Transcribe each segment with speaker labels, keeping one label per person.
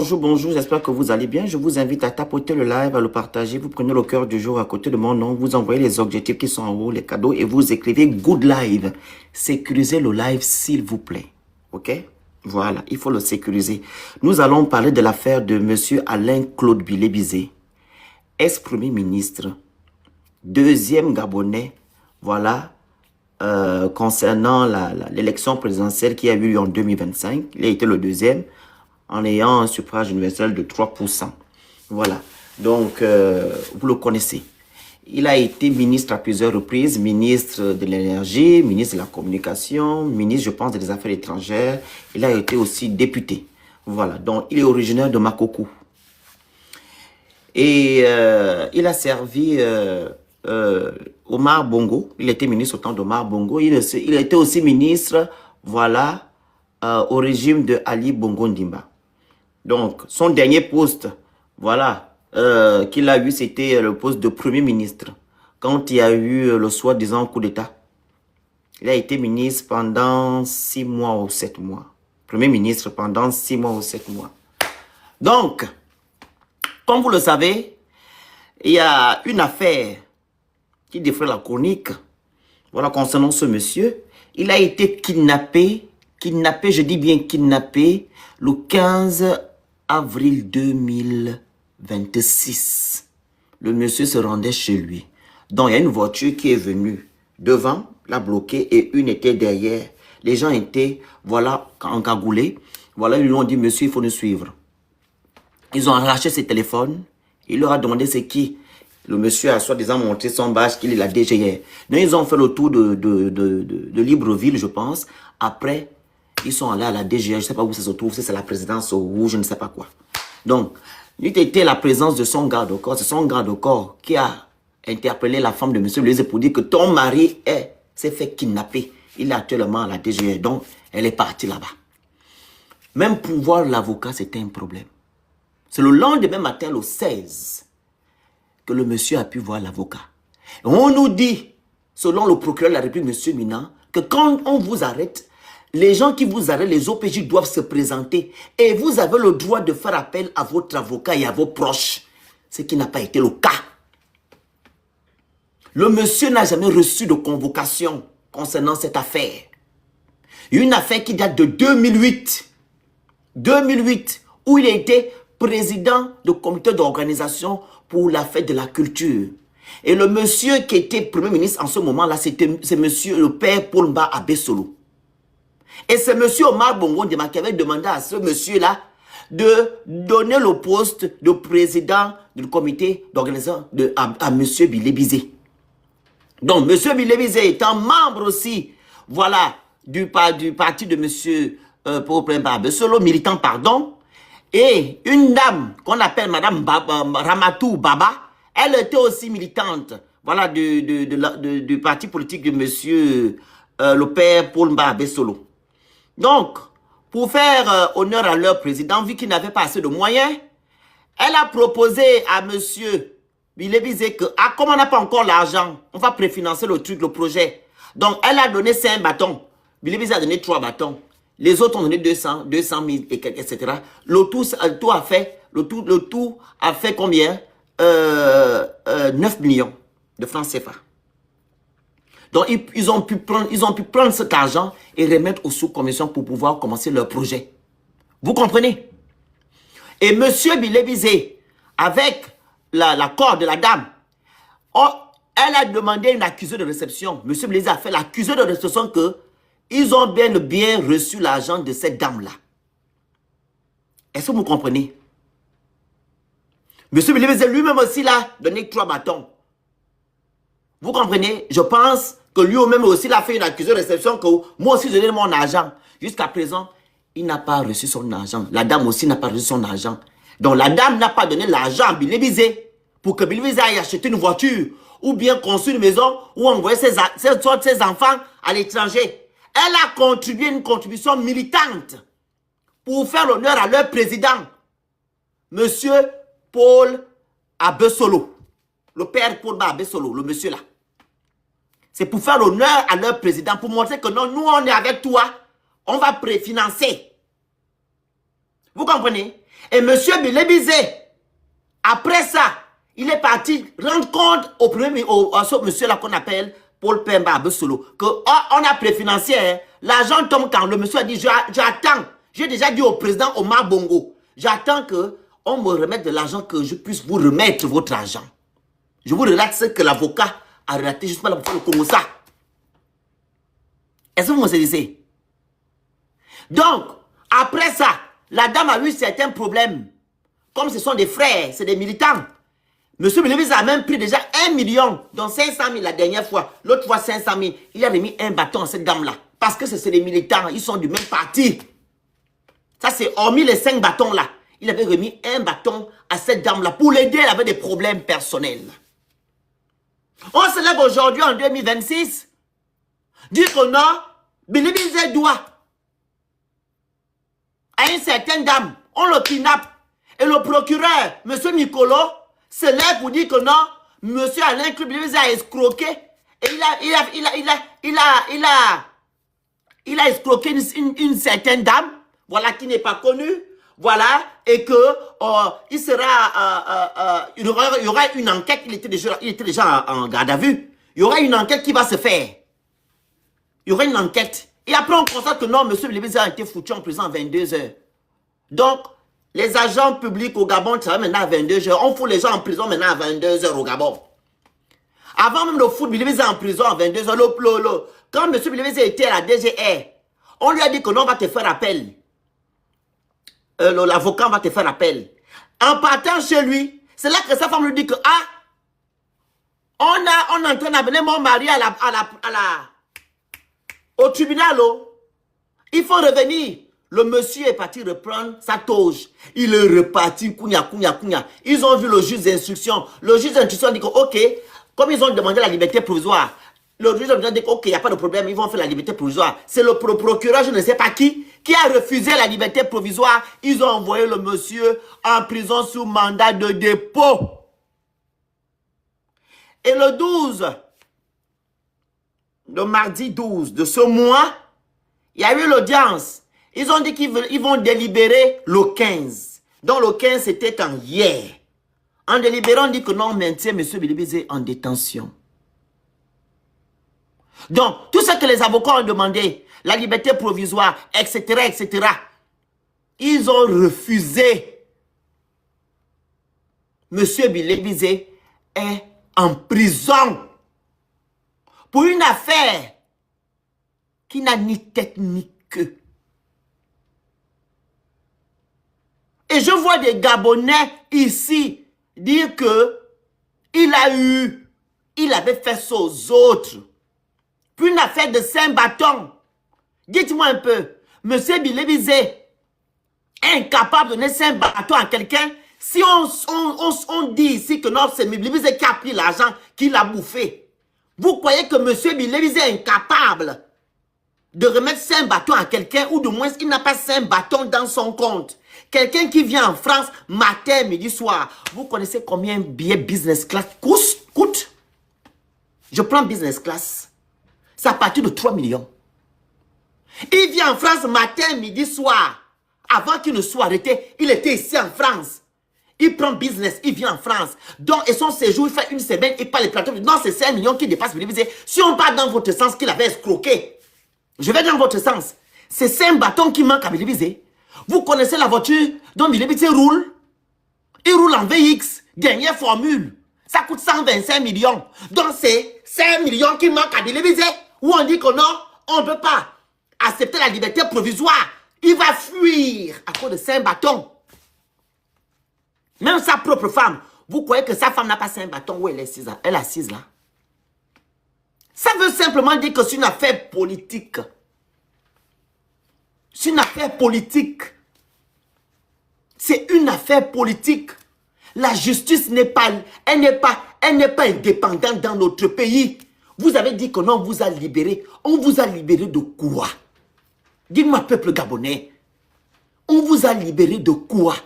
Speaker 1: Bonjour, bonjour, j'espère que vous allez bien. Je vous invite à tapoter le live, à le partager. Vous prenez le cœur du jour à côté de mon nom, vous envoyez les objectifs qui sont en haut, les cadeaux, et vous écrivez Good Live. Sécurisez le live, s'il vous plaît. OK? Voilà, il faut le sécuriser. Nous allons parler de l'affaire de M. Alain-Claude Bilé-Bizé, ex-premier ministre, deuxième Gabonais, voilà, concernant l'élection présidentielle qui a eu lieu en 2025. Il a été le deuxième, en ayant un suffrage universel de 3%. Voilà. Donc, vous le connaissez. Il a été ministre à plusieurs reprises, ministre de l'énergie, ministre de la communication, ministre, je pense, des affaires étrangères. Il a été aussi député. Voilà. Donc, il est originaire de Makokou. Et il a servi Omar Bongo. Il était ministre au temps d'Omar Bongo. Il a été aussi ministre, voilà, au régime de Ali Bongo Ndimba. Donc, son dernier poste, voilà, qu'il a eu, c'était le poste de Premier ministre. Quand il y a eu le soi-disant coup d'État, il a été ministre pendant 6 mois ou 7 mois. Premier ministre pendant 6 mois ou 7 mois. Donc, comme vous le savez, il y a une affaire qui défraie la chronique. Voilà, concernant ce monsieur. Il a été kidnappé, je dis bien kidnappé, le 15 avril 2026, le monsieur se rendait chez lui. Donc, il y a une voiture qui est venue devant, l'a bloqué et une était derrière. Les gens étaient, voilà, encagoulés. Voilà, ils lui ont dit, monsieur, il faut nous suivre. Ils ont arraché ses téléphones. Il leur a demandé c'est qui. Le monsieur a soi-disant montré son badge qu'il est la DGR. Donc, ils ont fait le tour de Libreville, je pense. Après, ils sont allés à la DGR, je ne sais pas où ça se trouve, si c'est la présidence ou je ne sais pas quoi. Donc, il était la présence de son garde-corps. C'est son garde-corps qui a interpellé la femme de M. Blaise pour dire que ton mari s'est fait kidnapper. Il est actuellement à la DGR, donc elle est partie là-bas. Même pour voir l'avocat, c'était un problème. C'est le lendemain matin, le 16, que le monsieur a pu voir l'avocat. On nous dit, selon le procureur de la République, M. Mina, que quand on vous arrête, les gens qui vous arrêtent, les OPJ doivent se présenter et vous avez le droit de faire appel à votre avocat et à vos proches. Ce qui n'a pas été le cas. Le monsieur n'a jamais reçu de convocation concernant cette affaire. Une affaire qui date de 2008. 2008, où il a été président du comité d'organisation pour la fête de la culture. Et le monsieur qui était premier ministre en ce moment-là, c'est monsieur le père Paul Mba Abesolo. Et c'est M. Omar Bongo Ndima qui avait demandé à ce monsieur-là de donner le poste de président du comité d'organisation à M. Bilé-Bizé. Donc, M. Bilé-Bizé étant membre aussi, voilà, du parti de M. Paul Abesolo, militant, pardon, et une dame qu'on appelle Madame Ramatou Baba, elle était aussi militante, voilà, du parti politique de M. le père Paul Mba Abesolo. Donc, pour faire honneur à leur président, vu qu'il n'avait pas assez de moyens, elle a proposé à M. Bilé-Bizé que, comme on n'a pas encore l'argent, on va préfinancer le truc, le projet. Donc, elle a donné 5 bâtons. Bilé-Bizé a donné 3 bâtons. Les autres ont donné 200 000, etc. Le tout a fait combien 9 millions de francs CFA. Donc, ils ont pu prendre cet argent et remettre aux sous-commissions pour pouvoir commencer leur projet. Vous comprenez? Et M. Bilé-Bizé, avec l'accord de la dame, elle a demandé une accusée de réception. M. Bilé-Bizé a fait l'accusé de réception que ils ont bien reçu l'argent de cette dame-là. Est-ce que vous comprenez? M. Bilé-Bizé lui-même aussi l'a donné 3 bâtons. Vous comprenez? Je pense que lui-même aussi l'a fait une accusée de réception que moi aussi je donne mon argent. Jusqu'à présent, il n'a pas reçu son argent. La dame aussi n'a pas reçu son argent. Donc la dame n'a pas donné l'argent à Bilé-Bizé pour que Bilé-Bizé aille acheter une voiture ou bien construire une maison ou envoyer ses enfants à l'étranger. Elle a contribué une contribution militante pour faire l'honneur à leur président, Monsieur Paul Abesolo, le père Paul Abesolo, le monsieur là. C'est pour faire l'honneur à leur président, pour montrer que non, nous on est avec toi, on va préfinancer. Vous comprenez? Et M. Bilebizé, après ça, il est parti rendre compte au premier, à ce monsieur-là qu'on appelle Paul Pemba Abesolo, que on a préfinancé, hein, l'argent tombe quand le monsieur a dit, j'attends, j'ai déjà dit au président Omar Bongo, j'attends qu'on me remette de l'argent, que je puisse vous remettre votre argent. Je vous relate ce que l'avocat a relaté juste pour faire le Congo ça. Est-ce que vous me saisissez? Donc, après ça, la dame a eu certains problèmes. Comme ce sont des frères, c'est des militants. Monsieur Bilebizé a même pris déjà 1 million, dont 500 000 la dernière fois. L'autre fois 500 000. Il a remis un bâton à cette dame-là. Parce que c'est des militants, ils sont du même parti. Ça, c'est hormis les 5 bâtons-là. Il avait remis un bâton à cette dame-là pour l'aider, elle avait des problèmes personnels. On se lève aujourd'hui en 2026, dire que non, Bilebizé doit à une certaine dame, on le kidnappe. Et le procureur, M. Nicolo, se lève pour dire que non, M. Alain Bilebizé a escroqué. Et il a escroqué une certaine dame, voilà, qui n'est pas connue. Voilà, et que il y aura une enquête, il était déjà en garde à vue. Il y aura une enquête qui va se faire. Il y aura une enquête. Et après, on constate que non, M. Bilebizé a été foutu en prison à 22 heures. Donc, les agents publics au Gabon travaillent maintenant à 22 heures. On fout les gens en prison maintenant à 22 heures au Gabon. Avant même de foutre Bilebizé en prison à 22 heures, quand M. Bilebizé était à la DGR, on lui a dit que non, on va te faire appel. L'avocat va te faire appel. En partant chez lui, c'est là que sa femme lui dit que on est en train d'amener mon mari au tribunal. Il faut revenir. Le monsieur est parti reprendre sa toge. Il est reparti, kounya. Ils ont vu le juge d'instruction. Le juge d'instruction dit que, ok, comme ils ont demandé la liberté provisoire, le juge d'instruction dit que, ok, il n'y a pas de problème, ils vont faire la liberté provisoire. C'est le procureur, je ne sais pas qui a refusé la liberté provisoire. Ils ont envoyé le monsieur en prison sous mandat de dépôt. Et le mardi 12 de ce mois, il y a eu l'audience. Ils ont dit qu'ils vont délibérer le 15. Donc le 15, c'était quand hier. En délibérant, on dit que non, on maintient M. Bilebizé en détention. Donc, tout ce que les avocats ont demandé, la liberté provisoire, etc., ils ont refusé. M. Bilebizé est en prison pour une affaire qui n'a ni tête ni queue. Et je vois des Gabonais ici dire que il avait fait ça aux autres. Puis une affaire de 5 bâtons. Dites-moi un peu, M. Bilebizé est incapable de donner 5 bâtons à quelqu'un. Si on dit ici que non, c'est Bilebizé qui a pris l'argent, qui l'a bouffé. Vous croyez que M. Bilebizé est incapable de remettre 5 bâtons à quelqu'un, ou du moins il n'a pas 5 bâtons dans son compte? Quelqu'un qui vient en France matin, midi, soir. Vous connaissez combien un billet business class coûte? Je prends business class. C'est à partir de 3 millions. Il vient en France matin, midi, soir. Avant qu'il ne soit arrêté, il était ici en France. Il prend business, il vient en France. Donc, et son séjour, il fait une semaine, il parle les plateaux. Non, c'est 5 millions qui dépassent Bilebizé. Si on part dans votre sens qu'il avait escroqué, je vais dans votre sens. C'est 5 bâtons qui manquent à Bilebizé. Vous connaissez la voiture dont Bilebizé roule? Il roule en VX, dernière formule. Ça coûte 125 millions. Donc c'est 5 millions qui manquent à Bilebizé. Où on dit que non, on ne peut pas accepter la liberté provisoire. Il va fuir à cause de 5 bâtons. Même sa propre femme. Vous croyez que sa femme n'a pas 5 bâtons où elle est assise là? Elle est assise là. Ça veut simplement dire que c'est une affaire politique. C'est une affaire politique. C'est une affaire politique. La justice n'est pas indépendante dans notre pays. Vous avez dit que non, on vous a libéré. On vous a libéré de quoi? Dites-moi, peuple gabonais. On vous a libéré de quoi?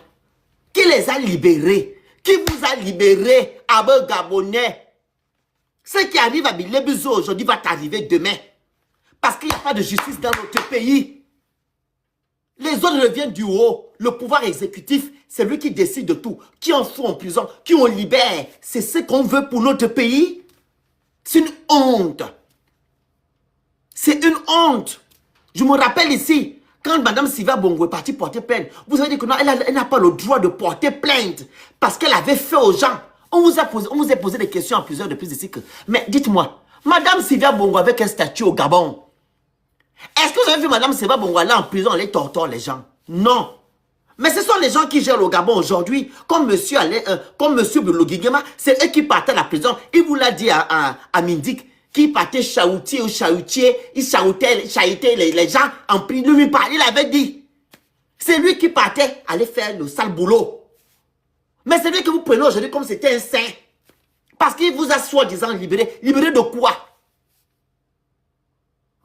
Speaker 1: Qui les a libérés? Qui vous a libéré, Abe Gabonais? Ce qui arrive à Bilebizé aujourd'hui va t'arriver demain. Parce qu'il n'y a pas de justice dans notre pays. Les autres reviennent du haut. Le pouvoir exécutif, C'est lui qui décide de tout. Qui en fout en prison, qui on libère. C'est ce qu'on veut pour notre pays. C'est une honte. C'est une honte. Je me rappelle ici, quand Mme Sylvia Bongo est partie porter plainte, vous avez dit que non, elle n'a pas le droit de porter plainte parce qu'elle avait fait aux gens. On vous a posé des questions à plusieurs reprises ici. Mais dites-moi, Mme Sylvia Bongo avec un statut au Gabon, est-ce que vous avez vu Mme Sylvia Bongo aller en prison, aller torturer les gens? Non. Mais ce sont les gens qui gèrent le Gabon aujourd'hui, comme monsieur Bulogigema, c'est eux qui partaient à la prison. Il vous l'a dit à Mindik, qui partait chaoutier ou chaoutier, il chahutait les gens en prison. Lui, il avait dit. C'est lui qui partait aller faire le sale boulot. Mais c'est lui que vous prenez aujourd'hui comme c'était un saint. Parce qu'il vous a soi-disant libéré. Libéré de quoi?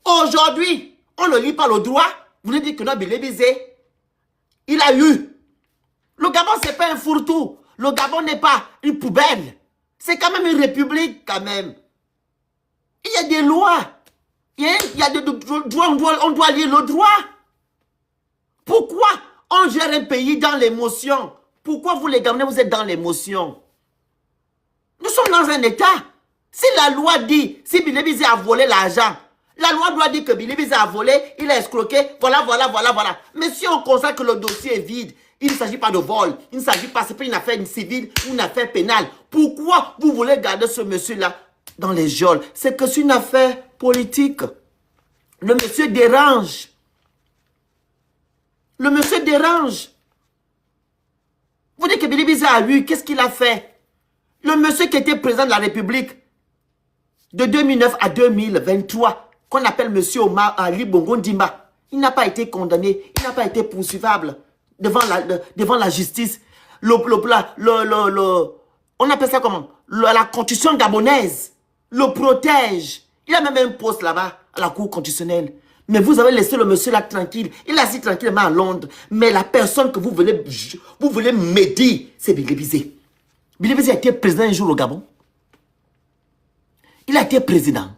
Speaker 1: Aujourd'hui, on ne lit pas le droit. Vous nous dites que non, Bilébizé, il a eu. Le Gabon, ce n'est pas un fourre-tout. Le Gabon n'est pas une poubelle. C'est quand même une république, quand même. Il y a des lois. Il y a des droits, on doit lire le droit. Pourquoi on gère un pays dans l'émotion? Pourquoi vous, les Gabonais, vous êtes dans l'émotion? Nous sommes dans un état. Si la loi dit, si Bilébizé a volé l'argent, la loi doit dire que Bilébizé a volé, il a escroqué, voilà. Mais si on constate que le dossier est vide, il ne s'agit pas de vol, il ne s'agit pas, c'est pas une affaire civile, une affaire pénale. Pourquoi vous voulez garder ce monsieur-là dans les geôles? C'est que c'est une affaire politique. Le monsieur dérange. Le monsieur dérange. Vous dites que Bilébizé a eu, qu'est-ce qu'il a fait? Le monsieur qui était président de la République de 2009 à 2023, qu'on appelle monsieur Omar Ali Bongo Ndimba, il n'a pas été condamné, il n'a pas été poursuivable devant la justice. On appelle ça comment? La constitution gabonaise le protège. Il a même un poste là-bas à la cour constitutionnelle. Mais vous avez laissé le monsieur là tranquille. Il est assis tranquillement à Londres. Mais la personne que vous voulez m'aider, c'est Bilébizé. Bilébizé a été président un jour au Gabon. Il a été président.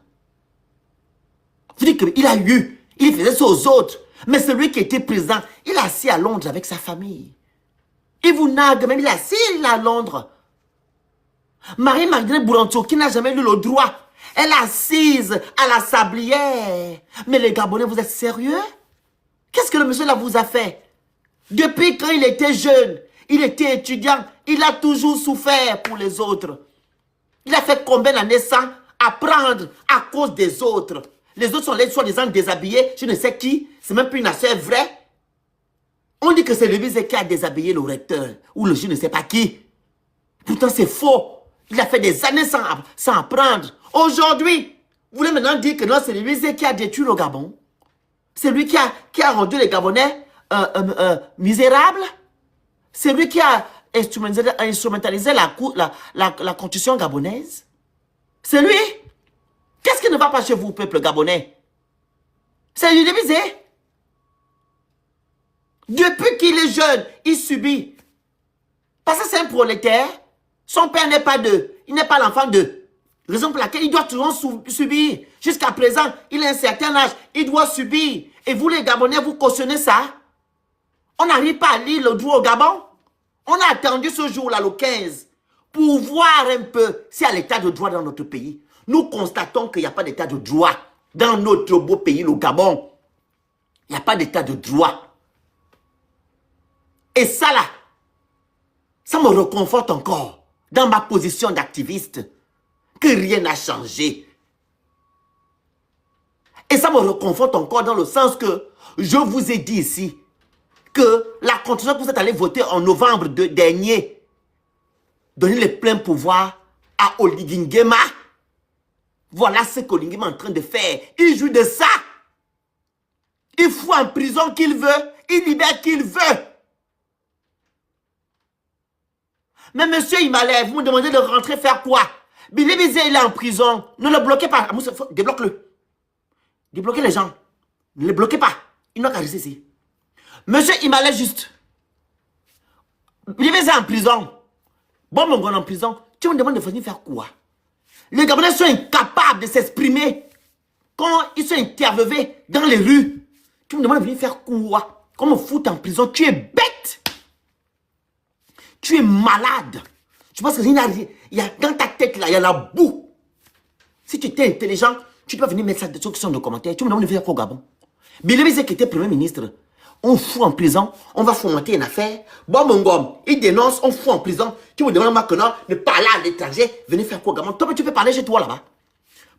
Speaker 1: Vous dites qu'il a eu, il faisait ça aux autres. Mais celui qui était président, il est assis à Londres avec sa famille. Il vous nargue, même il est assis à Londres. Marie-Magdalene Bouranto, qui n'a jamais eu le droit, elle est assise à la sablière. Mais les Gabonais, vous êtes sérieux? Qu'est-ce que le monsieur là vous a fait? Depuis quand il était jeune, il était étudiant, il a toujours souffert pour les autres. Il a fait combien d'années sans apprendre à cause des autres? Les autres sont les soi-disant déshabillés, je ne sais qui, c'est même plus une affaire vraie. On dit que c'est le Bilébizé qui a déshabillé le recteur, ou le je ne sais pas qui. Pourtant c'est faux. Il a fait des années sans apprendre. Aujourd'hui, vous voulez maintenant dire que non, c'est le Bilébizé qui a détruit le Gabon? C'est lui qui a rendu les Gabonais misérables? C'est lui qui a instrumentalisé la constitution gabonaise? C'est lui? Qu'est-ce qui ne va pas chez vous, peuple gabonais? C'est le Bilébizé. Depuis qu'il est jeune, il subit. Parce que c'est un prolétaire. Son père n'est pas d'eux. Il n'est pas l'enfant d'eux. Raison pour laquelle il doit toujours subir. Jusqu'à présent, il a un certain âge. Il doit subir. Et vous, les Gabonais, vous cautionnez ça? On n'arrive pas à lire le droit au Gabon? On a attendu ce jour-là, le 15, pour voir un peu s'il y a l'état de droit dans notre pays. Nous constatons qu'il n'y a pas d'état de droit dans notre beau pays, le Gabon. Il n'y a pas d'état de droit. Et ça là, ça me reconforte encore dans ma position d'activiste, que rien n'a changé. Et ça me reconforte encore dans le sens que je vous ai dit ici que la constitution que vous êtes allé voter en novembre dernier, donner les pleins pouvoirs à Oligui Nguema. Voilà ce qu'Oligui Nguema est en train de faire. Il joue de ça. Il fout en prison qu'il veut. Il libère qu'il veut. Mais monsieur Imale, vous me demandez de rentrer faire quoi? Bilébizé, il est en prison. Ne le bloquez pas. Débloque-le. Débloquez les gens. Ne le bloquez pas. Il n'a qu'à rester ici. Monsieur Imale, juste. Bilébizé est en prison. Bon, mon gars en prison. Tu me demandes de venir faire quoi? Les Gabonais sont incapables de s'exprimer quand ils sont interviewés dans les rues. Tu me demandes de venir faire quoi? Qu'on me foute en prison? Tu es bête. Tu es malade. Tu penses que dans ta tête, là, il y a la boue. Si tu étais intelligent, tu dois venir mettre ça sur le commentaire. Tu me demandes de faire quoi au Gabon? Billy qui était Premier ministre. On fout en prison, on va fomenter une affaire. Bon, mon gomme, il dénonce, on fout en prison. Tu me demandes maintenant de parler à l'étranger. Venez faire quoi au Gabon? Toi, tu peux parler chez toi là-bas.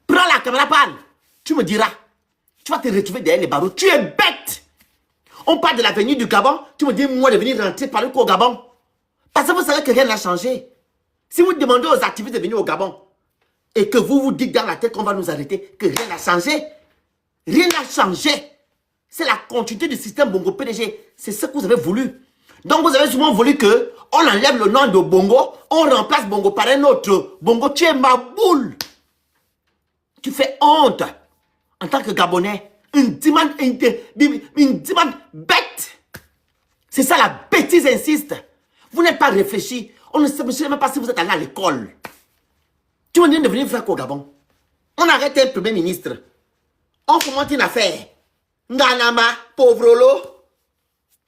Speaker 1: Prends la caméra, parle. Tu me diras. Tu vas te retrouver derrière les barreaux. Tu es bête. On parle de l'avenir du Gabon. Tu me dis, moi, de venir rentrer parler quoi au Gabon? Parce que vous savez que rien n'a changé. Si vous demandez aux activistes de venir au Gabon et que vous vous dites dans la tête qu'on va nous arrêter, que rien n'a changé, rien n'a changé. C'est la continuité du système Bongo PDG. C'est ce que vous avez voulu. Donc vous avez souvent voulu que on enlève le nom de Bongo, on remplace Bongo par un autre. Bongo, tu es ma boule. Tu fais honte en tant que Gabonais. Une demande bête. C'est ça la bêtise, insiste. Vous n'êtes pas réfléchi. On ne sait même pas si vous êtes allé à l'école. Tu me dis de venir faire quoi au Gabon? On arrête un Premier ministre. On fomente une affaire. Nganama, pauvre lot.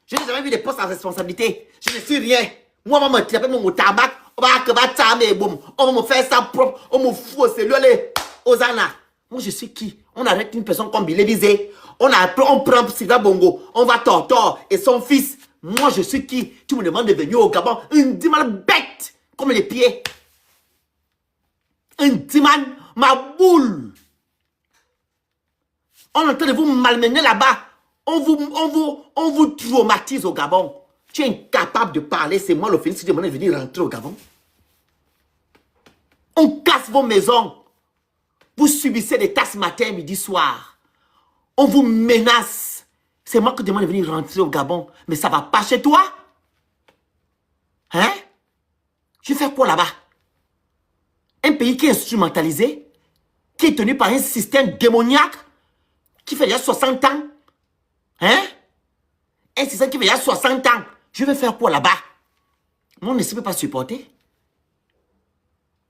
Speaker 1: Je n'ai jamais vu des postes en responsabilité. Je ne suis rien. Moi, on va me taper mon tabac. On va me faire ça propre. On me fout au cellule. Ozana. Moi, je suis qui? On arrête une personne comme Billy Bizet. On prend Sida Bongo. On va Tortor et son fils. Moi, je suis qui? Tu me demandes de venir au Gabon. Une dimane bête. Comme les pieds. Une dimane, ma boule. On est en train de vous malmener là-bas. On vous traumatise au Gabon. Tu es incapable de parler. C'est moi le phénix qui demande de venir rentrer au Gabon. On casse vos maisons. Vous subissez des tasses matin, midi, soir. On vous menace. C'est moi qui demande de venir rentrer au Gabon. Mais ça ne va pas chez toi? Hein? Je fais quoi là-bas? Un pays qui est instrumentalisé, qui est tenu par un système démoniaque, qui fait déjà 60 ans. Hein? Un système qui fait déjà 60 ans. Je vais faire quoi là-bas? Moi, on ne sait pas supporter.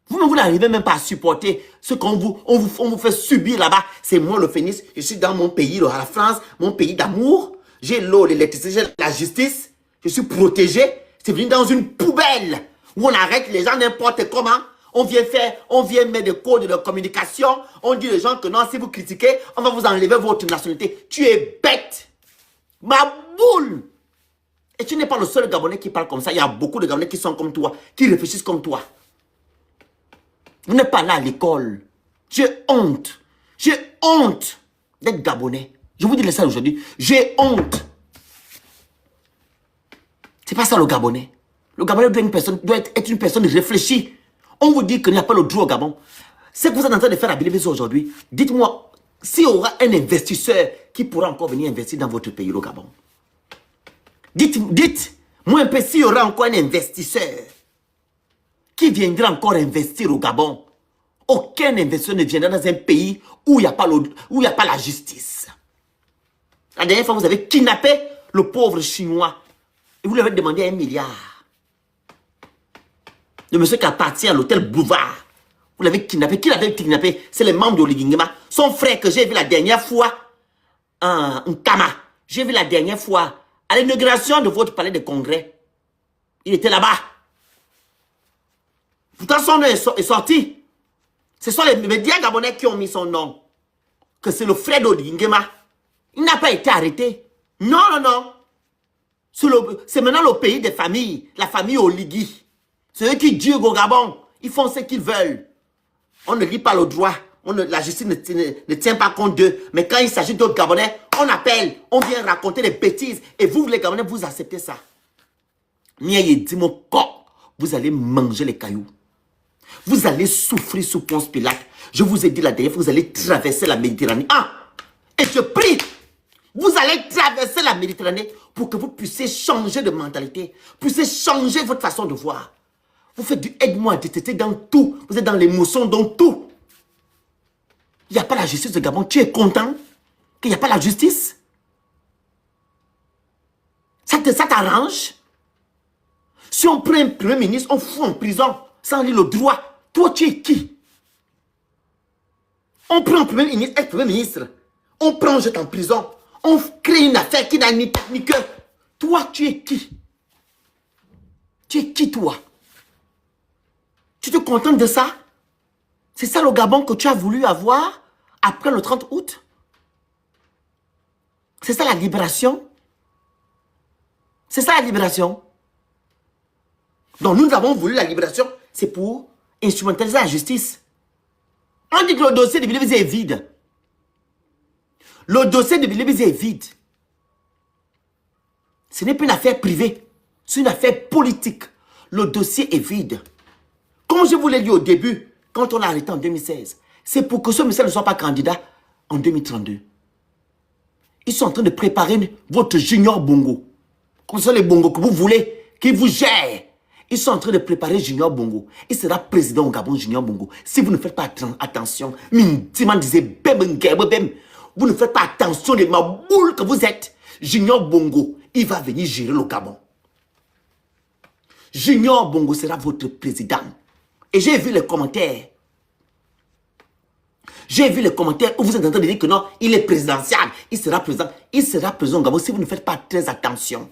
Speaker 1: Vous n'arrivez même pas à supporter ce qu'on vous fait subir là-bas. C'est moi le phénix. Je suis dans mon pays, la France, mon pays d'amour. J'ai l'eau, l'électricité, j'ai la justice. Je suis protégé. C'est venu dans une poubelle où on arrête les gens n'importe comment. On vient mettre des codes de communication. On dit aux gens que non, si vous critiquez, on va vous enlever votre nationalité. Tu es bête. Ma boule. Et tu n'es pas le seul Gabonais qui parle comme ça. Il y a beaucoup de Gabonais qui sont comme toi, qui réfléchissent comme toi. Vous n'êtes pas là à l'école. J'ai honte. J'ai honte d'être Gabonais. Je vous dis ça aujourd'hui. J'ai honte. C'est pas ça le Gabonais. Le Gabonais doit être une personne réfléchie. On vous dit qu'il n'y a pas le droit au Gabon. Ce que vous êtes en train de faire à Billy aujourd'hui, dites-moi s'il y aura un investisseur qui pourra encore venir investir dans votre pays, le Gabon. Dites-moi un peu s'il y aura encore un investisseur qui viendra encore investir au Gabon. Aucun investisseur ne viendra dans un pays où il n'y a pas la justice. La dernière fois, vous avez kidnappé le pauvre Chinois et vous lui avez demandé 1 milliard. Le monsieur qui appartient à l'hôtel Boulevard. Vous l'avez kidnappé. Qui l'avait kidnappé? C'est les membres de Oligingema. Son frère que j'ai vu la dernière fois, Nkama. J'ai vu la dernière fois à l'inauguration de votre palais de congrès. Il était là-bas. Pourtant, son nom est sorti. Ce sont les médias gabonais qui ont mis son nom. Que c'est le frère d'Oligingema. Il n'a pas été arrêté. Non, non, non. C'est maintenant le pays des familles. La famille Oligui. C'est eux qui disent au Gabon. Ils font ce qu'ils veulent. On ne lit pas le droit. La justice ne tient pas compte d'eux. Mais quand il s'agit d'autres Gabonais, on appelle. On vient raconter des bêtises. Et vous, les Gabonais, vous acceptez ça. Vous allez manger les cailloux. Vous allez souffrir sous Ponce Pilate. Je vous ai dit la dernière fois, vous allez traverser la Méditerranée. Et je prie, vous allez traverser la Méditerranée pour que vous puissiez changer de mentalité, puissiez changer votre façon de voir. Vous faites du aide-moi, détester dans tout. Vous êtes dans l'émotion, dans tout. Il n'y a pas la justice de Gabon. Tu es content qu'il n'y a pas la justice? Ça t'arrange? Si on prend un Premier ministre, on fout en prison sans lire le droit. Toi, tu es qui? On prend un Premier ministre, on prend, on jette en prison. On crée une affaire qui n'a ni tête ni queue. Toi, tu es qui? Tu es qui toi? Tu te contentes de ça? C'est ça le Gabon que tu as voulu avoir après le 30 août? C'est ça la libération? C'est ça la libération? Donc nous avons voulu la libération, c'est pour instrumentaliser la justice. On dit que le dossier de Billy est vide. Le dossier de Billy est vide. Ce n'est pas une affaire privée, c'est une affaire politique. Le dossier est vide. Comme je vous l'ai dit au début, quand on l'a arrêté en 2016, c'est pour que ce monsieur ne soit pas candidat en 2032. Ils sont en train de préparer votre Junior Bongo. Comme ça, les Bongo que vous voulez, qui vous gèrent. Ils sont en train de préparer Junior Bongo. Il sera président au Gabon, Junior Bongo. Si vous ne faites pas attention, vous ne faites pas attention les maboules que vous êtes, Junior Bongo, il va venir gérer le Gabon. Junior Bongo sera votre président. Et j'ai vu les commentaires. J'ai vu les commentaires où vous êtes en train de dire que non, il est présidentiel. Il sera président. Il sera président au Gabon si vous ne faites pas très attention.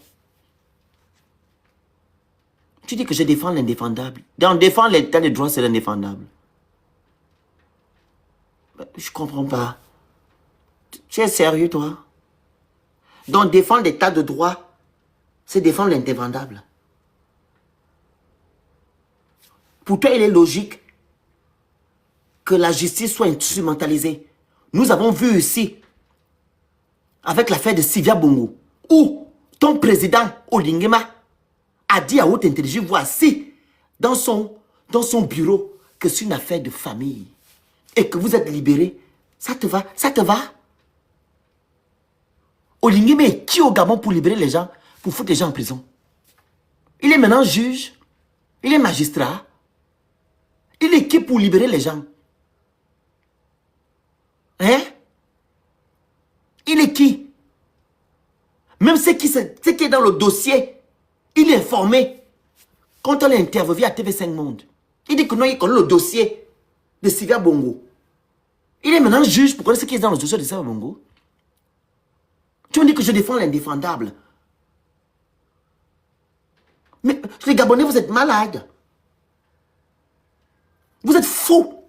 Speaker 1: Tu dis que je défends l'indéfendable. Donc, défendre l'état de droit, c'est l'indéfendable. Je ne comprends pas. Tu es sérieux, toi? Donc, défendre l'état de droit, c'est défendre l'indéfendable. Pour toi, il est logique que la justice soit instrumentalisée. Nous avons vu ici, avec l'affaire de Sylvia Bongo, où ton président, Olingema, a dit à haute intelligence, voici, dans son bureau, que c'est une affaire de famille. Et que vous êtes libéré. Ça te va? Ça te va? Olingema est qui au Gabon pour libérer les gens, pour foutre les gens en prison? Il est maintenant juge. Il est magistrat. Il est qui pour libérer les gens? Hein? Il est qui? Même ce qui est dans le dossier, il est informé. Quand on l'a interviewé à TV5 Monde, il dit que non, il connaît le dossier de Sylvia Bongo. Il est maintenant juge pour connaître ce qui est dans le dossier de Sylvia Bongo. Tu me dis que je défends l'indéfendable. Mais les Gabonais, vous êtes malades. Vous êtes fous.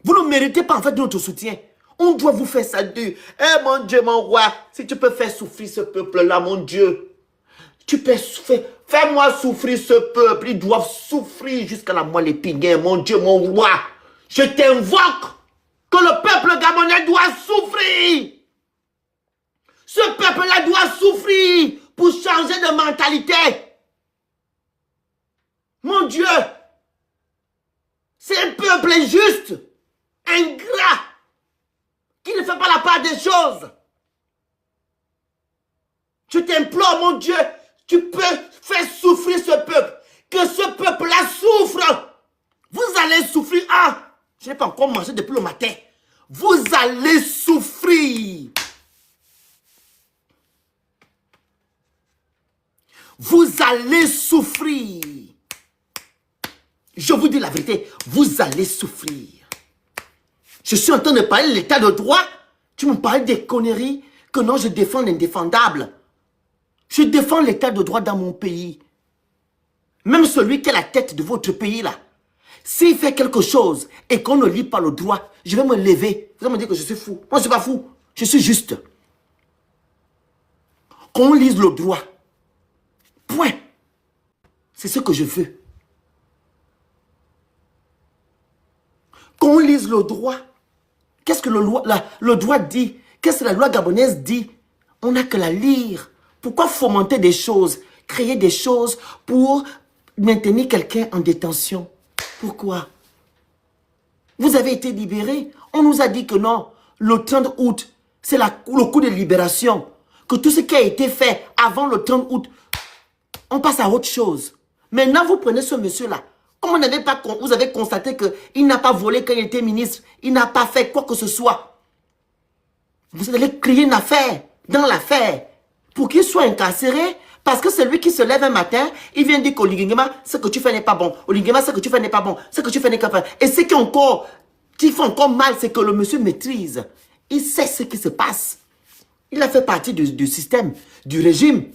Speaker 1: Vous ne méritez pas en fait notre soutien. On doit vous faire ça dur. Eh mon Dieu, mon roi, si tu peux faire souffrir ce peuple-là, mon Dieu. Tu peux fais-moi souffrir ce peuple. Ils doivent souffrir jusqu'à la moelle épinière, mon Dieu, mon roi. Je t'invoque que le peuple gabonais doit souffrir. Ce peuple-là doit souffrir pour changer de mentalité. Mon Dieu, c'est un peuple injuste, ingrat, qui ne fait pas la part des choses. Je t'implore, mon Dieu, tu peux faire souffrir ce peuple. Que ce peuple-là souffre. Vous allez souffrir. Ah, je n'ai pas encore mangé depuis le matin. Vous allez souffrir. Vous allez souffrir. Je vous dis la vérité, vous allez souffrir. Je suis en train de parler de l'état de droit. Tu me parles des conneries. Que non, je défends l'indéfendable. Je défends l'état de droit dans mon pays. Même celui qui est la tête de votre pays là. S'il fait quelque chose et qu'on ne lit pas le droit, je vais me lever. Vous allez me dire que je suis fou. Moi, je ne suis pas fou. Je suis juste. Qu'on lise le droit. Point. C'est ce que je veux. Qu'on lise le droit. Qu'est-ce que le droit dit? Qu'est-ce que la loi gabonaise dit? On n'a que la lire. Pourquoi fomenter des choses, créer des choses pour maintenir quelqu'un en détention? Pourquoi? Vous avez été libéré. On nous a dit que non, le 30 août, c'est le coup de libération. Que tout ce qui a été fait avant le 30 août, on passe à autre chose. Maintenant, vous prenez ce monsieur-là. Comme vous avez constaté qu'il n'a pas volé quand il était ministre, il n'a pas fait quoi que ce soit. Vous allez créer une affaire dans l'affaire pour qu'il soit incarcéré parce que c'est lui qui se lève un matin, il vient dire qu'Olingema, ce que tu fais n'est pas bon. Olingema, ce que tu fais n'est pas bon. Ce que tu fais n'est pas bon. Et ce qui fait encore mal, c'est que le monsieur maîtrise. Il sait ce qui se passe. Il a fait partie du système, du régime.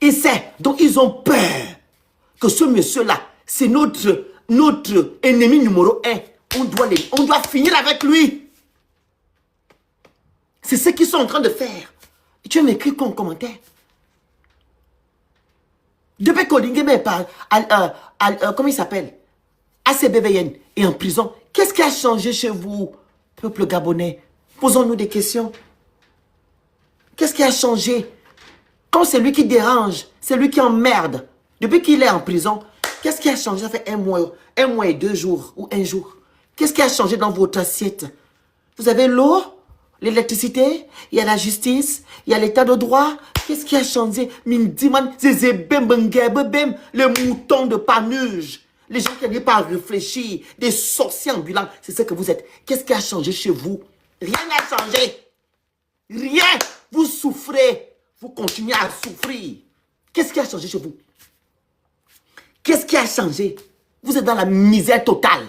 Speaker 1: Il sait. Donc, ils ont peur. que ce monsieur-là, c'est notre ennemi numéro 1. On doit finir avec lui. C'est ce qu'ils sont en train de faire. Et tu vas m'écrire comme commentaire. Depuis qu'Olingeme parle, comment il s'appelle? ACBVN est en prison. Qu'est-ce qui a changé chez vous, peuple gabonais? Posons-nous des questions. Qu'est-ce qui a changé? Quand c'est lui qui dérange, c'est lui qui emmerde. Depuis qu'il est en prison, qu'est-ce qui a changé? Ça fait un mois et 2 jours ou 1 jour. Qu'est-ce qui a changé dans votre assiette? Vous avez l'eau, l'électricité, il y a la justice, il y a l'état de droit. Qu'est-ce qui a changé? Les moutons de Panurge, les gens qui n'arrivent pas à réfléchir, des sorciers ambulants, c'est ce que vous êtes. Qu'est-ce qui a changé chez vous? Rien n'a changé. Rien. Vous souffrez. Vous continuez à souffrir. Qu'est-ce qui a changé chez vous? Qu'est-ce qui a changé? Vous êtes dans la misère totale.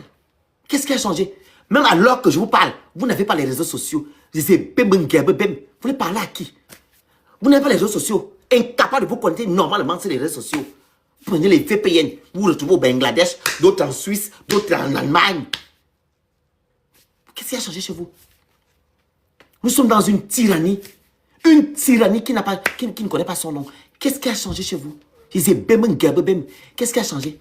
Speaker 1: Qu'est-ce qui a changé? Même alors que je vous parle, vous n'avez pas les réseaux sociaux. Vous voulez parler à qui? Vous n'avez pas les réseaux sociaux. Incapable de vous connecter normalement sur les réseaux sociaux. Vous prenez les VPN. Vous vous retrouvez au Bangladesh, d'autres en Suisse, d'autres en Allemagne. Qu'est-ce qui a changé chez vous? Nous sommes dans une tyrannie. Une tyrannie qui ne connaît pas son nom. Qu'est-ce qui a changé chez vous? Qu'est-ce qui a changé?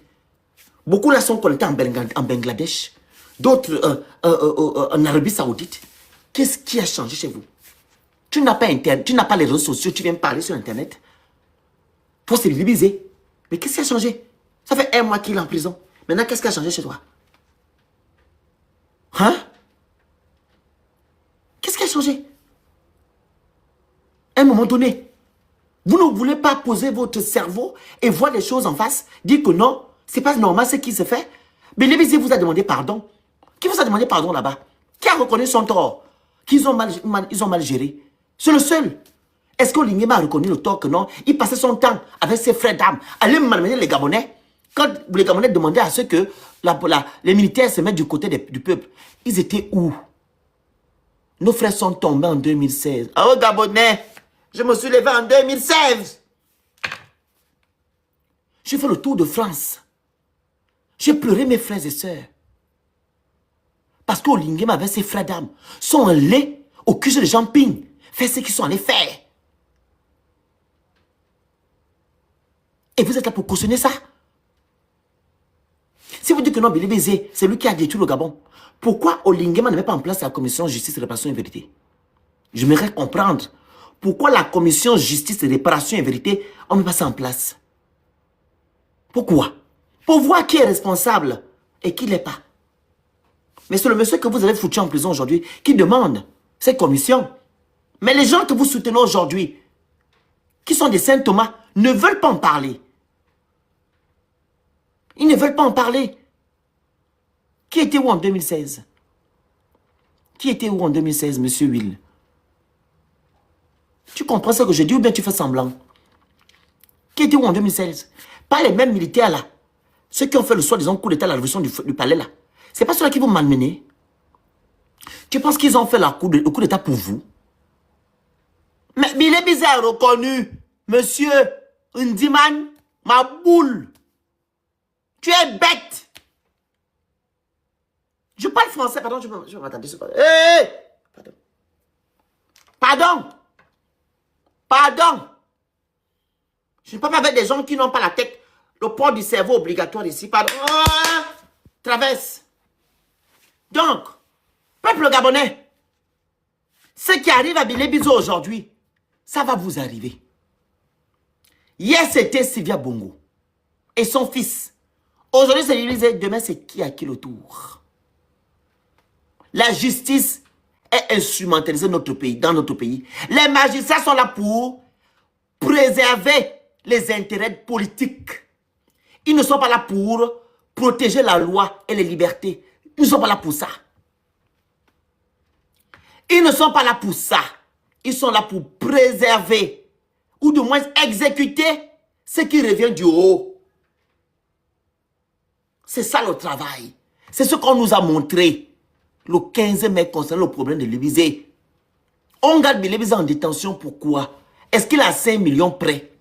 Speaker 1: Beaucoup là sont connectés en Bangladesh. D'autres en Arabie Saoudite. Qu'est-ce qui a changé chez vous? Tu n'as pas Internet, tu n'as pas les réseaux sociaux, tu viens parler sur Internet. Pour se diviser. Mais qu'est-ce qui a changé? Ça fait 1 mois qu'il est en prison. Maintenant, qu'est-ce qui a changé chez toi? Hein? Qu'est-ce qui a changé? À un moment donné, vous ne voulez pas poser votre cerveau et voir les choses en face, dire que non, c'est pas normal ce qui se fait. Mais Lévisé vous a demandé pardon. Qui vous a demandé pardon là-bas? Qui a reconnu son tort? Qu'ils ont mal géré? C'est le seul. Est-ce qu'Olingeme a reconnu le tort que non? Il passait son temps avec ses frères d'armes, aller malmener les Gabonais. Quand les Gabonais demandaient à ce que les militaires se mettent du côté du peuple, ils étaient où? Nos frères sont tombés en 2016. Ah oh, Gabonais, je me suis levé en 2016. J'ai fait le tour de France. J'ai pleuré mes frères et sœurs. Parce qu'Olingeme avec ses frères d'armes sont allés au QG de Jamping faire ce qu'ils sont allés faire. Et vous êtes là pour cautionner ça? Si vous dites que non, Billy Bézé, c'est lui qui a détruit le Gabon, pourquoi Olingeme ne met pas en place la commission justice, réparation et vérité? J'aimerais comprendre pourquoi la commission justice, réparation et vérité, on ne met pas ça en place. Pourquoi? Pour voir qui est responsable et qui ne l'est pas. Mais c'est le monsieur que vous avez foutu en prison aujourd'hui qui demande cette commission. Mais les gens que vous soutenez aujourd'hui, qui sont des Saint Thomas, ne veulent pas en parler. Ils ne veulent pas en parler. Qui était où en 2016? Qui était où en 2016, monsieur Will? Tu comprends ce que je dis ou bien tu fais semblant? Qui était où en 2016? Pas les mêmes militaires là. Ceux qui ont fait le soi-disant coup d'état à la révolution du palais là. C'est pas ceux-là qui vont malmener. Tu penses qu'ils ont fait le coup d'état pour vous? Mais il est bizarre reconnu. Monsieur Ndiman, ma boule. Tu es bête. Je parle français, pardon, je vais m'attendre. Hey! Pardon. Pardon. Pardon. Je ne parle pas avec des gens qui n'ont pas la tête, le port du cerveau obligatoire ici. Pardon. Oh, traverse. Donc, peuple gabonais, ce qui arrive à Billy Bizo aujourd'hui, ça va vous arriver. Hier, c'était Sylvia Bongo et son fils. Aujourd'hui, c'est Élysée. Demain, c'est qui à qui le tour? La justice est instrumentalisée dans notre pays. Les magistrats sont là pour préserver les intérêts politiques. Ils ne sont pas là pour protéger la loi et les libertés. Ils ne sont pas là pour ça. Ils ne sont pas là pour ça. Ils sont là pour préserver ou du moins exécuter ce qui revient du haut. C'est ça le travail. C'est ce qu'on nous a montré le 15 mai concernant le problème de Lévisé. On garde Lévisé en détention, pourquoi? Est-ce qu'il a 5 millions prêts?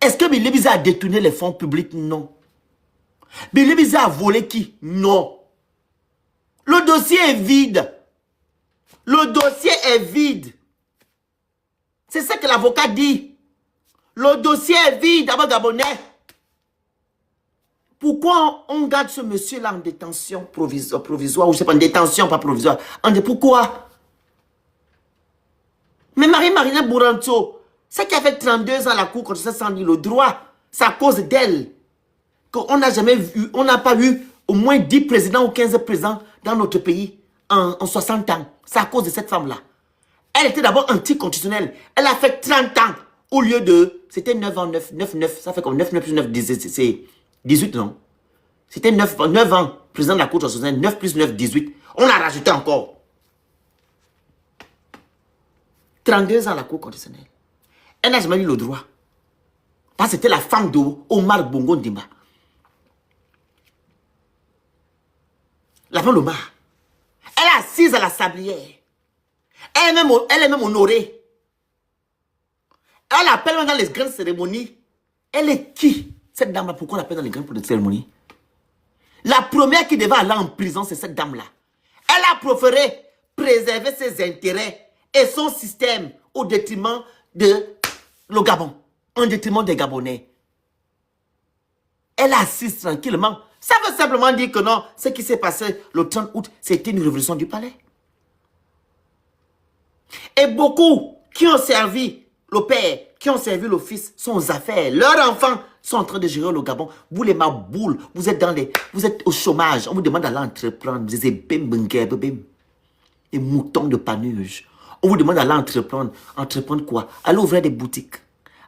Speaker 1: Est-ce que Billy Biza a détourné les fonds publics? Non. Billy Biza a volé qui? Non. Le dossier est vide. Le dossier est vide. C'est ça que l'avocat dit. Le dossier est vide, d'abord Gabonais. Pourquoi on garde ce monsieur-là en détention provisoire, ou je sais pas, en détention, pas provisoire. Pourquoi? Mais Marie-Marina Bouranto, c'est qui a fait 32 ans à la cour contre ça sans dire le droit, c'est à cause d'elle qu'on n'a jamais vu, on n'a pas eu au moins 10 présidents ou 15 présidents dans notre pays en 60 ans. C'est à cause de cette femme-là. Elle était d'abord anticonstitutionnelle. Elle a fait 30 ans au lieu de... C'était 9 ans, 9, ça fait comme 9 plus 9, c'est 18, non? C'était 9 ans, président de la Cour constitutionnelle, 9 plus 9, 18. On a rajouté encore. 32 ans à la Cour constitutionnelle. Elle n'a jamais eu le droit. Parce que c'était la femme de Omar Bongo Ndimba. La femme d'Omar. Elle est assise à la sablière. Elle est même honorée. Elle appelle même dans les grandes cérémonies. Elle est qui? Cette dame-là, pourquoi on l'appelle dans les grandes cérémonies? La première qui devait aller en prison, c'est cette dame-là. Elle a préféré préserver ses intérêts et son système au détriment de le Gabon, en détriment des Gabonais. Elle assiste tranquillement. Ça veut simplement dire que non, ce qui s'est passé le 30 août, c'était une révolution du palais. Et beaucoup qui ont servi le père, qui ont servi le fils, sont aux affaires. Leurs enfants sont en train de gérer le Gabon. Vous les maboules, vous êtes au chômage. On vous demande d'aller entreprendre. Vous êtes des moutons de Panurge. On vous demande d'aller entreprendre. Entreprendre quoi? Allez ouvrir des boutiques.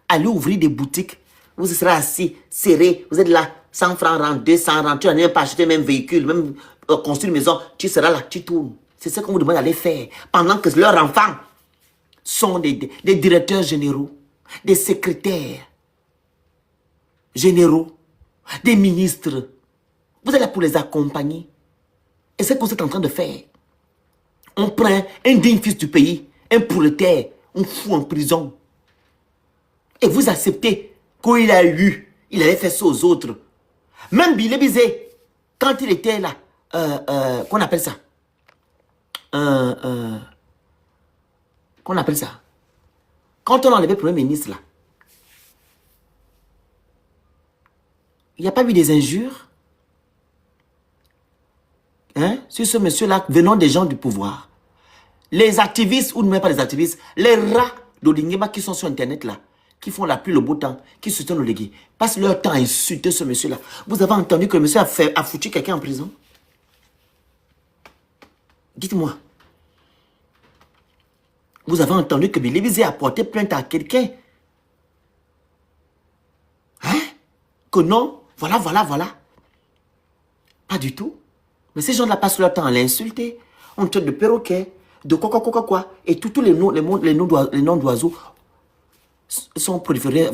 Speaker 1: Allez ouvrir des boutiques. Vous serez assis, serré. Vous êtes là, 100 francs rente, 200 rente. Tu n'as même pas acheté même véhicule, même construire une maison. Tu seras là, tu tournes. C'est ce qu'on vous demande d'aller faire. Pendant que leurs enfants sont des directeurs généraux, des secrétaires généraux, des ministres. Vous êtes là pour les accompagner. Et c'est ce que vous êtes en train de faire. On prend un digne fils du pays, un prolétaire, on fout en prison. Et vous acceptez qu'il a eu, il avait fait ça aux autres. Même Billy Bizé, quand il était là, qu'on appelle ça? Qu'on appelle ça? Quand on a enlevé le premier ministre là, il n'y a pas eu des injures hein, sur ce monsieur-là venant des gens du pouvoir. Les activistes, ou même pas les activistes, les rats d'Odingema qui sont sur Internet là, qui font la pluie, le beau temps, qui soutiennent le légué, passent leur temps à insulter ce monsieur-là. Vous avez entendu que le monsieur a foutu quelqu'un en prison? Dites-moi. Vous avez entendu que Billy Bizé a porté plainte à quelqu'un? Hein? Que non? Voilà. Pas du tout. Mais ces gens-là passent leur temps à l'insulter. On traite de perroquet, de quoi. Et tous les noms d'oiseaux sont proliférés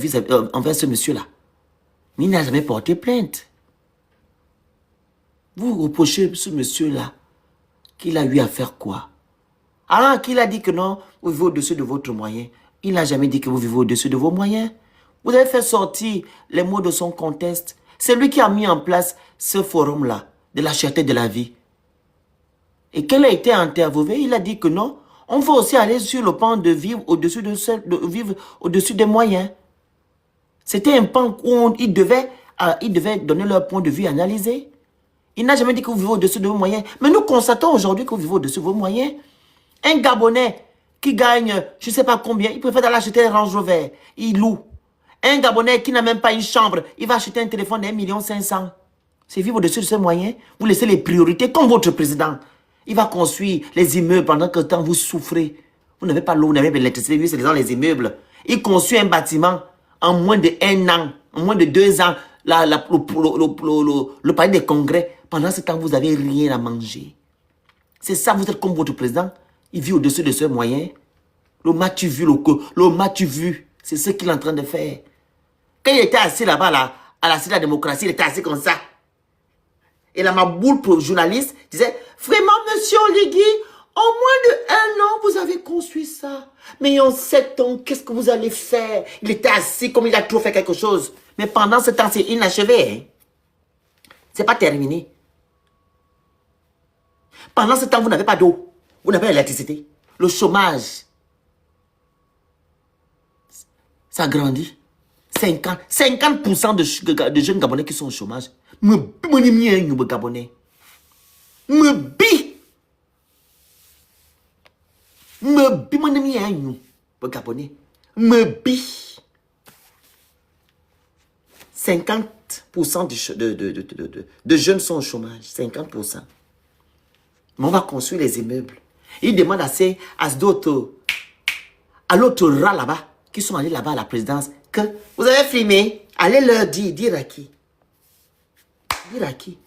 Speaker 1: envers ce monsieur-là. Mais il n'a jamais porté plainte. Vous reprochez ce monsieur-là qu'il a eu à faire quoi? Ah, qu'il a dit que non, vous vivez au-dessus de votre moyen. Il n'a jamais dit que vous vivez au-dessus de vos moyens. Vous avez fait sortir les mots de son contexte. C'est lui qui a mis en place ce forum-là, de la cherté de la vie. Et quand il a été interviewé, il a dit que non, on faut aussi aller sur le pan de vivre au-dessus au-dessus des moyens. C'était un pan où ils devaient donner leur point de vue analysé. Il n'a jamais dit que vous vivez au-dessus de vos moyens. Mais nous constatons aujourd'hui que vous vivez au-dessus de vos moyens. Un Gabonais qui gagne, je ne sais pas combien, il préfère aller acheter un Range Rover. Il loue. Un Gabonais qui n'a même pas une chambre, il va acheter un téléphone de 1,5 million. C'est vivre au-dessus de ses moyens. Vous laissez les priorités comme votre président. Il va construire les immeubles pendant que temps vous souffrez. Vous n'avez pas l'eau, vous n'avez pas l'électricité, c'est dans les immeubles. Il construit un bâtiment en moins de 1 an, en moins de 2 ans, le palais des congrès. Pendant ce temps, vous n'avez rien à manger. C'est ça, vous êtes comme votre président. Il vit au-dessus de ses moyens. Le match vu, c'est ce qu'il est en train de faire. Quand il était assis là-bas, à la Cité de la démocratie, il était assis comme ça. Et là, ma boule pour journaliste disait, vraiment, monsieur Oligui, En moins de 1 an, vous avez construit ça. Mais en 7 ans, qu'est-ce que vous allez faire? Il était assis comme il a toujours fait quelque chose. Mais pendant ce temps, c'est inachevé. Hein? C'est pas terminé. Pendant ce temps, vous n'avez pas d'eau. Vous n'avez pas d'électricité. Le chômage, ça grandit. 50% de jeunes Gabonais qui sont au chômage. Gabonais. Gabonais. 50% de jeunes sont au chômage. 50%. Mais on va construire les immeubles. Ils demandent à d'autres, à l'autre rat là-bas, qui sont allés là-bas à la présidence, que vous avez filmé, allez leur dire à qui? Dire à qui?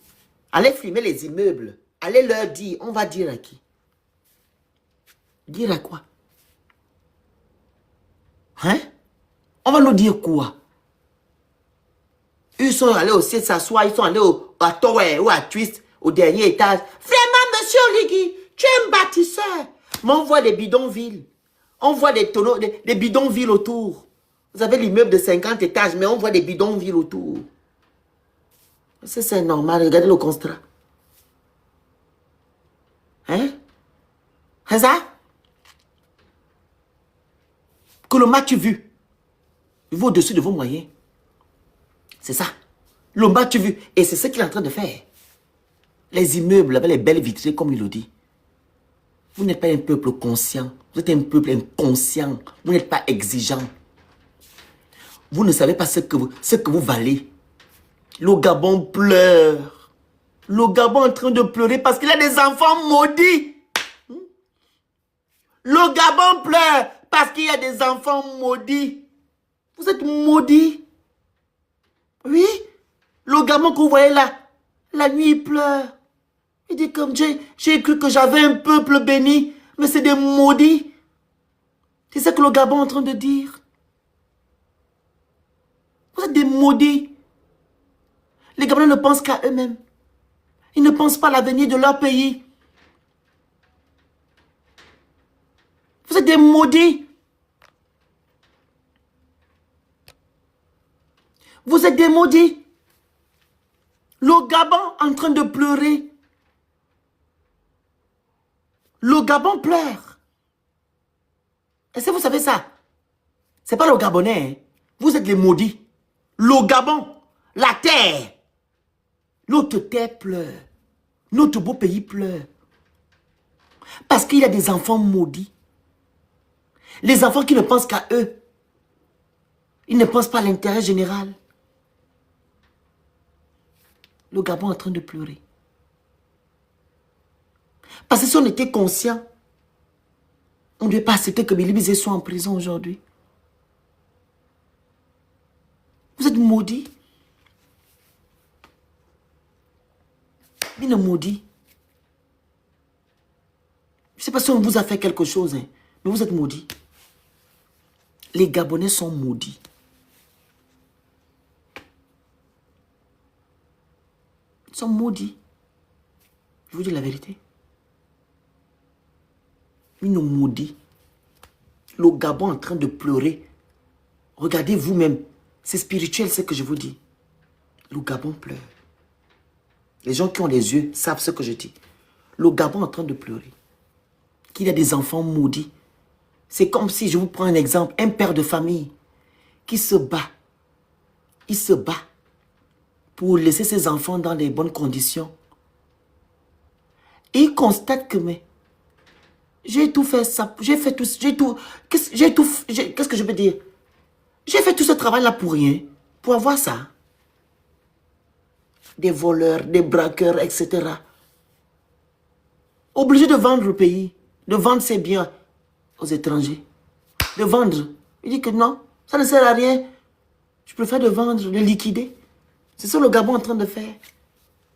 Speaker 1: Allez filmer les immeubles. Allez leur dire, on va dire à qui? Dire à quoi? Hein? On va nous dire quoi? Ils sont allés aussi s'asseoir, ils sont allés à Tower ou à Twist, au dernier étage. Vraiment, monsieur Oligui, tu es un bâtisseur. Mais on voit des bidonvilles. On voit des tonneaux, des bidonvilles autour. Vous avez l'immeuble de 50 étages, mais on voit des bidonvilles autour. C'est normal, regardez le constat. Hein? C'est ça? Que le match vu. Il va au-dessus de vos moyens. C'est ça. Le match vu. Et c'est ce qu'il est en train de faire. Les immeubles avec les belles vitrines, comme il le dit. Vous n'êtes pas un peuple conscient. Vous êtes un peuple inconscient. Vous n'êtes pas exigeant. Vous ne savez pas ce que vous valez. Le Gabon pleure. Le Gabon est en train de pleurer parce qu'il a des enfants maudits. Le Gabon pleure parce qu'il y a des enfants maudits. Vous êtes maudits. Oui. Le Gabon que vous voyez là, la nuit il pleure. Il dit comme j'ai cru que j'avais un peuple béni, mais c'est des maudits. C'est ça que le Gabon est en train de dire. Vous êtes des maudits. Les Gabonais ne pensent qu'à eux-mêmes. Ils ne pensent pas à l'avenir de leur pays. Vous êtes des maudits. Vous êtes des maudits. Le Gabon est en train de pleurer. Le Gabon pleure. Est-ce que vous savez ça? Ce n'est pas le Gabonais. Hein? Vous êtes les maudits. Le Gabon, la terre. Notre terre pleure. Notre beau pays pleure. Parce qu'il y a des enfants maudits. Les enfants qui ne pensent qu'à eux. Ils ne pensent pas à l'intérêt général. Le Gabon est en train de pleurer. Parce que si on était conscient, on ne devait pas accepter que Billy Bizet soit en prison aujourd'hui. Vous êtes maudits. Il est maudit. Je ne sais pas si on vous a fait quelque chose, hein, mais vous êtes maudits. Les Gabonais sont maudits. Ils sont maudits. Je vous dis la vérité. Ils nous maudit. Le Gabon est en train de pleurer. Regardez vous-même. C'est spirituel ce que je vous dis. Le Gabon pleure. Les gens qui ont les yeux savent ce que je dis. Le Gabon est en train de pleurer. Qu'il y a des enfants maudits. C'est comme si, je vous prends un exemple, un père de famille qui se bat. Il se bat pour laisser ses enfants dans les bonnes conditions. Et il constate que, mais, j'ai tout fait ça, j'ai fait tout, qu'est-ce que je peux dire? J'ai fait tout ce travail-là pour rien, pour avoir ça. Des voleurs, des braqueurs, etc. Obligé de vendre le pays, de vendre ses biens aux étrangers. De vendre. Il dit que non, ça ne sert à rien. Je préfère de vendre, de liquider. C'est ça que le Gabon est en train de faire.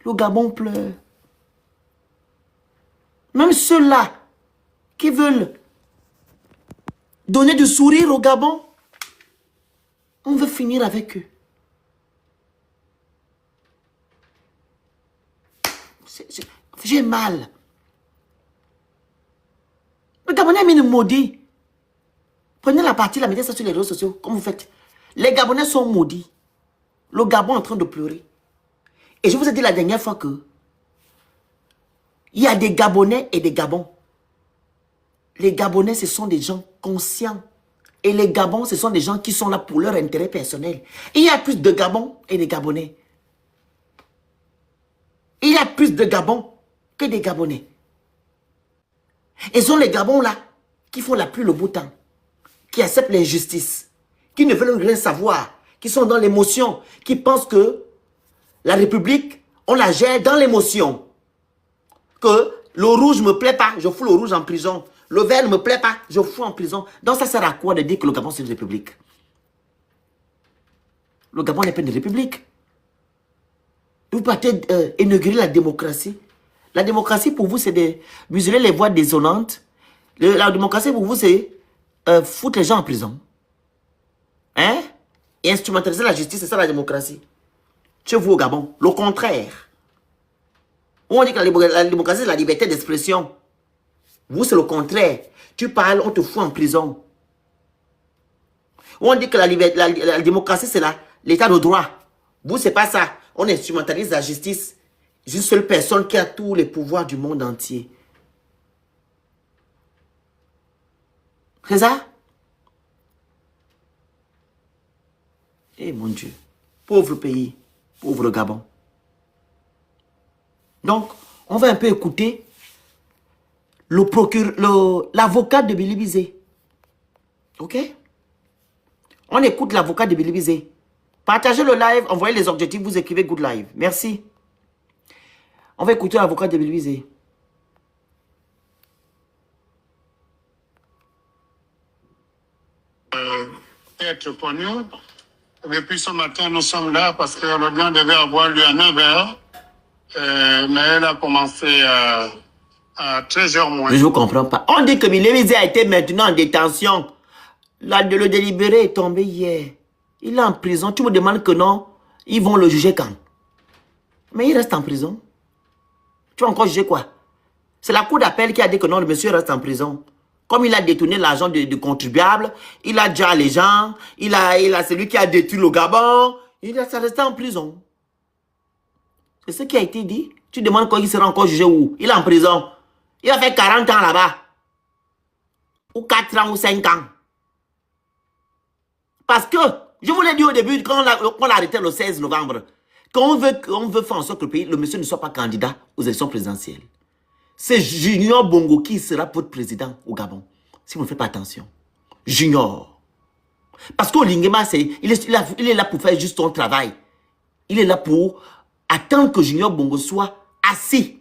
Speaker 1: Le Gabon pleure. Même ceux-là qui veulent donner du sourire au Gabon, on veut finir avec eux. J'ai mal. maudits. Prenez la partie, la mettez ça sur les réseaux sociaux, comme vous faites. Les Gabonais sont maudits. Le Gabon est en train de pleurer. Et je vous ai dit la dernière fois que il y a des Gabonais et des Gabons. Les Gabonais, ce sont des gens conscients. Et les Gabons, ce sont des gens qui sont là pour leur intérêt personnel. Il y a plus de Gabons et des Gabonais. Il y a plus de Gabons que des Gabonais. Et ce sont les Gabons là qui font la pluie le beau temps, qui acceptent l'injustice, qui ne veulent rien savoir, qui sont dans l'émotion, qui pensent que la République, on la gère dans l'émotion. Que le rouge ne me plaît pas, je fous le rouge en prison. Le vert ne me plaît pas, je fous en prison. Donc ça sert à quoi de dire que le Gabon c'est une république? Le Gabon n'est pas une république. Vous partez inaugurer la démocratie. La démocratie pour vous c'est de museler les voix désonnantes. La démocratie pour vous c'est foutre les gens en prison. Hein? Et instrumentaliser la justice, c'est ça la démocratie. Chez vous au Gabon, le contraire. On dit que la démocratie c'est la liberté d'expression. Vous, c'est le contraire. Tu parles, on te fout en prison. On dit que la démocratie, c'est l'état de droit. Vous, c'est pas ça. On instrumentalise la justice. Une seule personne qui a tous les pouvoirs du monde entier. C'est ça? Eh mon Dieu. Pauvre pays. Pauvre Gabon. Donc, on va un peu écouter l'avocat de Billy Bizet. Ok? On écoute l'avocat de Billy Bizet. Partagez le live, envoyez les objectifs, vous écrivez good live. Merci. On va écouter l'avocat de Billy Bizet.
Speaker 2: Être connu. Depuis ce matin, nous sommes là parce que l'audience devait avoir lieu à 9h. Mais elle a commencé à 13h moins.
Speaker 1: Je ne comprends pas. On dit que Billy Bizet a été maintenant en détention. Le délibéré est tombé hier. Il est en prison. Tu me demandes que non, ils vont le juger quand? Mais il reste en prison. Tu vas encore juger quoi? C'est la cour d'appel qui a dit que non, le monsieur reste en prison. Comme il a détourné l'argent de contribuables, il a déjà les gens, il a celui qui a détruit le Gabon, il reste en prison. C'est ce qui a été dit. Tu demandes quand il sera encore jugé où? Il est en prison. Il a fait 40 ans là-bas. Ou 4 ans ou 5 ans. Parce que, je vous l'ai dit au début, quand on l'a arrêté le 16 novembre, qu'on veut faire en sorte que le monsieur ne soit pas candidat aux élections présidentielles. C'est Junior Bongo qui sera votre président au Gabon. Si vous ne faites pas attention. Junior. Parce qu'au Lingema, il est là pour faire juste son travail. Il est là pour attendre que Junior Bongo soit assis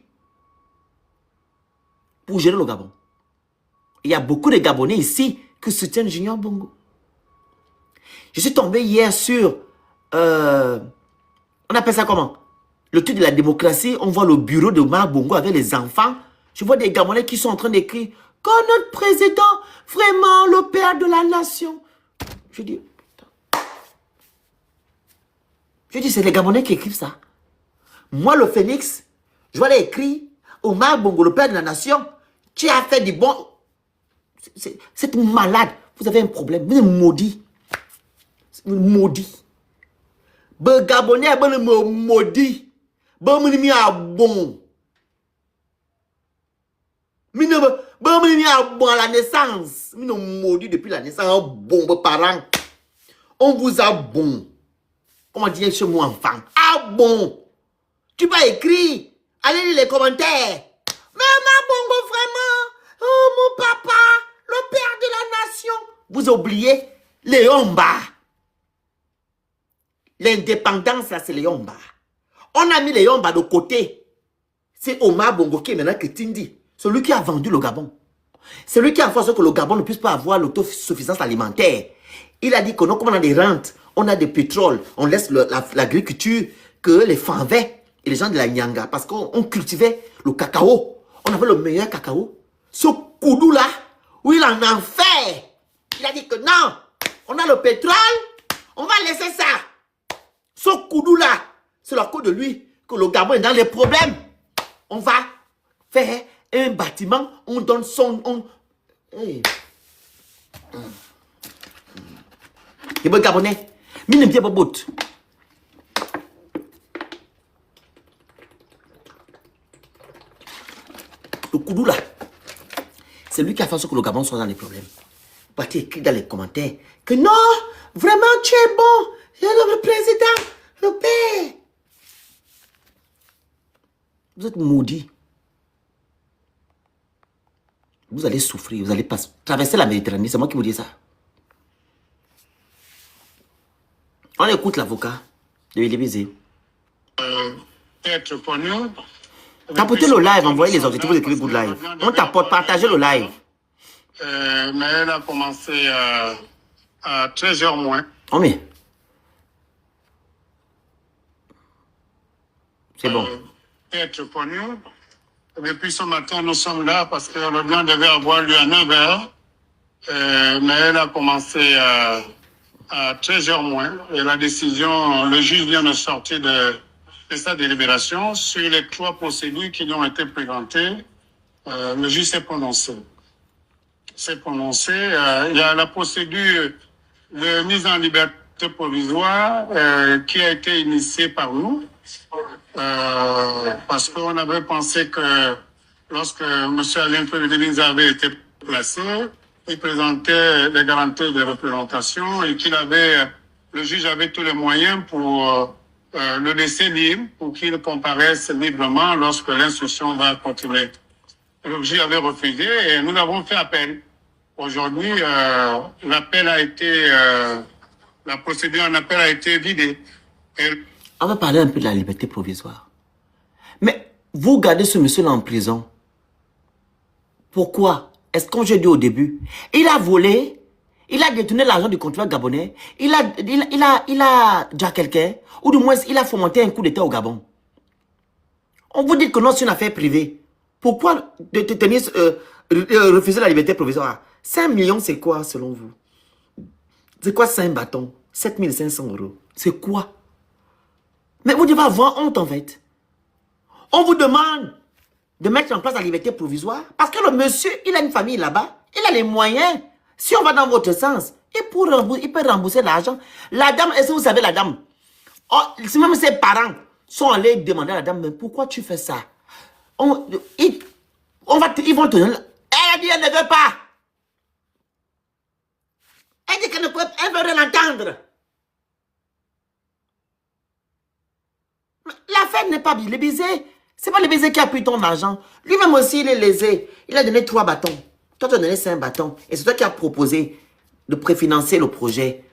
Speaker 1: pour gérer le Gabon. Il y a beaucoup de Gabonais ici qui soutiennent Junior Bongo. Je suis tombé hier sur... on appelle ça comment? Le truc de la démocratie. On voit le bureau de Omar Bongo avec les enfants. Je vois des Gabonais qui sont en train d'écrire « Quand notre président, vraiment le père de la nation. » Je dis... c'est les Gabonais qui écrivent ça. Moi, le Phénix, je vois écrit « Omar Bongo, le père de la nation. Tu as fait du bon... » C'est malade. Vous avez un problème. Vous êtes maudit. Maudit. Ben Gabonais, ben maudit. Ben mi a bon. Ben mi a bon à la naissance. Mi non maudit depuis la naissance. Bon, ben parents. On vous a bon. Comment dire chez moi enfant? Ah bon. Tu vas écrire. Allez lire les commentaires. Maman Bongo vraiment. Oh mon papa. Le père de la nation. Vous oubliez Léon Mba. L'indépendance, là, c'est Léon Mba. On a mis Léon Mba de côté. C'est Omar Bongo qui est maintenant Ketindi. Celui qui a vendu le Gabon. C'est lui qui a fait en sorte que le Gabon ne puisse pas avoir l'autosuffisance alimentaire. Il a dit que non, comme on a des rentes, on a des pétroles, on laisse l'agriculture, que les Fanvais et les gens de la Nyanga, parce qu'on cultivait le cacao. On avait le meilleur cacao. Ce Koudou-là, où il en a fait, il a dit que non, on a le pétrole, on va laisser ça. Ce Koudou-là, c'est la cause de lui que le Gabon est dans les problèmes. On va faire un bâtiment, on donne Hey. Et bon Gabonais, mine bien pas bout. Le Koudou là, c'est lui qui a fait en sorte que le Gabon soit dans les problèmes. Parti écrit dans les commentaires que non, vraiment tu es bon, le président, le père. Vous êtes maudits. Vous allez souffrir, vous allez traverser la Méditerranée, c'est moi qui vous dis ça. On écoute l'avocat de Élébizé.
Speaker 2: Être connu.
Speaker 1: Tapotez le live, envoyez les objectifs, vous écrivez good live. On t'apporte, partagez le live.
Speaker 2: Mais elle a commencé à 13h moins.
Speaker 1: Oh mais. C'est bon.
Speaker 2: Être connu. Depuis ce matin, nous sommes là parce que le blanc devait avoir lieu à 9h. Mais elle a commencé à 13h moins. Et la décision, le juge vient de sortir de sa délibération sur les 3 procédures qui lui ont été présentées. Le juge s'est prononcé. Il y a la procédure de mise en liberté provisoire qui a été initiée par nous. Parce qu'on avait pensé que lorsque M. Alain Prévedémise avait été placé, il présentait les garanties de représentation et le juge avait tous les moyens pour le laisser libre, pour qu'il comparaisse librement lorsque l'instruction va continuer. Le juge avait refusé et nous avons fait appel. Aujourd'hui, la procédure en appel a été vidée.
Speaker 1: On va parler un peu de la liberté provisoire. Mais vous gardez ce monsieur-là en prison. Pourquoi? Est-ce qu'on j'ai dit au début? Il a volé, il a détourné l'argent du contrôleur gabonais, il a déjà quelqu'un, ou du moins il a fomenté un coup d'État au Gabon. On vous dit que non, c'est une affaire privée. Pourquoi refuser la liberté provisoire? 5 millions, c'est quoi selon vous? C'est quoi 5 bâtons? 7500 €. C'est quoi? Mais vous devez avoir honte en fait. On vous demande de mettre en place la liberté provisoire parce que le monsieur, il a une famille là-bas, il a les moyens. Si on va dans votre sens, il peut rembourser l'argent. La dame, est-ce que vous savez la dame? Oh, si même ses parents sont allés demander à la dame, mais pourquoi tu fais ça? Ils vont te donner. Elle a dit elle ne veut pas. Elle dit qu'elle ne peut, elle veut rien entendre. L'affaire n'est pas le baiser. C'est pas le baiser qui a pris ton argent. Lui-même aussi, il est lésé. Il a donné 3 bâtons. Toi, tu as donné 5 bâtons. Et c'est toi qui as proposé de préfinancer le projet.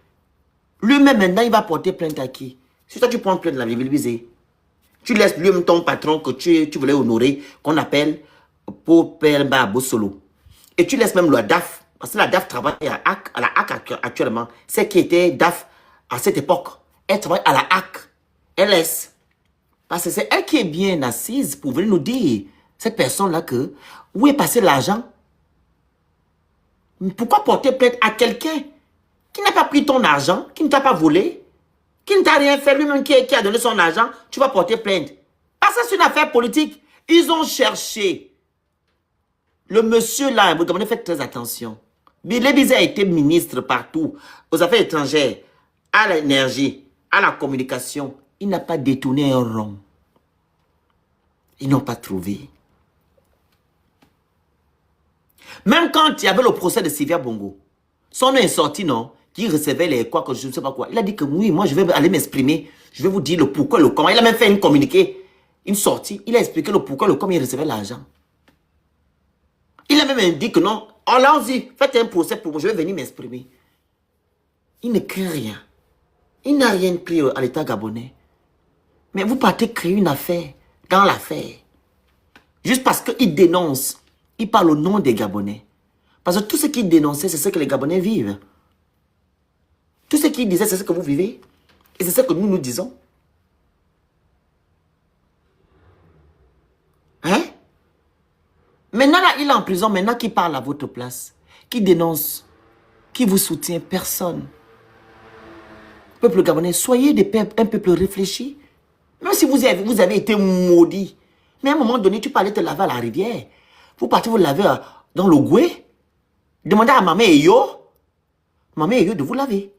Speaker 1: Lui-même, maintenant, il va porter plainte à qui? Si toi, tu prends plainte de la ville baiser. Tu laisses lui-même ton patron que tu voulais honorer, qu'on appelle pour Père Bossolo. Et tu laisses même le DAF. Parce que la DAF travaille à la HAC actuellement. C'est qui était DAF à cette époque. Elle travaille à la HAC. Elle laisse. Parce que c'est elle qui est bien assise pour venir nous dire, cette personne-là, que où est passé l'argent? Pourquoi porter plainte à quelqu'un qui n'a pas pris ton argent, qui ne t'a pas volé, qui ne t'a rien fait, lui-même qui a donné son argent, tu vas porter plainte? Parce que c'est une affaire politique. Ils ont cherché. Le monsieur là, vous devez faire très attention. Bilébizé a été ministre partout, aux affaires étrangères, à l'énergie, à la communication. Il n'a pas détourné un rond. Ils n'ont pas trouvé. Même quand il y avait le procès de Sylvia Bongo, son nom est sorti, non? Qui recevait les quoi, que je ne sais pas quoi. Il a dit que oui, moi je vais aller m'exprimer. Je vais vous dire le pourquoi, le comment. Il a même fait une communiqué, une sortie. Il a expliqué le pourquoi, le comment il recevait l'argent. Il a même dit que non, allons-y, faites un procès pour moi, je vais venir m'exprimer. Il ne crée rien. Il n'a rien pris à l'État gabonais. Mais vous partez créer une affaire dans l'affaire. Juste parce qu'il dénonce. Il parle au nom des Gabonais. Parce que tout ce qu'il dénonçait, c'est ce que les Gabonais vivent. Tout ce qu'il disait, c'est ce que vous vivez. Et c'est ce que nous disons. Hein? Maintenant, là, il est en prison. Maintenant, qui parle à votre place? Qui dénonce? Qui vous soutient? Personne. Peuple gabonais, soyez un peuple réfléchi. Même si vous avez été maudit. Mais à un moment donné, tu parlais te laver à la rivière. Vous partez vous laver dans le Goué. Demandez à Maman Eyo de vous laver.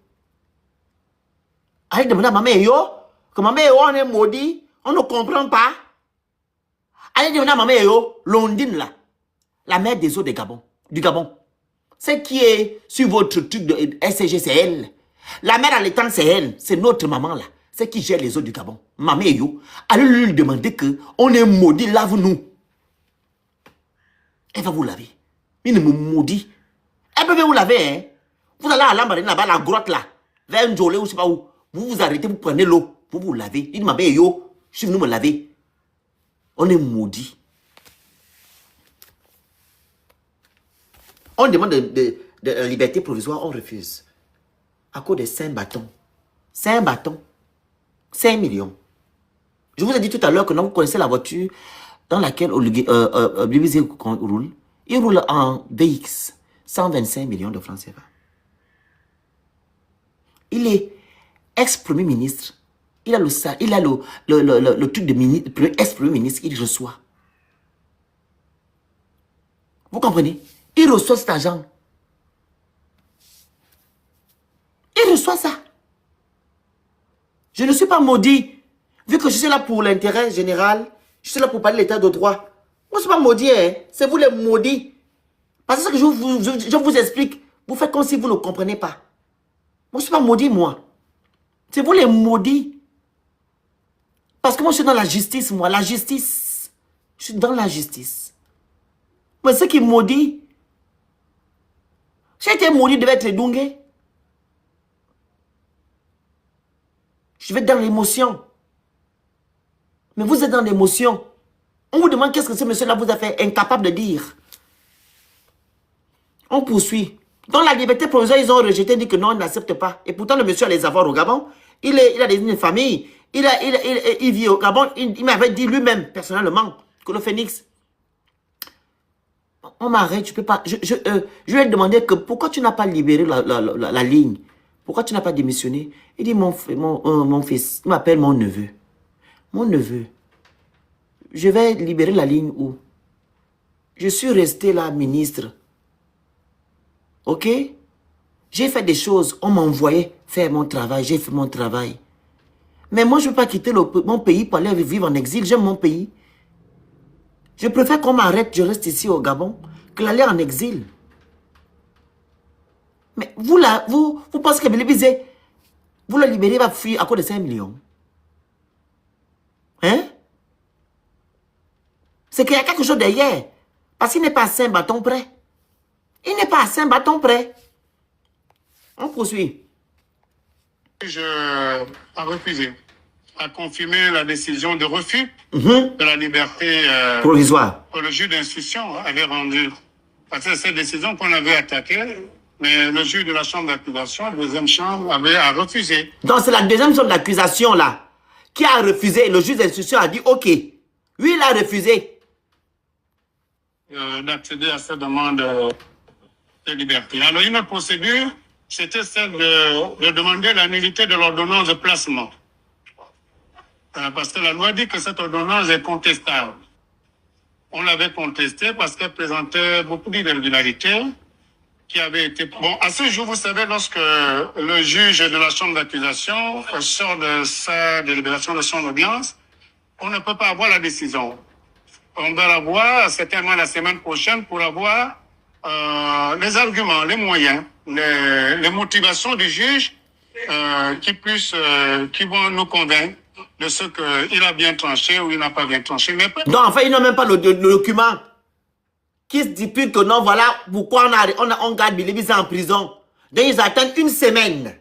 Speaker 1: Allez demander à Maman Eyo que Maman Eyo on est maudit, on ne comprend pas. Allez demander à Maman Eyo, Londine là, la mère des eaux du Gabon. C'est qui est sur votre truc de SCG, c'est elle. La mère allaitante, c'est elle. C'est notre maman là. C'est qui gère les eaux du Gabon. Maman Eyo, allez lui demander que on est maudit, lave-nous. Elle va vous laver. Il ne me maudit. Elle peut vous laver, hein. Vous allez à la marine là-bas, la grotte là, vers un jolé ou je sais pas où. Vous vous arrêtez, vous prenez l'eau, vous vous lavez. Il dit, Maman Eyo, je suis venu me laver. On est maudit. On demande de la liberté provisoire, on refuse. À cause de 5 bâtons. 5 bâtons. 5 millions. Je vous ai dit tout à l'heure que non, vous connaissez la voiture dans laquelle BBC roule. Il roule en VX. 125 millions de francs CFA. Il est ex-premier ministre. Il a le truc de ex-premier ministre qu'il reçoit. Vous comprenez? Il reçoit cet argent. Il reçoit ça. Je ne suis pas maudit. Vu que je suis là pour l'intérêt général, je suis là pour parler de l'état de droit. Moi, je ne suis pas maudit, hein. C'est vous les maudits. Parce que ce que je vous explique, vous faites comme si vous ne comprenez pas. Moi, je ne suis pas maudit, moi. C'est vous les maudits. Parce que moi, je suis dans la justice, moi. La justice. Je suis dans la justice. Mais ce qui maudit, j'ai été maudit, devait être Dungé. Je vais dans l'émotion. Mais vous êtes dans l'émotion. On vous demande qu'est-ce que ce monsieur-là vous a fait, incapable de dire. On poursuit. Dans la liberté provisoire, ils ont rejeté, dit que non, ils n'acceptent pas. Et pourtant, le monsieur a les avoirs au Gabon. Il a une famille. Il vit au Gabon. Il m'avait dit lui-même, personnellement, que le Phénix. On m'arrête, tu peux pas. Je lui ai demandé que pourquoi tu n'as pas libéré la ligne. Pourquoi tu n'as pas démissionné? Il dit mon fils, il m'appelle mon neveu. Mon neveu, je vais libérer la ligne où? Je suis resté là, ministre. Ok? J'ai fait des choses, on m'a envoyé faire mon travail, j'ai fait mon travail. Mais moi, je ne veux pas quitter mon pays pour aller vivre en exil, j'aime mon pays. Je préfère qu'on m'arrête, je reste ici au Gabon, que d'aller en exil. Mais vous là, vous pensez que Bilibizé, vous le libérez, va fuir à cause de 5 millions. Hein? C'est qu'il y a quelque chose derrière. Parce qu'il n'est pas à 5 bâtons près. Il n'est pas à 5 bâtons près. On poursuit.
Speaker 2: Je a refusé, a confirmé la décision de refus de la liberté
Speaker 1: provisoire
Speaker 2: que le juge d'instruction avait rendue. Parce que c'est cette décision qu'on avait attaquée, mais le juge de la chambre d'accusation, la deuxième chambre, a refusé.
Speaker 1: Donc c'est la deuxième chambre d'accusation là qui a refusé. Le juge d'instruction a dit ok. Lui, il a refusé.
Speaker 2: D'accéder à cette demande de liberté. Alors une autre procédure, c'était celle de demander la nullité de l'ordonnance de placement. Parce que la loi dit que cette ordonnance est contestable. On l'avait contestée parce qu'elle présentait beaucoup d'irrégularités qui avaient été... Bon, à ce jour, vous savez, lorsque le juge de la chambre d'accusation sort de sa délibération de son audience, on ne peut pas avoir la décision. On doit l'avoir certainement la semaine prochaine pour avoir les arguments, les moyens, les motivations du juge qui vont nous convaincre de ce qu'il a bien tranché ou il n'a pas bien tranché. Mais...
Speaker 1: Non, en fait, ils n'ont même pas le document qui se dispute que non, voilà pourquoi on garde Bilibizé en prison. Donc, ils attendent une semaine.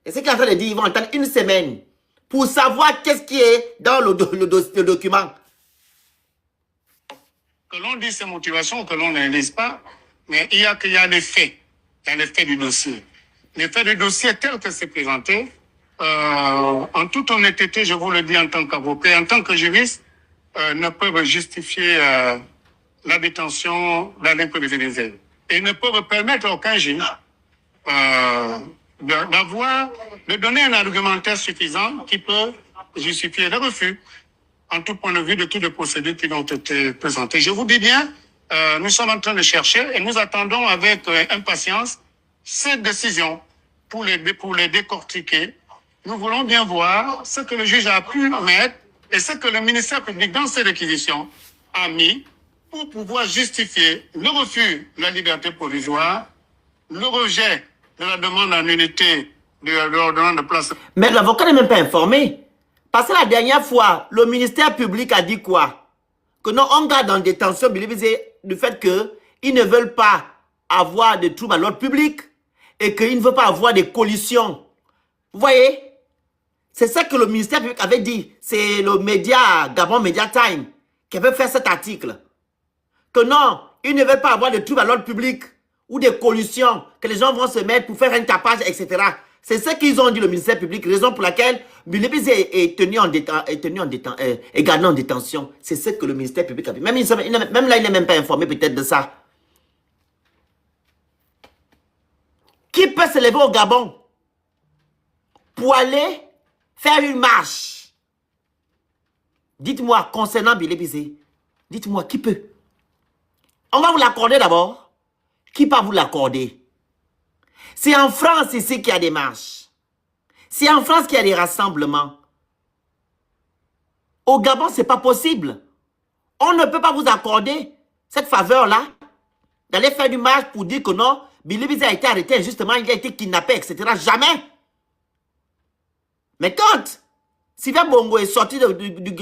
Speaker 1: Et ce qu'ils sont en train de dire, ils vont attendre une semaine pour savoir qu'est-ce qui est dans le document.
Speaker 2: Que l'on dise ses motivations ou que l'on ne les lise pas, mais il y a les faits. Il y a les faits du dossier. Les faits du dossier tel que c'est présenté, en toute honnêteté, je vous le dis en tant qu'avocat, en tant que juriste, ne peuvent justifier la détention d'Alain Prévost-Nizet. Et ne peuvent permettre à aucun juge de donner un argumentaire suffisant qui peut justifier le refus, en tout point de vue de toutes les procédures qui ont été présentées. Je vous dis bien, nous sommes en train de chercher et nous attendons avec impatience ces décisions pour les décortiquer. Nous voulons bien voir ce que le juge a pu mettre et ce que le ministère public dans ses réquisitions a mis pour pouvoir justifier le refus de la liberté provisoire, le rejet de la demande en unité de l'ordonnance de place.
Speaker 1: Mais l'avocat n'est même pas informé. Parce que la dernière fois, le ministère public a dit quoi? Que non, on garde en détention du fait qu'ils ne veulent pas avoir de troubles à l'ordre public et qu'ils ne veulent pas avoir des collisions. Vous voyez? C'est ça que le ministère public avait dit. C'est le média, Gabon Media Time, qui avait fait cet article. Que non, ils ne veulent pas avoir de troubles à l'ordre public ou des collusions, que les gens vont se mettre pour faire un tapage, etc. C'est ce qu'ils ont dit, le ministère public, raison pour laquelle Bilibisi est gardé en détention. C'est ce que le ministère public a dit. Même là, il n'est même pas informé peut-être de ça. Qui peut se lever au Gabon pour aller faire une marche? Dites-moi, concernant Bilibisi, dites-moi, qui peut? On va vous l'accorder d'abord. Qui peut vous l'accorder? C'est en France ici qu'il y a des marches. C'est en France qu'il y a des rassemblements. Au Gabon, ce n'est pas possible. On ne peut pas vous accorder cette faveur-là d'aller faire une marche pour dire que non, Bilibisi a été arrêté injustement, il a été kidnappé, etc. Jamais. Mais quand Sylvain Bongo est sorti du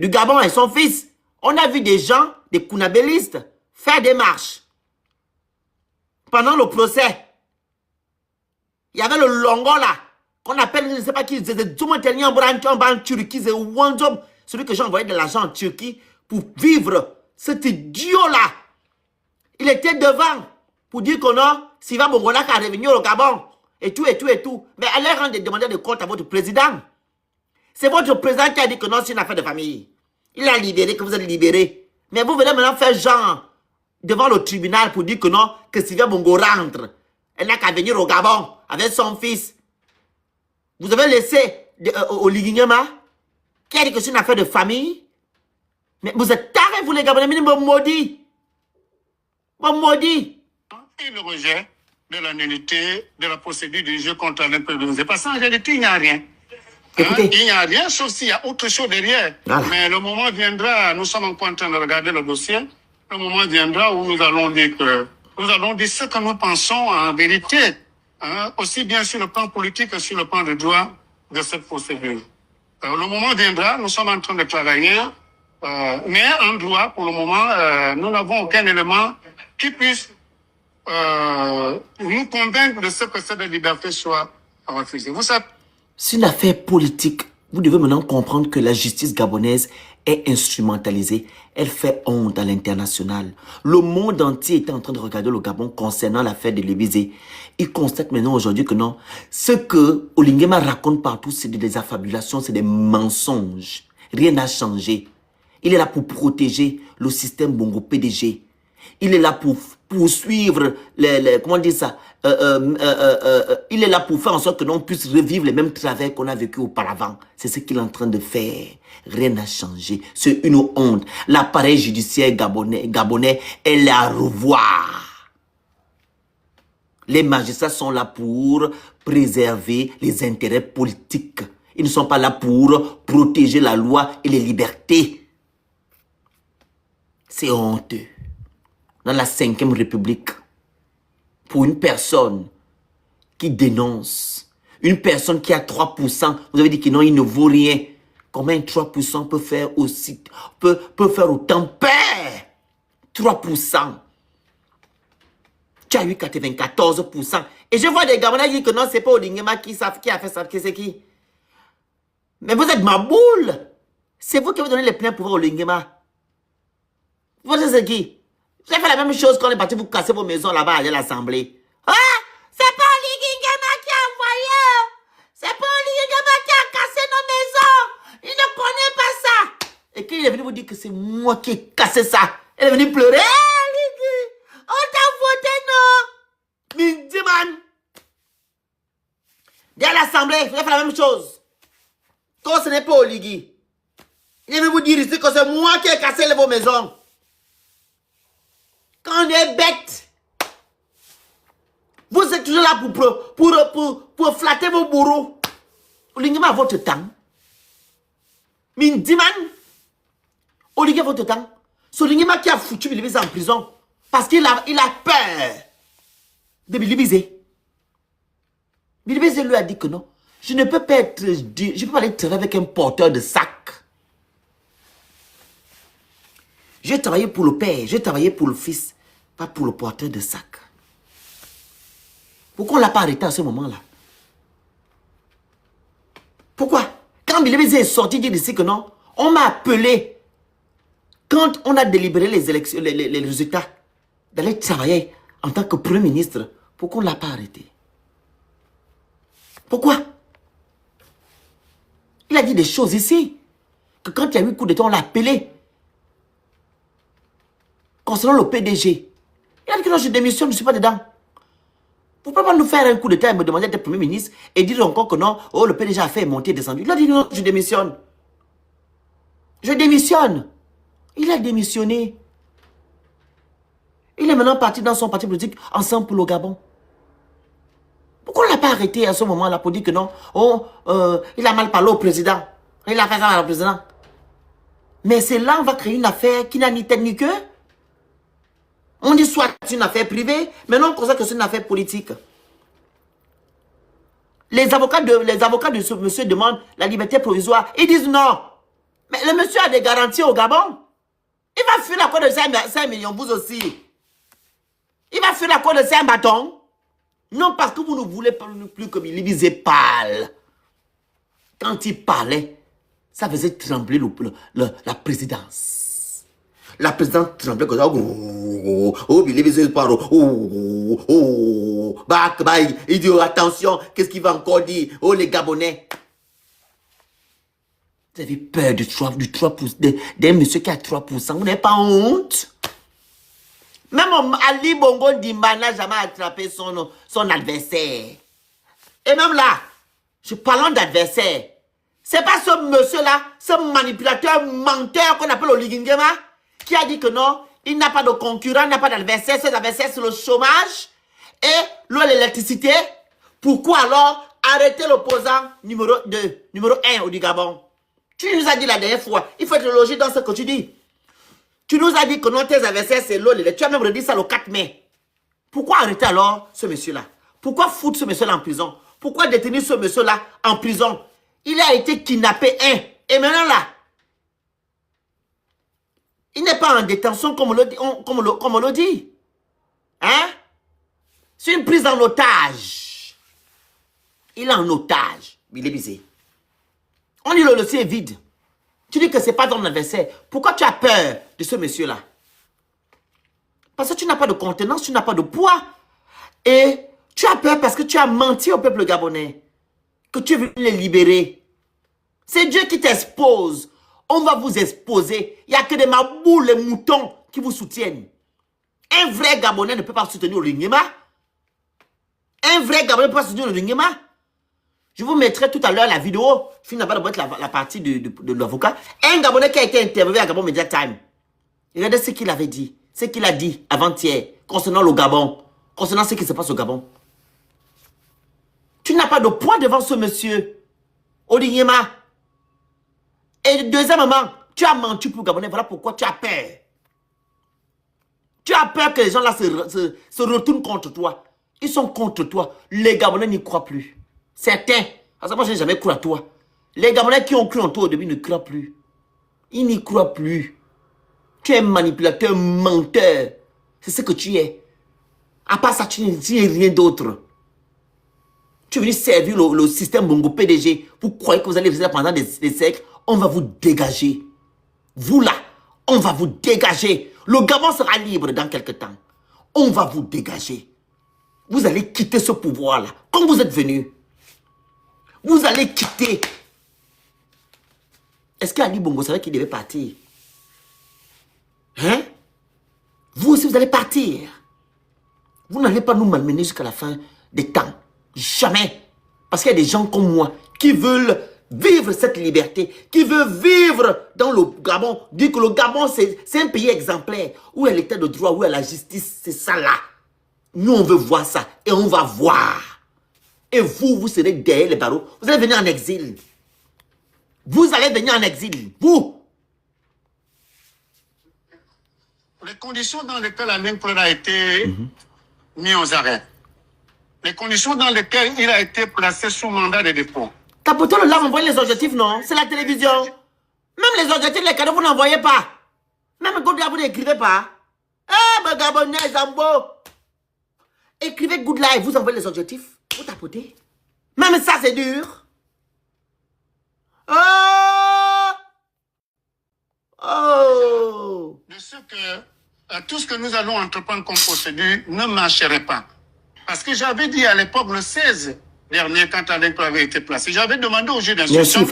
Speaker 1: Gabon et son fils, on a vu des gens, des kounabélistes, faire des marches. Pendant le procès, il y avait le Longo là, qu'on appelle, je ne sais pas qui, celui que j'ai envoyé de l'argent en Turquie pour vivre cet idiot-là. Il était devant pour dire que non, Sylvain Bongo là qu'à revenir au Gabon, et tout, et tout, et tout. Mais allez rendre des demandeurs de compte à votre président. C'est votre président qui a dit que non, c'est une affaire de famille. Il a libéré, que vous êtes libéré. Mais vous venez maintenant faire genre devant le tribunal pour dire que non, que Sylvain Bongo rentre. Elle n'a qu'à venir au Gabon avec son fils. Vous avez laissé au Liguignema qui a dit que c'est une affaire de famille. Mais vous êtes tarés, vous les Gabonais, mais vous maudit. Vous maudit.
Speaker 2: Et le rejet de la nullité de la procédure du jeu contre l'impérialisé. Parce qu'en réalité, il n'y a rien.
Speaker 1: Écoutez.
Speaker 2: Il n'y a rien, sauf s'il y a autre chose derrière.
Speaker 1: Voilà.
Speaker 2: Mais le moment viendra, nous sommes encore en train de regarder le dossier, le moment viendra où nous allons dire ce que nous pensons en vérité, aussi bien sur le plan politique que sur le plan de droit de cette procédure. Le moment viendra, nous sommes en train de travailler, mais en droit, pour le moment, nous n'avons aucun élément qui puisse nous convaincre de ce que cette liberté soit refusée. Vous savez,
Speaker 1: C'est une affaire politique. Vous devez maintenant comprendre que la justice gabonaise est instrumentalisée. Elle fait honte à l'international. Le monde entier est en train de regarder le Gabon concernant l'affaire de Bilibisi. Il constate maintenant aujourd'hui que non. Ce que Olinguema raconte partout, c'est des affabulations, c'est des mensonges. Rien n'a changé. Il est là pour protéger le système Bongo PDG. Il est là pour poursuivre comment on dit ça, il est là pour faire en sorte que l'on puisse revivre les mêmes travers qu'on a vécu auparavant. C'est ce qu'il est en train de faire. Rien n'a changé. C'est une honte. L'appareil judiciaire gabonais est là à revoir. Les magistrats sont là pour préserver les intérêts politiques. Ils ne sont pas là pour protéger la loi et les libertés. C'est honteux. Dans la 5e République, pour une personne qui dénonce, une personne qui a 3%, vous avez dit que non, il ne vaut rien. Comment 3% peut faire aussi, peut faire autant peur? 3%. Tu as eu 94%. Et je vois des Gabonais dire que non, c'est pas Olinguema qui a fait ça, c'est qui? Mais vous êtes ma boule. C'est vous qui avez donné les pleins pouvoirs au Olinguema. Vous savez c'est qui? Vous avez fait la même chose quand on est parti vous casser vos maisons là-bas à l'Assemblée. Ah! C'est pas Olinguema qui a envoyé! C'est pas Olinguema qui a cassé nos maisons! Il ne connaît pas ça! Et quand il est venu vous dire que c'est moi qui ai cassé ça, il est venu pleurer. On t'a voté, non! Mindiman! Dès l'Assemblée, vous avez fait la même chose. Quand ce n'est pas Oligui. Il est venu vous dire ici que c'est moi qui ai cassé vos maisons. Quand on est bête, vous êtes toujours là pour flatter vos bourreaux. Olingema votre temps. Mindiman. Olingema votre temps. C'est Olingema qui a foutu Bilibizé en prison. Parce qu'il a peur de Bilibizé. Bilibizé lui a dit que non. Je ne peux pas aller travailler avec un porteur de sac. J'ai travaillé pour le père, j'ai travaillé pour le fils, pas pour le porteur de sac. Pourquoi on ne l'a pas arrêté à ce moment-là? Pourquoi? Quand Bilibizé est sorti dire ici que non, on m'a appelé, quand on a délibéré les élections, les résultats, d'aller travailler en tant que Premier ministre. Pourquoi on ne l'a pas arrêté? Pourquoi? Il a dit des choses ici, que quand il y a eu coup d'État, on l'a appelé. Concernant le PDG, il a dit que non, je démissionne, je ne suis pas dedans. Vous ne pouvez pas nous faire un coup d'État et me demander d'être Premier ministre et dire encore que non, oh, le PDG a fait monter et descendu. Il a dit non, je démissionne. Je démissionne. Il a démissionné. Il est maintenant parti dans son parti politique Ensemble pour le Gabon. Pourquoi on ne l'a pas arrêté à ce moment-là pour dire que non, oh, il a mal parlé au président. Il a fait ça au président. Mais c'est là on va créer une affaire qui n'a ni tête ni queue. On dit soit c'est une affaire privée, mais non on considère que c'est une affaire politique. Les avocats de ce monsieur demandent la liberté provisoire. Ils disent non. Mais le monsieur a des garanties au Gabon. Il va fuir la cour de 5 millions, vous aussi. Il va fuir la cour de 5 bâtons. Non, parce que vous ne voulez plus que Bilibizé parle. Quand il parlait, ça faisait trembler la présidence. La présidente tremblait comme ça. Oh, Bilibizé parle. Oh, il dit attention, qu'est-ce qu'il va encore dire? Oh, les Gabonais. Vous avez peur du 3%, d'un monsieur qui a 3%. Vous n'avez pas honte? Même Ali Bongo Dimba n'a jamais attrapé son adversaire. Et même là, je parle d'adversaire. C'est pas ce monsieur-là, ce manipulateur, menteur qu'on appelle Oligingema, qui a dit que non, il n'a pas de concurrent, il n'a pas d'adversaire. Ses adversaires, c'est le chômage et l'eau et l'électricité. Pourquoi alors arrêter l'opposant numéro 1 au Gabon? Tu nous as dit la dernière fois, il faut être logé dans ce que tu dis. Tu nous as dit que non, tes adversaires, c'est l'eau. Tu as même redit ça le 4 mai. Pourquoi arrêter alors ce monsieur-là? Pourquoi foutre ce monsieur-là en prison? Pourquoi détenir ce monsieur-là en prison? Il a été kidnappé, et maintenant là, il n'est pas en détention comme on le dit. Hein? C'est une prise en otage. Il est en otage. Il est bizarre. On dit le dossier est vide. Tu dis que ce n'est pas ton adversaire. Pourquoi tu as peur de ce monsieur-là? Parce que tu n'as pas de contenance, tu n'as pas de poids. Et tu as peur parce que tu as menti au peuple gabonais. Que tu veux les libérer. C'est Dieu qui t'expose. On va vous exposer. Il n'y a que des mabous, les moutons qui vous soutiennent. Un vrai Gabonais ne peut pas soutenir Olingema. Un vrai Gabonais ne peut pas soutenir Olingema. Je vous mettrai tout à l'heure la vidéo. Je finis d'abord de mettre la partie de l'avocat. Un Gabonais qui a été interviewé à Gabon Media Time. Regardez ce qu'il avait dit. Ce qu'il a dit avant-hier concernant le Gabon. Concernant ce qui se passe au Gabon. Tu n'as pas de poids devant ce monsieur. Olingema. Et deuxièmement, tu as menti pour le Gabonais. Voilà pourquoi tu as peur. Tu as peur que les gens là se retournent contre toi. Ils sont contre toi. Les Gabonais n'y croient plus. Certains, parce que moi je n'ai jamais cru à toi. Les Gabonais qui ont cru en toi au début ne croient plus. Ils n'y croient plus. Tu es manipulateur, menteur. C'est ce que tu es. À part ça, tu n'es rien d'autre. Tu es venu servir le système Bongo PDG. Vous croyez que vous allez faire ça pendant des siècles? On va vous dégager. Vous là, on va vous dégager. Le Gabon sera libre dans quelques temps. On va vous dégager. Vous allez quitter ce pouvoir-là. Comme vous êtes venu. Vous allez quitter. Est-ce qu'Ali Bongo savait qu'il devait partir? Hein? Vous aussi, vous allez partir. Vous n'allez pas nous malmener jusqu'à la fin des temps. Jamais. Parce qu'il y a des gens comme moi qui veulent vivre cette liberté, qui veut vivre dans le Gabon, dit que le Gabon, c'est un pays exemplaire, où est l'état de droit, où est la justice, c'est ça là. Nous, on veut voir ça, et on va voir. Et vous, vous serez derrière les barreaux, vous allez venir en exil. Vous allez venir en exil, vous.
Speaker 2: Les conditions dans lesquelles Alain Claude a été mis aux arrêts, les conditions dans lesquelles il a été placé sous mandat de dépôt.
Speaker 1: Capoton, là, on voit les objectifs, non? C'est la télévision. Même les objectifs, les cadeaux, vous n'envoyez pas. Même Good Life, vous n'écrivez pas. Eh, mes Gabonais, Zambo. Écrivez Good Life, vous envoyez les objectifs. Vous tapotez. Même ça, c'est dur. Oh! Oh!
Speaker 2: De ce que tout ce que nous allons entreprendre comme procédure ne marcherait pas. Parce que j'avais dit à l'époque, le 16 dernier, quand Alain Claude avait été placé, j'avais demandé au juge d'instruction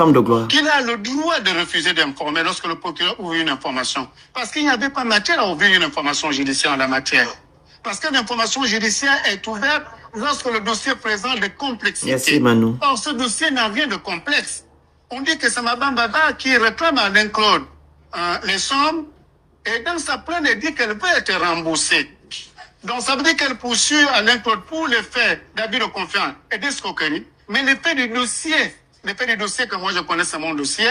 Speaker 2: qu'il a le droit de refuser d'informer lorsque le procureur ouvre une information. Parce qu'il n'y avait pas matière à ouvrir une information judiciaire en la matière. Parce que l'information judiciaire est ouverte lorsque le dossier présente des complexités.
Speaker 1: Merci, Manu.
Speaker 2: Or, ce dossier n'a rien de complexe. On dit que c'est Mme Baba qui réclame à Alain Claude les sommes, et dans sa plainte, elle dit qu'elle peut être remboursée. Donc, ça veut dire qu'elle poursuit Alain Claude pour les faits d'abus de confiance et d'escroquerie. Mais les faits du dossier que moi je connais, c'est mon dossier,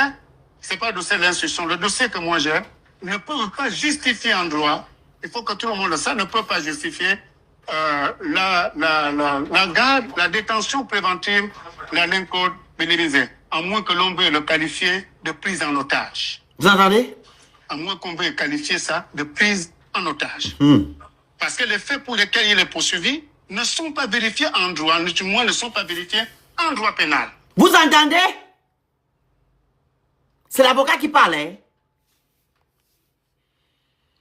Speaker 2: c'est pas le dossier de l'instruction, le dossier que moi j'ai, ne peut pas justifier en droit, il faut que tout le monde le sache, ne peut pas justifier la garde, la détention préventive d'Alain Claude Bénélisé, à moins que l'on veuille le qualifier de prise en otage.
Speaker 1: Vous entendez?
Speaker 2: À moins qu'on veuille qualifier ça de prise en otage. Parce que les faits pour lesquels il est poursuivi ne sont pas vérifiés en droit, du moins ne sont pas vérifiés en droit pénal.
Speaker 1: Vous entendez? C'est l'avocat qui parle, hein?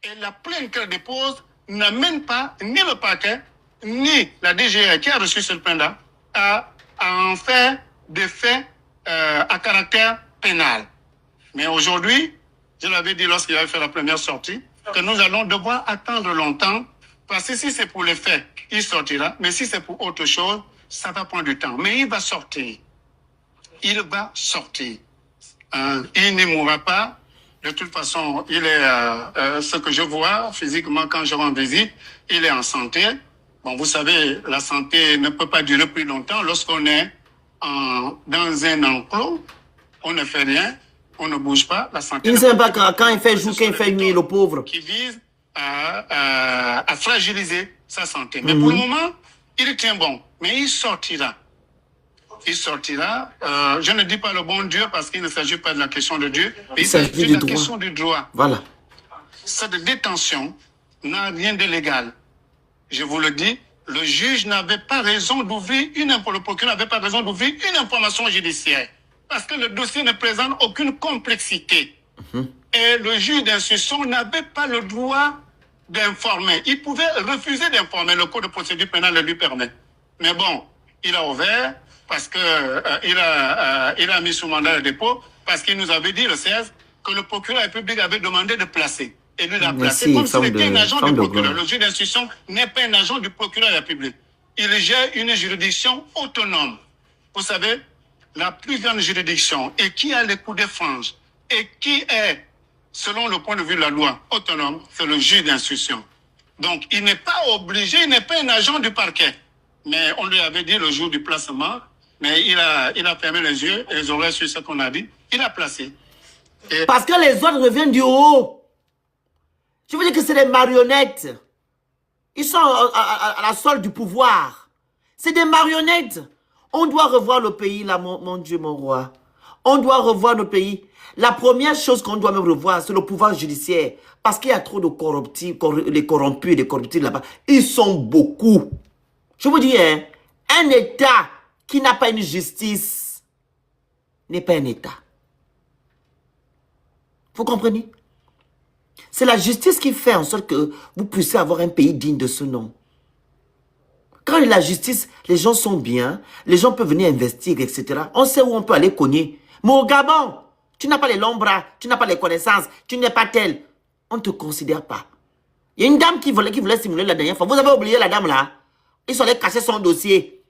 Speaker 2: Et la plainte qu'elle dépose n'amène pas ni le parquet, ni la DGA qui a reçu cette plainte-là à en faire des faits à caractère pénal. Mais aujourd'hui, je l'avais dit lorsqu'il avait fait la première sortie, que nous allons devoir attendre longtemps, parce que si c'est pour les faits, il sortira, mais si c'est pour autre chose, ça va prendre du temps. Mais il va sortir. Il va sortir. Il ne mourra pas. De toute façon, il est, ce que je vois physiquement quand je rends visite, il est en santé. Bon, vous savez, la santé ne peut pas durer plus longtemps. Lorsqu'on est dans un enclos, on ne fait rien, on ne bouge pas. La santé.
Speaker 1: Il ne sait pas quand il fait jour, quand il fait nuit, le pauvre.
Speaker 2: Qui vise à fragiliser sa santé. Mais pour le moment, il tient bon. Mais il sortira. Il sortira. Je ne dis pas le bon Dieu parce qu'il ne s'agit pas de la question de Dieu. Il s'agit de la question du droit.
Speaker 1: Voilà.
Speaker 2: Cette détention n'a rien de légal. Je vous le dis, le juge n'avait pas raison d'ouvrir le procureur n'avait pas raison d'ouvrir une information judiciaire. Parce que le dossier ne présente aucune complexité. Et le juge d'instruction n'avait pas le droit d'informer. Il pouvait refuser d'informer. Le code de procédure pénale le lui permet. Mais bon, il a ouvert parce que il a mis sous mandat de dépôt parce qu'il nous avait dit le 16 que le procureur public avait demandé de placer. Et lui l'a placé comme s'il était un agent du procureur. Le juge d'instruction n'est pas un agent du procureur de la République. Il gère une juridiction autonome. Vous savez, la plus grande juridiction et qui a les coups de frange et qui est, selon le point de vue de la loi, autonome, c'est le juge d'instruction. Donc, il n'est pas obligé, il n'est pas un agent du parquet. Mais on lui avait dit le jour du placement, mais il a fermé les yeux et les oreilles sur ce qu'on a dit. Il a placé. Et
Speaker 1: parce que les autres reviennent du haut. Je veux dire que c'est des marionnettes. Ils sont à la solde du pouvoir. C'est des marionnettes. On doit revoir le pays, là, mon Dieu, mon roi. On doit revoir le pays. La première chose qu'on doit même revoir, c'est le pouvoir judiciaire. Parce qu'il y a trop de corruptifs, les corrompus et les corruptifs là-bas. Ils sont beaucoup. Je vous dis, hein, un État qui n'a pas une justice n'est pas un État. Vous comprenez? C'est la justice qui fait en sorte que vous puissiez avoir un pays digne de ce nom. Quand il y a la justice, les gens sont bien, les gens peuvent venir investir, etc. On sait où on peut aller cogner. Mais au Gabon, tu n'as pas les longs bras, tu n'as pas les connaissances, tu n'es pas tel. On ne te considère pas. Il y a une dame qui voulait simuler la dernière fois. Vous avez oublié la dame là? Ils sont allés cacher son dossier.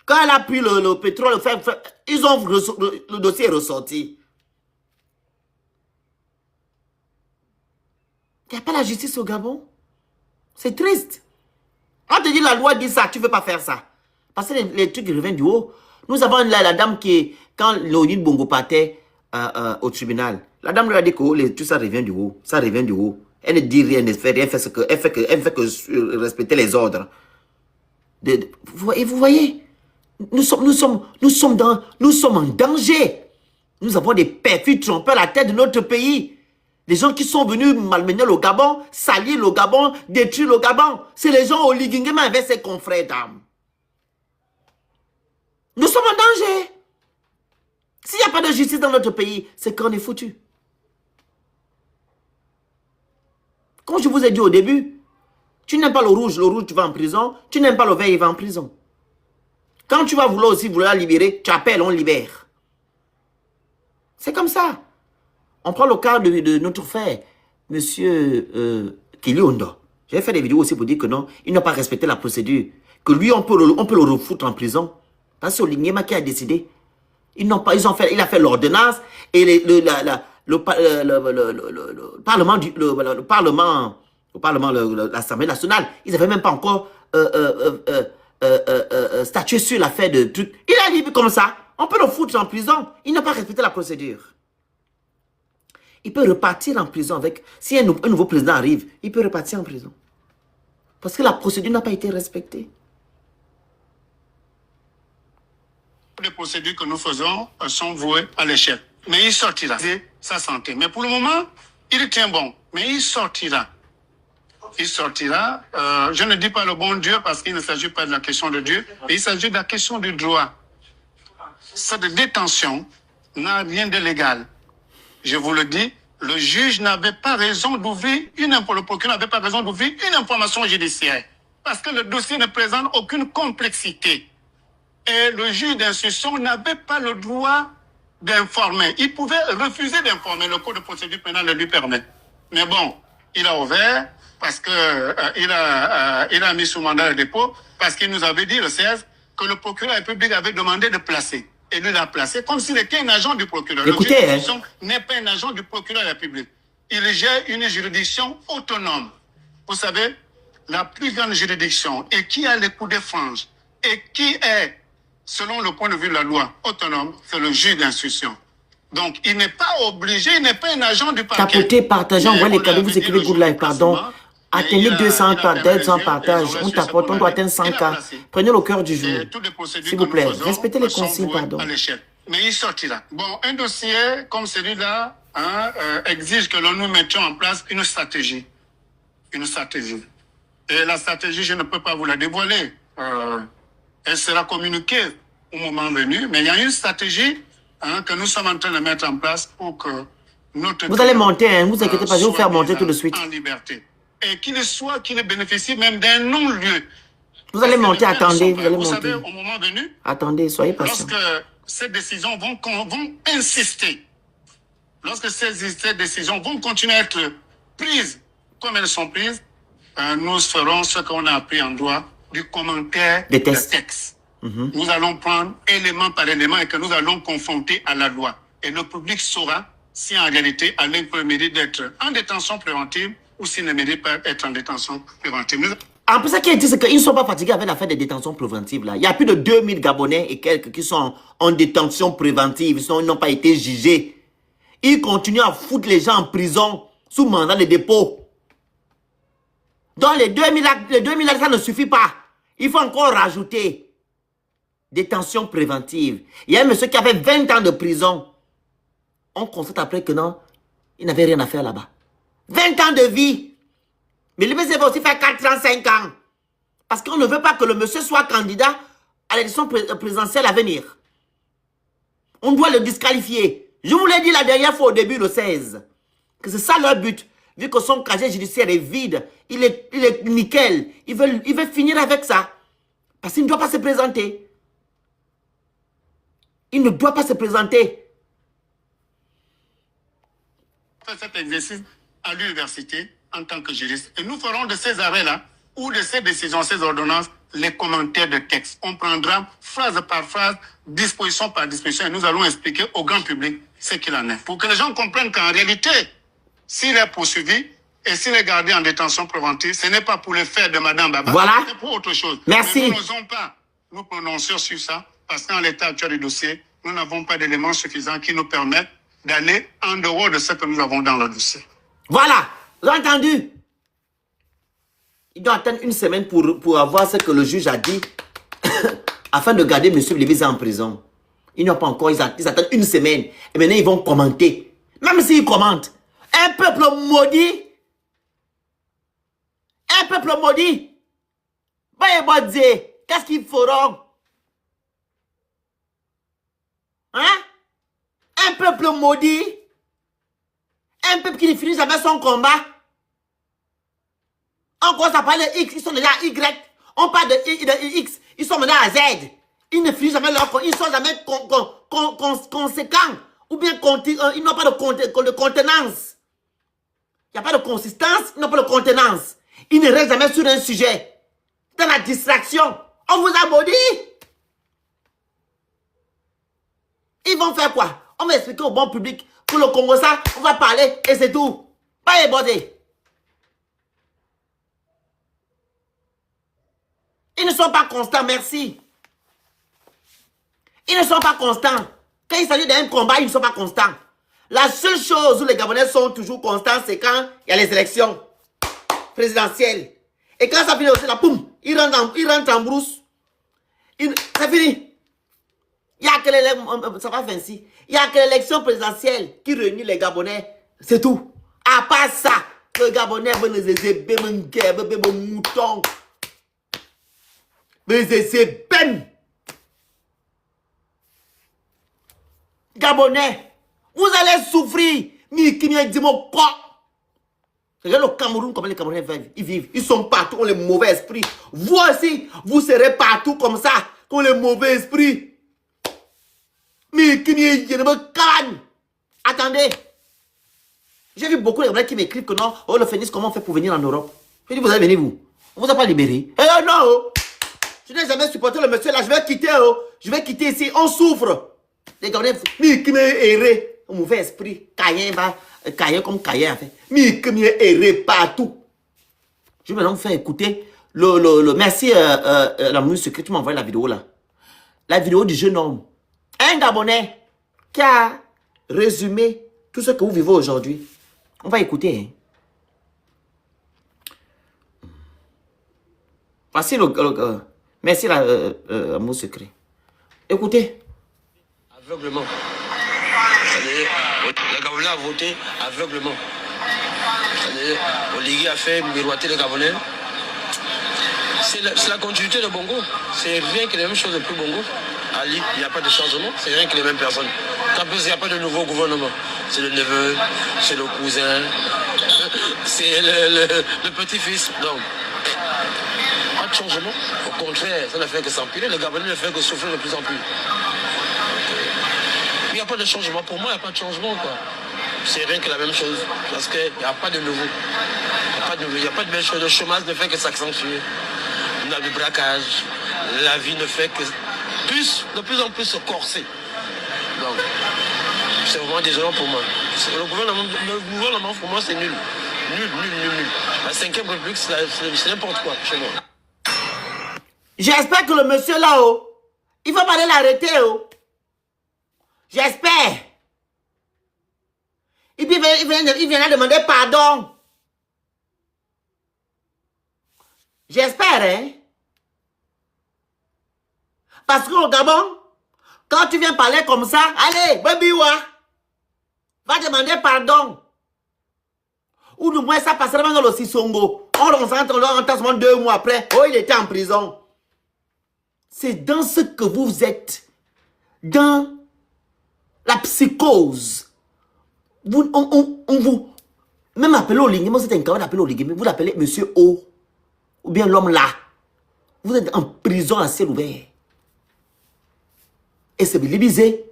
Speaker 1: Quand elle a pris le pétrole, ils ont le dossier est ressorti. Il n'y a pas la justice au Gabon. C'est triste. On te dit la loi dit ça, tu ne veux pas faire ça. Parce que les trucs reviennent du haut. Nous avons la dame qui est, quand Léonide Bongo partait au tribunal, la dame lui a dit que tout ça revient du haut. Ça revient du haut. Elle ne dit rien, elle ne fait rien, elle fait que respecter les ordres. Et vous voyez, nous sommes en danger. Nous avons des perfides trompeurs à la tête de notre pays. Les gens qui sont venus malmener le Gabon, salir le Gabon, détruire le Gabon. C'est les gens au Ligingema avec ses confrères d'armes. Nous sommes en danger. S'il n'y a pas de justice dans notre pays, c'est qu'on est foutu. Comme je vous ai dit au début, tu n'aimes pas le rouge, tu vas en prison. Tu n'aimes pas le vert, il va en prison. Quand tu vas vouloir libérer, tu appelles, on libère. C'est comme ça. On prend le cas de notre frère, monsieur Kiliondo. J'ai fait des vidéos aussi pour dire que non, il n'a pas respecté la procédure. Que lui, on peut le refoutre en prison. Parce que c'est Oliniema qui a décidé. Il a fait l'ordonnance et le Parlement, l'Assemblée nationale, ils n'avaient même pas encore statué sur l'affaire de trucs. Il a dit comme ça, on peut le foutre en prison. Il n'a pas respecté la procédure. Il peut repartir en prison avec... Si un nouveau président arrive, il peut repartir en prison. Parce que la procédure n'a pas été respectée.
Speaker 2: Les procédures que nous faisons sont vouées à l'échec. Mais il sortira. C'est sa santé. Mais pour le moment, il tient bon. Mais il sortira. Il sortira. Je ne dis pas le bon Dieu parce qu'il ne s'agit pas de la question de Dieu, mais il s'agit de la question du droit. Cette détention n'a rien de légal. Je vous le dis, le juge n'avait pas raison d'ouvrir le procureur n'avait pas raison d'ouvrir une information judiciaire. Parce que le dossier ne présente aucune complexité. Et le juge d'instruction n'avait pas le droit d'informer. Il pouvait refuser d'informer. Le code de procédure pénale le lui permet. Mais bon, il a ouvert parce que il a mis sous mandat de dépôt parce qu'il nous avait dit le 16 que le procureur de la République avait demandé de placer. Et lui l'a placé comme s'il était un agent du procureur.
Speaker 1: Écoutez,
Speaker 2: le juge d'instruction n'est pas un agent du procureur de la République. Il gère une juridiction autonome. Vous savez, la plus grande juridiction et qui a les coups de frange et qui est, selon le point de vue de la loi, autonome, c'est le juge d'instruction. Donc, il n'est pas obligé, il n'est pas un agent du parquet.
Speaker 1: Tapotez, partagez, envoyez les cadeaux, vous écrivez Good Life, pardon. Atteignez 200 partages, on tapote, on doit atteindre 100 cas. Prenez le cœur du jour, s'il vous plaît. Respectez les consignes, pardon.
Speaker 2: Mais il sortira. Bon, un dossier comme celui-là exige que l'on nous mettions en place une stratégie. Une stratégie. Et la stratégie, je ne peux pas vous la dévoiler. Elle sera communiquée au moment venu. Mais il y a une stratégie que nous sommes en train de mettre en place pour que notre...
Speaker 1: Vous allez monter, ne vous inquiétez pas, je vais vous faire monter tout de suite.
Speaker 2: En liberté. Et qu'il bénéficie même d'un non-lieu.
Speaker 1: Vous allez monter, attendez, vous allez monter.
Speaker 2: Vous savez, au moment venu,
Speaker 1: attendez, soyez patient.
Speaker 2: Lorsque ces décisions vont insister, lorsque ces décisions vont continuer à être prises comme elles sont prises, nous ferons ce qu'on a appris en droit du commentaire de texte. Nous allons prendre élément par élément et que nous allons confronter à la loi. Et le public saura si en réalité Alain peut mériter d'être en détention préventive ou s'il ne mérite pas d'être en détention préventive.
Speaker 1: En plus, ce qui est dit, c'est qu'ils ne sont pas fatigués avec l'affaire des détentions préventives. Là. Il y a plus de 2000 Gabonais et quelques qui sont en détention préventive. Ils n'ont pas été jugés. Ils continuent à foutre les gens en prison sous mandat de dépôt. Donc les 2000 là, ça ne suffit pas. Il faut encore rajouter détention préventive. Il y a un monsieur qui avait 20 ans de prison. On constate après que non, il n'avait rien à faire là-bas. 20 ans de vie. Mais le monsieur va aussi faire 4 ans, 5 ans. Parce qu'on ne veut pas que le monsieur soit candidat à l'élection présidentielle à venir. On doit le disqualifier. Je vous l'ai dit la dernière fois au début, le 16. Que c'est ça leur but. Vu que son casier judiciaire est vide, il est nickel. Il veut finir avec ça. Parce qu'il ne doit pas se présenter. Il ne doit pas se présenter.
Speaker 2: Cet exercice à l'université en tant que juriste. Et nous ferons de ces arrêts-là, ou de ces décisions, ces ordonnances, les commentaires de texte. On prendra phrase par phrase, disposition par disposition, et nous allons expliquer au grand public ce qu'il en est. Pour que les gens comprennent qu'en réalité, s'il est poursuivi et s'il est gardé en détention préventive, ce n'est pas pour le faire de Madame Baba,
Speaker 1: voilà.
Speaker 2: c'est pour autre chose.
Speaker 1: Merci.
Speaker 2: Mais nous n'osons pas nous prononcer sur ça, parce qu'en l'état actuel du dossier, nous n'avons pas d'éléments suffisants qui nous permettent d'aller en dehors de ce que nous avons dans le dossier.
Speaker 1: Voilà, vous avez entendu? Il doit attendre une semaine pour avoir ce que le juge a dit afin de garder M. Lévisa en prison. Ils n'ont pas encore, ils attendent une semaine. Et maintenant, ils vont commenter. Même s'ils commentent, un peuple maudit, qu'est-ce qu'ils feront? Hein? Un peuple maudit, un peuple qui ne finit jamais son combat. On commence à parler de X, ils sont déjà à Y. On parle de X, ils sont maintenant à Z. Ils ne finissent jamais leur ils ne sont jamais conséquents. Ou bien ils n'ont pas de contenance. Il n'y a pas de consistance, ils n'ont pas de contenance. Ils ne restent jamais sur un sujet. Dans la distraction. On vous a maudit. Ils vont faire quoi? On va expliquer au bon public. Pour le Congo, ça, on va parler et c'est tout. Pas ébordé. Ils ne sont pas constants, merci. Ils ne sont pas constants. Quand il s'agit d'un combat, ils ne sont pas constants. La seule chose où les Gabonais sont toujours constants, c'est quand il y a les élections présidentielles. Et quand ça finit aussi, là, poum, ils rentrent en brousse. C'est fini. Il y a que ça va faire ainsi. Il y a que l'élection présidentielle qui réunit les Gabonais. C'est tout. À part ça, les Gabonais veulent les moutons. Mais c'est ben. Gabonais, vous allez souffrir. Regardez le Cameroun, comment les Camerounais vivent. Ils vivent. Ils sont partout, ont les mauvais esprits. Vous aussi, vous serez partout comme ça, ont les mauvais esprits. Mais attendez. J'ai vu beaucoup de Gabonais qui m'écrivent que non, oh le Phénix, comment on fait pour venir en Europe? Je dis, vous allez venir vous. On vous a pas libéré. Eh non. Je n'ai jamais supporté le monsieur là, je vais quitter. Je vais quitter ici, on souffre. Les Gabonais, qui m'a erré. Un mauvais esprit. Caïen comme Caïen en fait. Qui m'a erré partout. Je vais maintenant vous faire écouter merci la musique, tu m'as envoyé la vidéo là. La vidéo du jeune homme. Un Gabonais qui a résumé tout ce que vous vivez aujourd'hui. On va écouter. Voici merci la mot secret. Écoutez.
Speaker 3: Aveuglement. Les Gabonais ont voté aveuglement. Oligui a fait miroiter les Gabonais. C'est la continuité de Bongo. C'est rien que les mêmes choses depuis Bongo. Ali, il n'y a pas de changement, c'est rien que les mêmes personnes. En plus, il n'y a pas de nouveau gouvernement. C'est le neveu, c'est le cousin, c'est le petit-fils. Donc, pas de changement. Au contraire, ça ne fait que s'empirer. Le Gabonais ne fait que souffrir de plus en plus. Il n'y a pas de changement. Pour moi, il n'y a pas de changement, quoi. C'est rien que la même chose. Parce qu'il n'y a pas de nouveau. Il n'y a pas de belle chose. Le chômage ne fait que s'accentuer. On a du braquage. La vie ne fait que de plus en plus se corser. Donc, c'est vraiment désolant pour moi. Le gouvernement pour moi, c'est nul. Nul. La 5e République, c'est n'importe quoi chez moi.
Speaker 1: J'espère que le monsieur là-haut, il va pas aller l'arrêter. J'espère. Il vient demander pardon. J'espère, hein. Parce qu'au Gabon, quand tu viens parler comme ça, allez, Babiwa, va demander pardon. Ou du moins ça passera dans le Sissongo. On rentre seulement 2 mois après. Oh, il était en prison. C'est dans ce que vous êtes. Dans la psychose. On vous... Même appelé au Lingé, moi c'est incapable d'appeler au Lingé, mais vous l'appelez Monsieur O. Ou bien l'homme là. Vous êtes en prison à ciel ouvert. Et c'est Bilibizé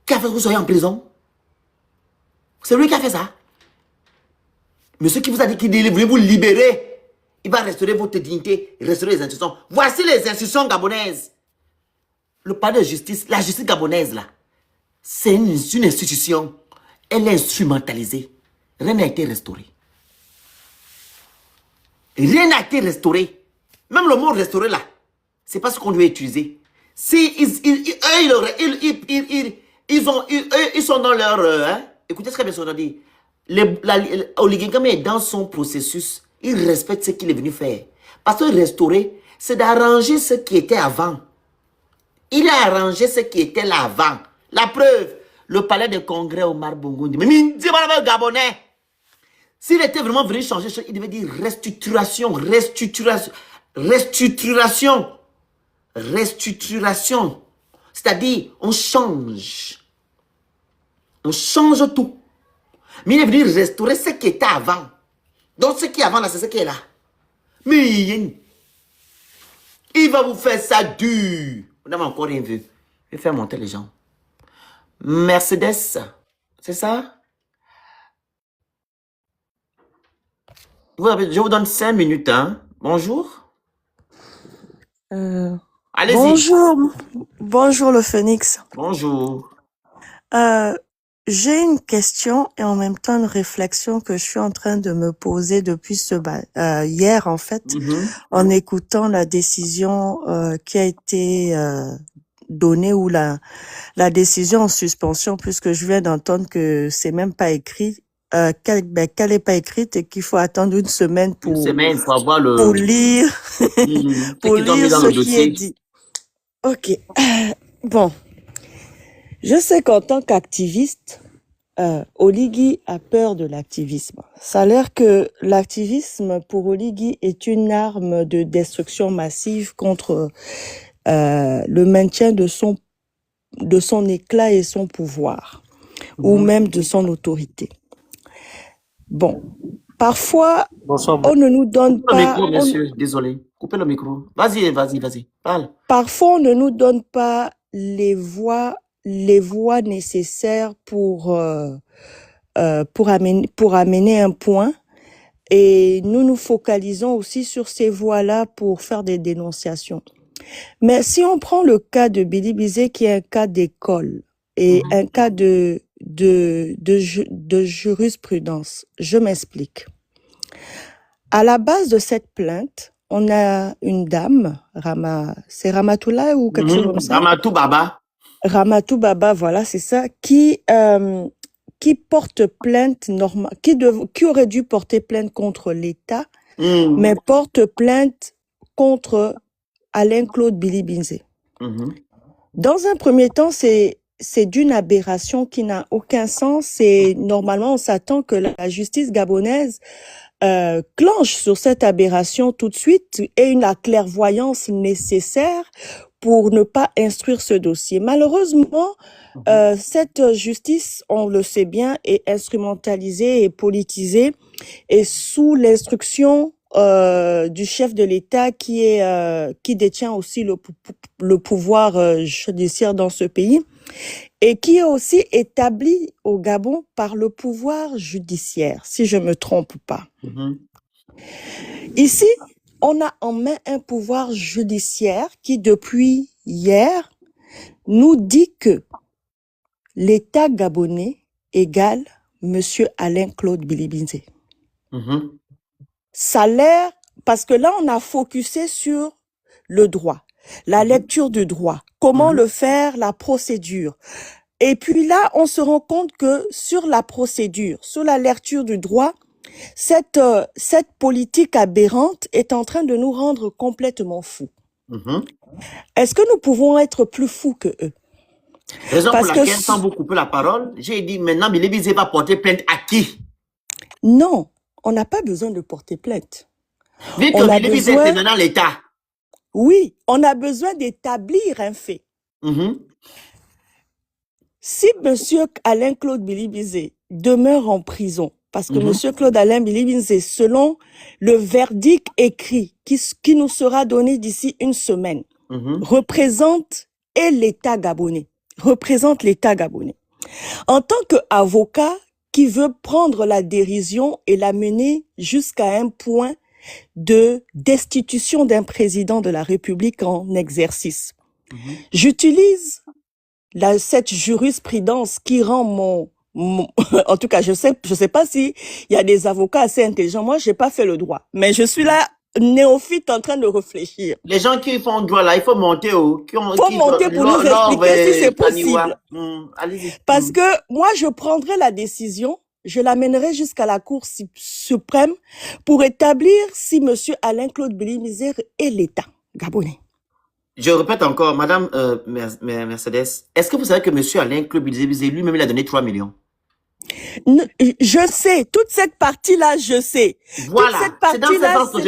Speaker 1: qui a fait que vous soyez en prison. C'est lui qui a fait ça. Monsieur qui vous a dit qu'il voulait vous libérer. Il va restaurer votre dignité, restaurer les institutions. Voici les institutions gabonaises. Le palais de justice, la justice gabonaise, là, c'est une institution. Elle est instrumentalisée. Rien n'a été restauré. Rien n'a été restauré. Même le mot restauré, là, c'est pas ce qu'on lui a utilisé. Si ils sont dans leur... écoutez ce que M. a dit. Oligingame est dans son processus. Il respecte ce qu'il est venu faire. Parce que restaurer, c'est d'arranger ce qui était avant. Il a arrangé ce qui était là avant. La preuve, le palais de congrès Omar Bongo. Mais dis-moi, Gabonais, s'il était vraiment venu changer, il devait dire restructuration, restructuration, restructuration, restructuration. C'est-à-dire, on change. On change tout. Mais il est venu restaurer ce qui était avant. Donc, ce qui est avant, là, c'est ce qui est là. Mais il va vous faire ça dur. Vous n'avez encore rien vu. Il va faire monter les gens. Mercedes, c'est ça? Je vous donne 5 minutes. Hein? Bonjour. Allez-y.
Speaker 4: Bonjour, bonjour le Phoenix.
Speaker 1: Bonjour.
Speaker 4: J'ai une question et en même temps une réflexion que je suis en train de me poser depuis hier en fait, en écoutant la décision qui a été donnée ou la décision en suspension, puisque je viens d'entendre que c'est même pas écrit, qu'elle n'est pas écrite et qu'il faut attendre une semaine pour
Speaker 1: avoir
Speaker 4: pour lire pour lire ce qui est dit. Ok, bon. Je sais qu'en tant qu'activiste, Oligui a peur de l'activisme. Ça a l'air que l'activisme pour Oligui est une arme de destruction massive contre le maintien de son éclat et son pouvoir, ou même de son autorité. Bon, parfois, on ne nous donne pas...
Speaker 1: Coupez le micro, monsieur, désolé. Coupez le micro. Vas-y, parle.
Speaker 4: Parfois, on ne nous donne pas les voies nécessaires pour amener un point, et nous nous focalisons aussi sur ces voies-là pour faire des dénonciations. Mais si on prend le cas de Billy Bizet, qui est un cas d'école et un cas de jurisprudence, je m'explique. À la base de cette plainte, on a une dame, c'est Ramatoulaye ou quelque chose comme ça?
Speaker 1: Ramatou Baba.
Speaker 4: Ramatou Baba, voilà, c'est ça, qui porte plainte qui aurait dû porter plainte contre l'État, mais porte plainte contre Alain-Claude Billy Bizet. Dans un premier temps, c'est d'une aberration qui n'a aucun sens, et normalement, on s'attend que la justice gabonaise clenche sur cette aberration tout de suite et la clairvoyance nécessaire pour ne pas instruire ce dossier. Malheureusement, cette justice, on le sait bien, est instrumentalisée et politisée, et sous l'instruction du chef de l'État qui détient aussi le pouvoir judiciaire dans ce pays, et qui est aussi établi au Gabon par le pouvoir judiciaire, si je me trompe pas. Ici, on a en main un pouvoir judiciaire qui, depuis hier, nous dit que l'État gabonais égale Monsieur Alain-Claude Billy Bizet. Ça a l'air, parce que là, on a focusé sur le droit, la lecture du droit, comment le faire, la procédure. Et puis là, on se rend compte que sur la procédure, sur la lecture du droit, cette politique aberrante est en train de nous rendre complètement fous. Est-ce que nous pouvons être plus fous que eux?
Speaker 1: Raison pour laquelle, sans vous couper la parole, j'ai dit maintenant, Billy Bizet va porter plainte à qui?
Speaker 4: Non, on n'a pas besoin de porter plainte.
Speaker 1: Vu que Billy Bizet est dans l'État.
Speaker 4: Oui, on a besoin d'établir un fait. Si monsieur Alain-Claude Billy Bizet demeure en prison, parce que monsieur Claude Alain Billy Bizet, selon le verdict écrit qui nous sera donné d'ici une semaine, représente l'État gabonais. En tant qu'avocat qui veut prendre la dérision et la mener jusqu'à un point de destitution d'un président de la République en exercice. J'utilise cette jurisprudence qui rend en tout cas, je sais pas si il y a des avocats assez intelligents. Moi, j'ai pas fait le droit, mais je suis là, néophyte, en train de réfléchir.
Speaker 1: Les gens qui font droit là, il faut monter
Speaker 4: faut monter pour nous expliquer si c'est possible.
Speaker 1: Allez-y.
Speaker 4: Parce que moi, je prendrai la décision, je l'amènerai jusqu'à la Cour suprême pour établir si monsieur Alain-Claude Béli-Misé est l'État gabonais.
Speaker 1: Je répète encore, Madame Mercedes, est-ce que vous savez que monsieur Alain-Claude Béli-Misé lui-même, il a donné 3 millions?
Speaker 4: Je sais, toute cette partie-là, je sais.
Speaker 1: Voilà,
Speaker 4: toute cette partie-là, c'est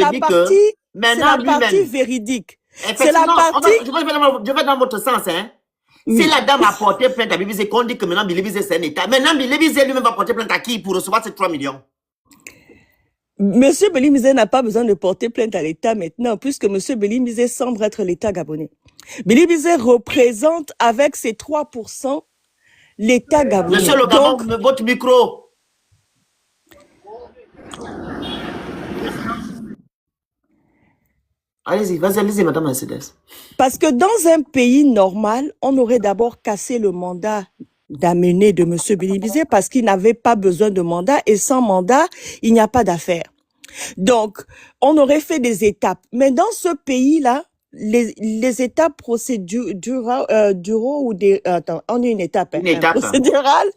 Speaker 4: la partie véridique. C'est la partie...
Speaker 1: Je vais dans votre sens, hein. Oui. Si la dame a porté plainte à Béli-Misé, qu'on dit que maintenant Béli-Misé c'est un État, maintenant Béli-Misé lui-même va porter plainte à qui pour recevoir ces 3 millions?
Speaker 4: Monsieur Béli-Misé n'a pas besoin de porter plainte à l'État maintenant, puisque monsieur Béli-Misé semble être l'État gabonais. Béli-Misé représente avec ses 3% l'État gabonais.
Speaker 1: Monsieur le Gabon, votre micro. Allez-y, allez-y, Madame Mercedes.
Speaker 4: Parce que dans un pays normal, on aurait d'abord cassé le mandat d'amener de monsieur Béli-Misé parce qu'il n'avait pas besoin de mandat et sans mandat, il n'y a pas d'affaire. Donc, on aurait fait des étapes. Mais dans ce pays-là, les étapes procédurales ou des attends, on est une étape, procédurale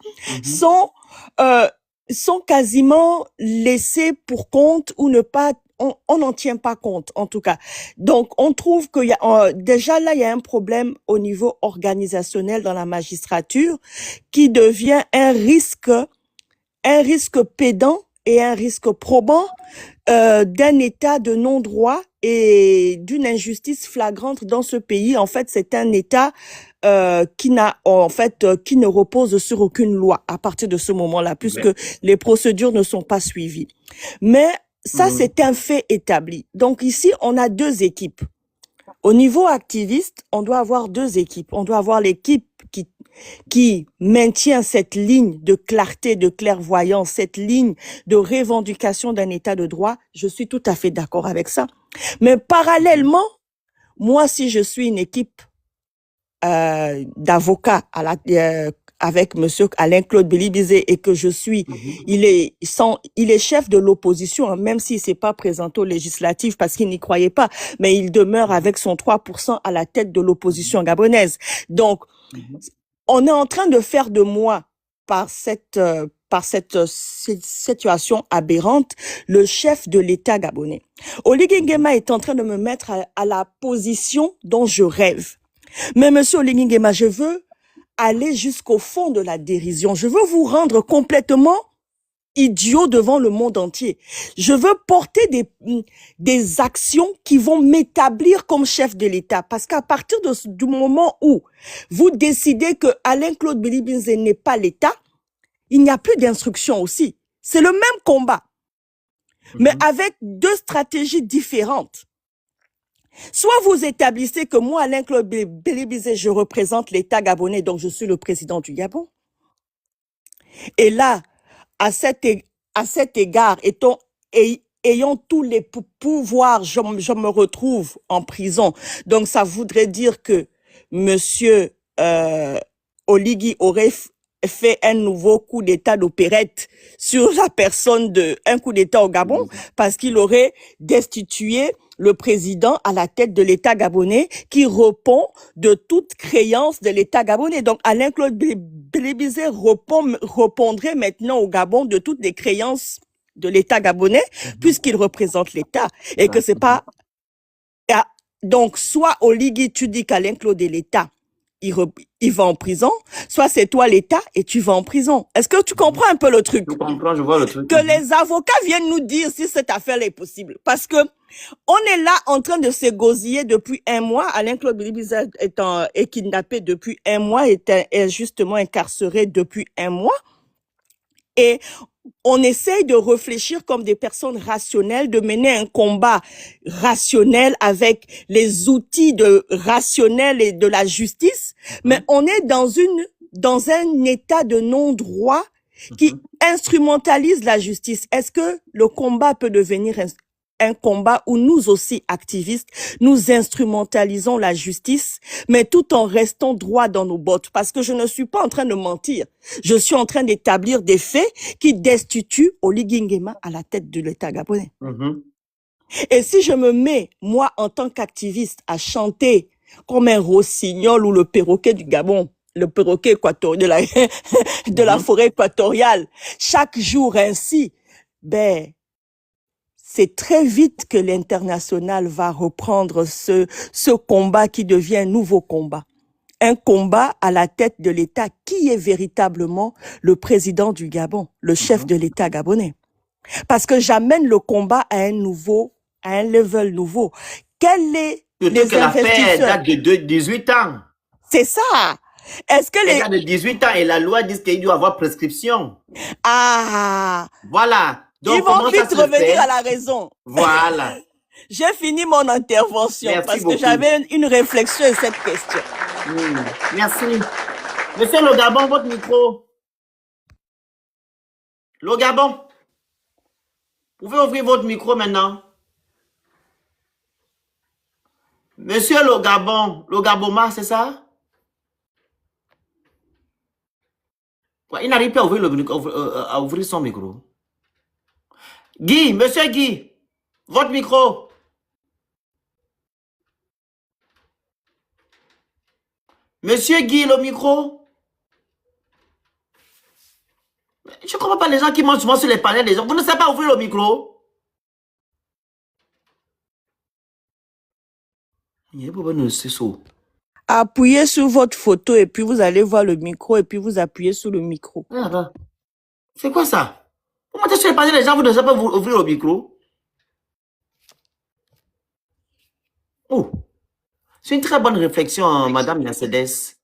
Speaker 4: sont quasiment laissées pour compte ou ne pas, on n'en tient pas compte en tout cas. Donc on trouve qu'il y a déjà là il y a un problème au niveau organisationnel dans la magistrature qui devient un risque pédant et un risque probant d'un état de non-droit et d'une injustice flagrante dans ce pays. En fait, c'est un état qui ne repose sur aucune loi à partir de ce moment-là, puisque les procédures ne sont pas suivies. Mais ça, c'est un fait établi. Donc ici, on a deux équipes. Au niveau activiste, on doit avoir deux équipes. On doit avoir l'équipe qui maintient cette ligne de clarté, de clairvoyance, cette ligne de revendication d'un état de droit. Je suis tout à fait d'accord avec ça. Mais parallèlement, moi, si je suis une équipe d'avocats avec monsieur Alain-Claude Béli-Misé et que je suis, il est chef de l'opposition, hein, même s'il s'est pas présenté aux législatives parce qu'il n'y croyait pas, mais il demeure avec son 3% à la tête de l'opposition gabonaise. Donc, on est en train de faire de moi, par cette situation aberrante, le chef de l'État gabonais. Oligui Nguema est en train de me mettre à la position dont je rêve. Mais monsieur Oligui Nguema, je veux aller jusqu'au fond de la dérision. Je veux vous rendre complètement idiot devant le monde entier. Je veux porter des actions qui vont m'établir comme chef de l'État. Parce qu'à partir du moment où vous décidez que Alain-Claude Béli-Misé n'est pas l'État, il n'y a plus d'instruction aussi. C'est le même combat, mais avec deux stratégies différentes. Soit vous établissez que moi, Alain-Claude Béli-Misé, je représente l'État gabonais, donc je suis le président du Gabon. Et là, à cet égard, ayant tous les pouvoirs, je me retrouve en prison. Donc, ça voudrait dire que monsieur Oligui aurait fait un nouveau coup d'État d'opérette sur la personne un coup d'État au Gabon, parce qu'il aurait destitué le président à la tête de l'État gabonais qui répond de toute créance de l'État gabonais. Donc, Alain-Claude Béli-Misé répondrait maintenant au Gabon de toutes les créances de l'État gabonais, puisqu'il représente l'État. Et que c'est pas... Donc, soit Oligui, tu dis qu'Alain-Claude est l'État, il va en prison, soit c'est toi l'État et tu vas en prison. Est-ce que tu comprends un peu le truc?
Speaker 1: Je comprends, je vois le truc.
Speaker 4: Que les avocats viennent nous dire si cette affaire est possible. Parce que on est là en train de se gosiller depuis un mois. Alain-Claude Béli-Misé est kidnappé depuis un mois, est justement incarcéré depuis un mois. Et on essaye de réfléchir comme des personnes rationnelles, de mener un combat rationnel avec les outils rationnels et de la justice, mais on est dans un état de non-droit qui instrumentalise la justice. Est-ce que le combat peut devenir un combat où nous aussi, activistes, nous instrumentalisons la justice, mais tout en restant droit dans nos bottes. Parce que je ne suis pas en train de mentir. Je suis en train d'établir des faits qui destituent Oligui Nguema à la tête de l'État gabonais. Et si je me mets, moi, en tant qu'activiste, à chanter comme un rossignol ou le perroquet du Gabon, le perroquet équatorial de la forêt équatoriale, chaque jour ainsi, ben, c'est très vite que l'international va reprendre ce combat qui devient un nouveau combat. Un combat à la tête de l'État qui est véritablement le président du Gabon, le chef de l'État gabonais. Parce que j'amène le combat à un level nouveau. Quel est
Speaker 1: Surtout que l'affaire date de 18 ans.
Speaker 4: C'est ça. Est-ce que
Speaker 1: Elle date de 18 ans et la loi dit qu'il doit avoir prescription.
Speaker 4: Ah.
Speaker 1: Voilà. Donc,
Speaker 4: ils vont vite revenir à la raison.
Speaker 1: Voilà.
Speaker 4: J'ai fini mon intervention.
Speaker 1: Merci
Speaker 4: parce
Speaker 1: beaucoup.
Speaker 4: que j'avais une réflexion sur cette question.
Speaker 1: Merci. Monsieur Le Gabon, votre micro. Le Gabon. Vous pouvez ouvrir votre micro maintenant. Monsieur Le Gabon, Le Gaboma, c'est ça? Il n'arrive pas à ouvrir son micro. Guy, monsieur Guy, votre micro. Monsieur Guy, le micro. Je ne comprends pas les gens qui montent souvent sur les panels des gens. Vous ne savez pas ouvrir le micro?
Speaker 4: Appuyez sur votre photo et puis vous allez voir le micro et puis vous appuyez sur le micro.
Speaker 1: C'est quoi ça? Vous montez sur les panels des gens, vous ne savez pas ouvrir le micro? Oh, c'est une très bonne réflexion, Madame Mercedes.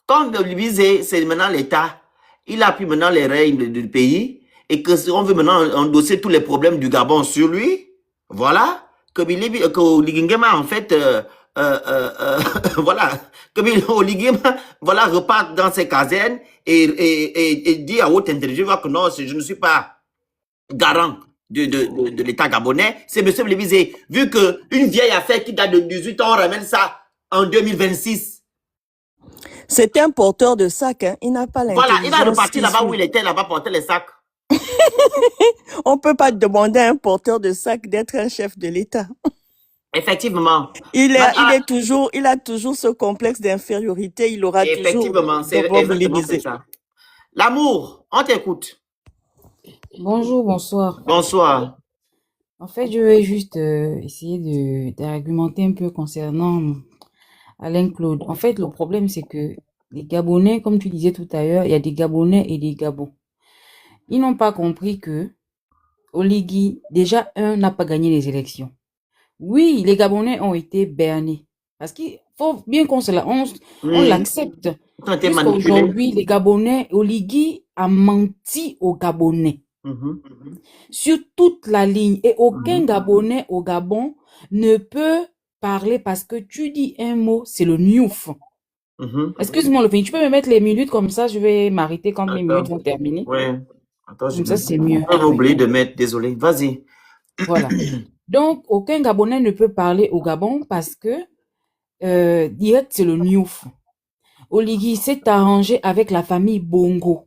Speaker 1: Comme Olivier, c'est maintenant l'État. Il appuie maintenant les règles du pays et que on veut maintenant endosser tous les problèmes du Gabon sur lui. Voilà. Que Oligui Nguema, en fait, voilà. Que Oligui Nguema, voilà, repart dans ses casernes et dit à haute intelligence que non, je ne suis pas garant de l'État gabonais. C'est M. Lévisé. Vu qu'une vieille affaire qui date de 18 ans, on ramène ça en 2026.
Speaker 4: C'est un porteur de sac, hein. Il n'a pas l'intelligence.
Speaker 1: Voilà, il va repartir là-bas où il était, là-bas, porter les sacs.
Speaker 4: On ne peut pas demander à un porteur de sac d'être un chef de l'État.
Speaker 1: Effectivement.
Speaker 4: Il a toujours ce complexe d'infériorité. Il aura toujours...
Speaker 1: Effectivement, c'est exactement ça. L'amour, on t'écoute.
Speaker 5: Bonjour, bonsoir.
Speaker 1: Bonsoir.
Speaker 5: En fait, je vais juste essayer d'argumenter un peu concernant Alain Claude. En fait, le problème, c'est que les Gabonais, comme tu disais tout à l'heure, il y a des Gabonais et des Gabons. Ils n'ont pas compris que Oligui, déjà, n'a pas gagné les élections. Oui, les Gabonais ont été bernés. Parce qu'il faut bien qu'on on l'accepte. Aujourd'hui, les Gabonais, Oligui a menti aux Gabonais. Sur toute la ligne. Et aucun Gabonais au Gabon ne peut parler parce que tu dis un mot, c'est le niouf. Excuse-moi, le tu peux me mettre les minutes comme ça, je vais m'arrêter quand mes minutes vont terminer.
Speaker 1: Oui. Attends,
Speaker 5: comme ça, c'est mieux.
Speaker 1: J'ai oublié de mettre, désolé, vas-y.
Speaker 5: Voilà. Donc, aucun Gabonais ne peut parler au Gabon parce que direct, c'est le niouf. Oligui s'est arrangé avec la famille Bongo.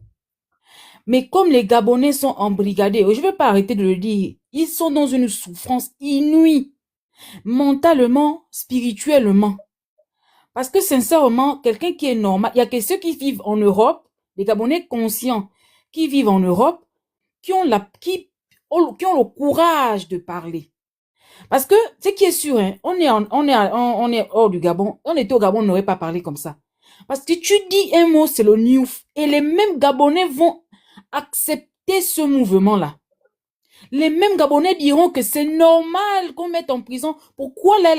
Speaker 5: Mais comme les Gabonais sont embrigadés, je ne vais pas arrêter de le dire, ils sont dans une souffrance inouïe, mentalement, spirituellement. Parce que sincèrement, quelqu'un qui est normal, il y a que ceux qui vivent en Europe, les Gabonais conscients qui vivent en Europe, qui ont le courage de parler. Parce que, ce qui est sûr, hein, on est hors du Gabon, on était au Gabon, on n'aurait pas parlé comme ça. Parce que tu dis un mot, c'est le niouf. Et les mêmes Gabonais vont accepter ce mouvement-là. Les mêmes Gabonais diront que c'est normal qu'on mette en prison. Pourquoi là,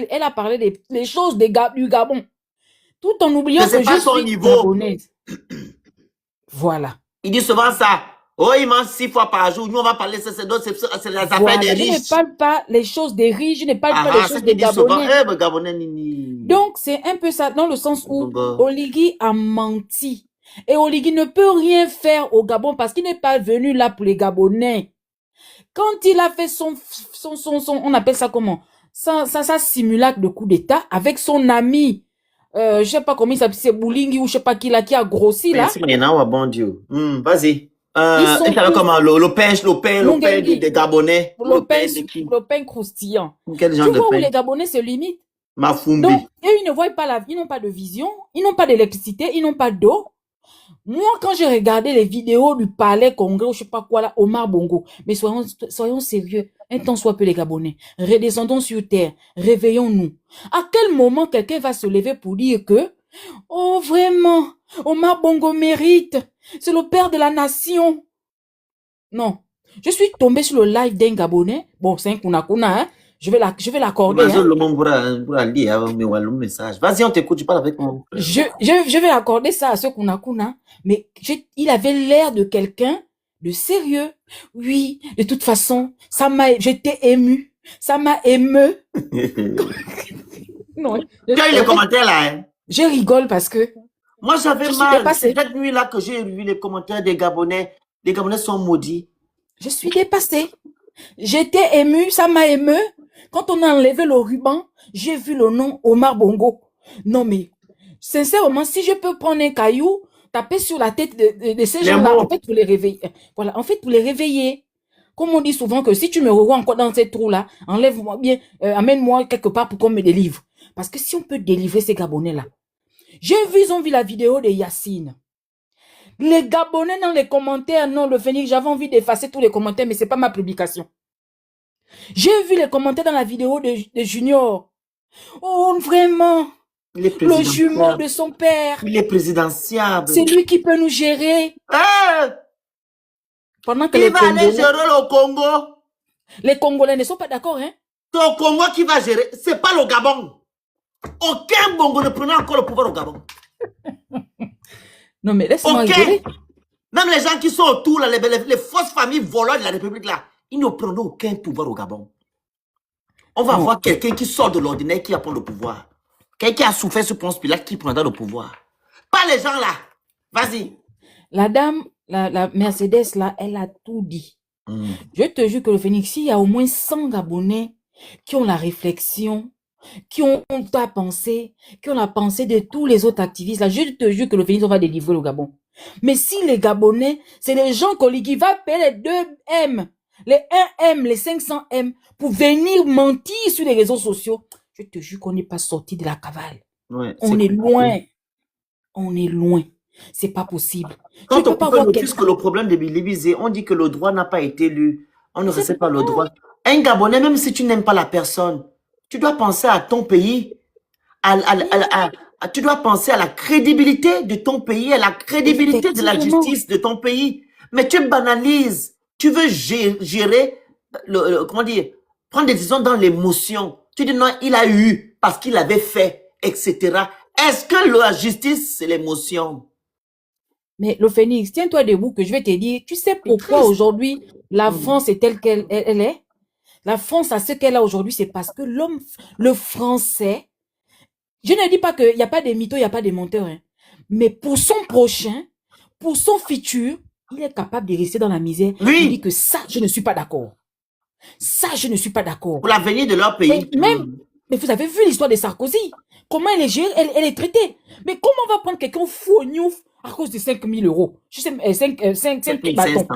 Speaker 5: elle a parlé des choses du Gabon. Tout en oubliant que je suis gabonaise. Voilà.
Speaker 1: Il dit souvent ça. Oh, il mange 6 fois par jour. Nous, on va parler, c'est les affaires des riches.
Speaker 5: Je ne parle pas les choses des riches, je ne parle pas les choses des Gabonais. Donc, c'est un peu ça, dans le sens où Oligui a menti. Et Oligui ne peut rien faire au Gabon parce qu'il n'est pas venu là pour les Gabonais. Quand il a fait on appelle ça comment? Ça simulacre de coup d'État avec son ami, je sais pas comment il s'appelle, c'est Boulingi ou je sais pas qui là, qui a grossi là.
Speaker 1: Merci, maintenant, bon Dieu. Vas-y.
Speaker 5: Ils sont
Speaker 1: Et t'avais
Speaker 5: tous
Speaker 1: comment? Le pain des Gabonais. Le pain de qui?
Speaker 5: le pain croustillant.
Speaker 1: Quel genre
Speaker 5: Tu
Speaker 1: de
Speaker 5: vois où
Speaker 1: pain?
Speaker 5: les Gabonais se limitent?
Speaker 1: Mafumbi.
Speaker 5: Donc, ils ne voient pas ils n'ont pas de vision, ils n'ont pas d'électricité, ils n'ont pas d'eau. Moi, quand j'ai regardé les vidéos du palais congrès ou je sais pas quoi là, Omar Bongo, mais soyons sérieux, un temps soit peu les Gabonais, redescendons sur terre, réveillons-nous. À quel moment quelqu'un va se lever pour dire que, oh vraiment, Omar Bongo mérite, c'est le père de la nation? Non. Je suis tombé sur le live d'un Gabonais, bon, c'est un Kuna, hein. Je vais l'accorder. Hein.
Speaker 1: Vas-y, on t'écoute, tu parles avec moi.
Speaker 5: Je vais accorder ça à ce Kuna, mais il avait l'air de quelqu'un de sérieux. Oui, de toute façon, j'étais ému. Ça m'a ému. Non.
Speaker 1: Tu as eu les commentaires là, hein?
Speaker 5: Je rigole parce que...
Speaker 1: Moi, j'avais mal. C'est cette nuit-là que j'ai vu les commentaires des Gabonais. Les Gabonais sont maudits.
Speaker 5: Je suis dépassée. J'étais ému, ça m'a ému. Quand on a enlevé le ruban, j'ai vu le nom Omar Bongo. Non mais, sincèrement, si je peux prendre un caillou, taper sur la tête de ces gens-là, en fait, pour les réveiller. Voilà, en fait, pour les réveiller. Comme on dit souvent que si tu me revois encore dans ces trous-là, enlève-moi bien, amène-moi quelque part pour qu'on me délivre. Parce que si on peut délivrer ces Gabonais-là. Ils ont vu la vidéo de Yacine. Les Gabonais dans les commentaires, non, le Phénix, j'avais envie d'effacer tous les commentaires, mais c'est pas ma publication. J'ai vu les commentaires dans la vidéo de Junior. Oh, vraiment. Le jumeau de son père.
Speaker 1: Il est présidentiable.
Speaker 5: C'est lui qui peut nous gérer. Pendant que
Speaker 1: qui va aller gérer le Congo?
Speaker 5: Les Congolais ne sont pas d'accord, hein?
Speaker 1: C'est au Congo qui va gérer. C'est pas le Gabon. Aucun Bongo ne prenait encore le pouvoir au Gabon.
Speaker 5: Non, mais laisse-moi rigoler.
Speaker 1: Même les gens qui sont autour, là, les fausses familles voleurs de la République, là, ils ne prennent aucun pouvoir au Gabon. On va voir quelqu'un qui sort de l'ordinaire qui va prendre le pouvoir. Quelqu'un qui a souffert sur Ponce Pilate qui prendra le pouvoir. Pas les gens là. Vas-y.
Speaker 5: La dame, la Mercedes là, elle a tout dit. Je te jure que le Phénix, il y a au moins 100 Gabonais qui ont la réflexion, qui ont ta pensée, qui ont la pensée de tous les autres activistes là. Je te jure que le Phénix, on va délivrer le Gabon. Mais si les Gabonais, c'est les gens qui vont payer les 2M, les 1M, les 500M pour venir mentir sur les réseaux sociaux, je te jure qu'on n'est pas sorti de la cavale.
Speaker 1: Ouais,
Speaker 5: on est loin. On est loin. C'est pas possible.
Speaker 1: Quand on peut notice que le problème de Bilibizé, on dit que le droit n'a pas été lu. On ne respecte pas le droit. Un Gabonais, même si tu n'aimes pas la personne, tu dois penser à ton pays, tu dois penser à la crédibilité de ton pays, à la crédibilité de la justice de ton pays. Mais tu banalises. Tu veux gérer, comment dire, prendre des décisions dans l'émotion. Tu dis non, il a eu parce qu'il avait fait, etc. Est-ce que la justice, c'est l'émotion?
Speaker 5: Mais le Phénix, tiens-toi debout que je vais te dire, tu sais pourquoi aujourd'hui la France est telle qu'elle est? La France a ce qu'elle a aujourd'hui, c'est parce que le français, je ne dis pas qu'il n'y a pas des mythos, il n'y a pas des menteurs, hein, mais pour son prochain, pour son futur, il est capable de rester dans la misère.
Speaker 1: Oui.
Speaker 5: Il dit que ça, je ne suis pas d'accord. Ça, je ne suis pas d'accord.
Speaker 1: Pour l'avenir de leur pays.
Speaker 5: Mais vous avez vu l'histoire de Sarkozy. Comment elle est gérée, elle est traitée. Mais comment on va prendre quelqu'un fou au Niouf à cause de 5 000 euros? Je sais, 5 bâtons.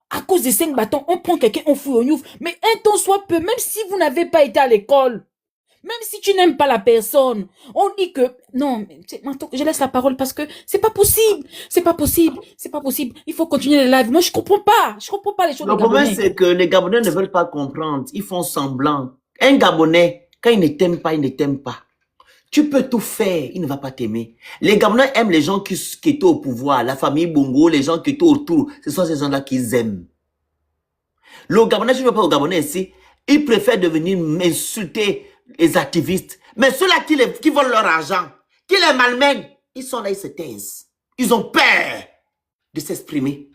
Speaker 5: À cause de 5 bâtons, on prend quelqu'un en fou au Niouf. Mais un temps soit peu, même si vous n'avez pas été à l'école, même si tu n'aimes pas la personne, on dit que, non, je laisse la parole parce que c'est pas possible. C'est pas possible. C'est pas possible. Il faut continuer les lives. Moi, je comprends pas. Je comprends pas les choses.
Speaker 1: Le problème, c'est que les Gabonais ne veulent pas comprendre. Ils font semblant. Un Gabonais, quand il ne t'aime pas, il ne t'aime pas. Tu peux tout faire, il ne va pas t'aimer. Les Gabonais aiment les gens qui étaient au pouvoir, la famille Bongo, les gens qui étaient autour. Ce sont ces gens-là qu'ils aiment. Le Gabonais, je ne veux pas au Gabonais ici, ils préfèrent devenir insulter les activistes. Mais ceux-là qui volent leur argent, qui les malmènent, ils sont là, ils se taisent. Ils ont peur de s'exprimer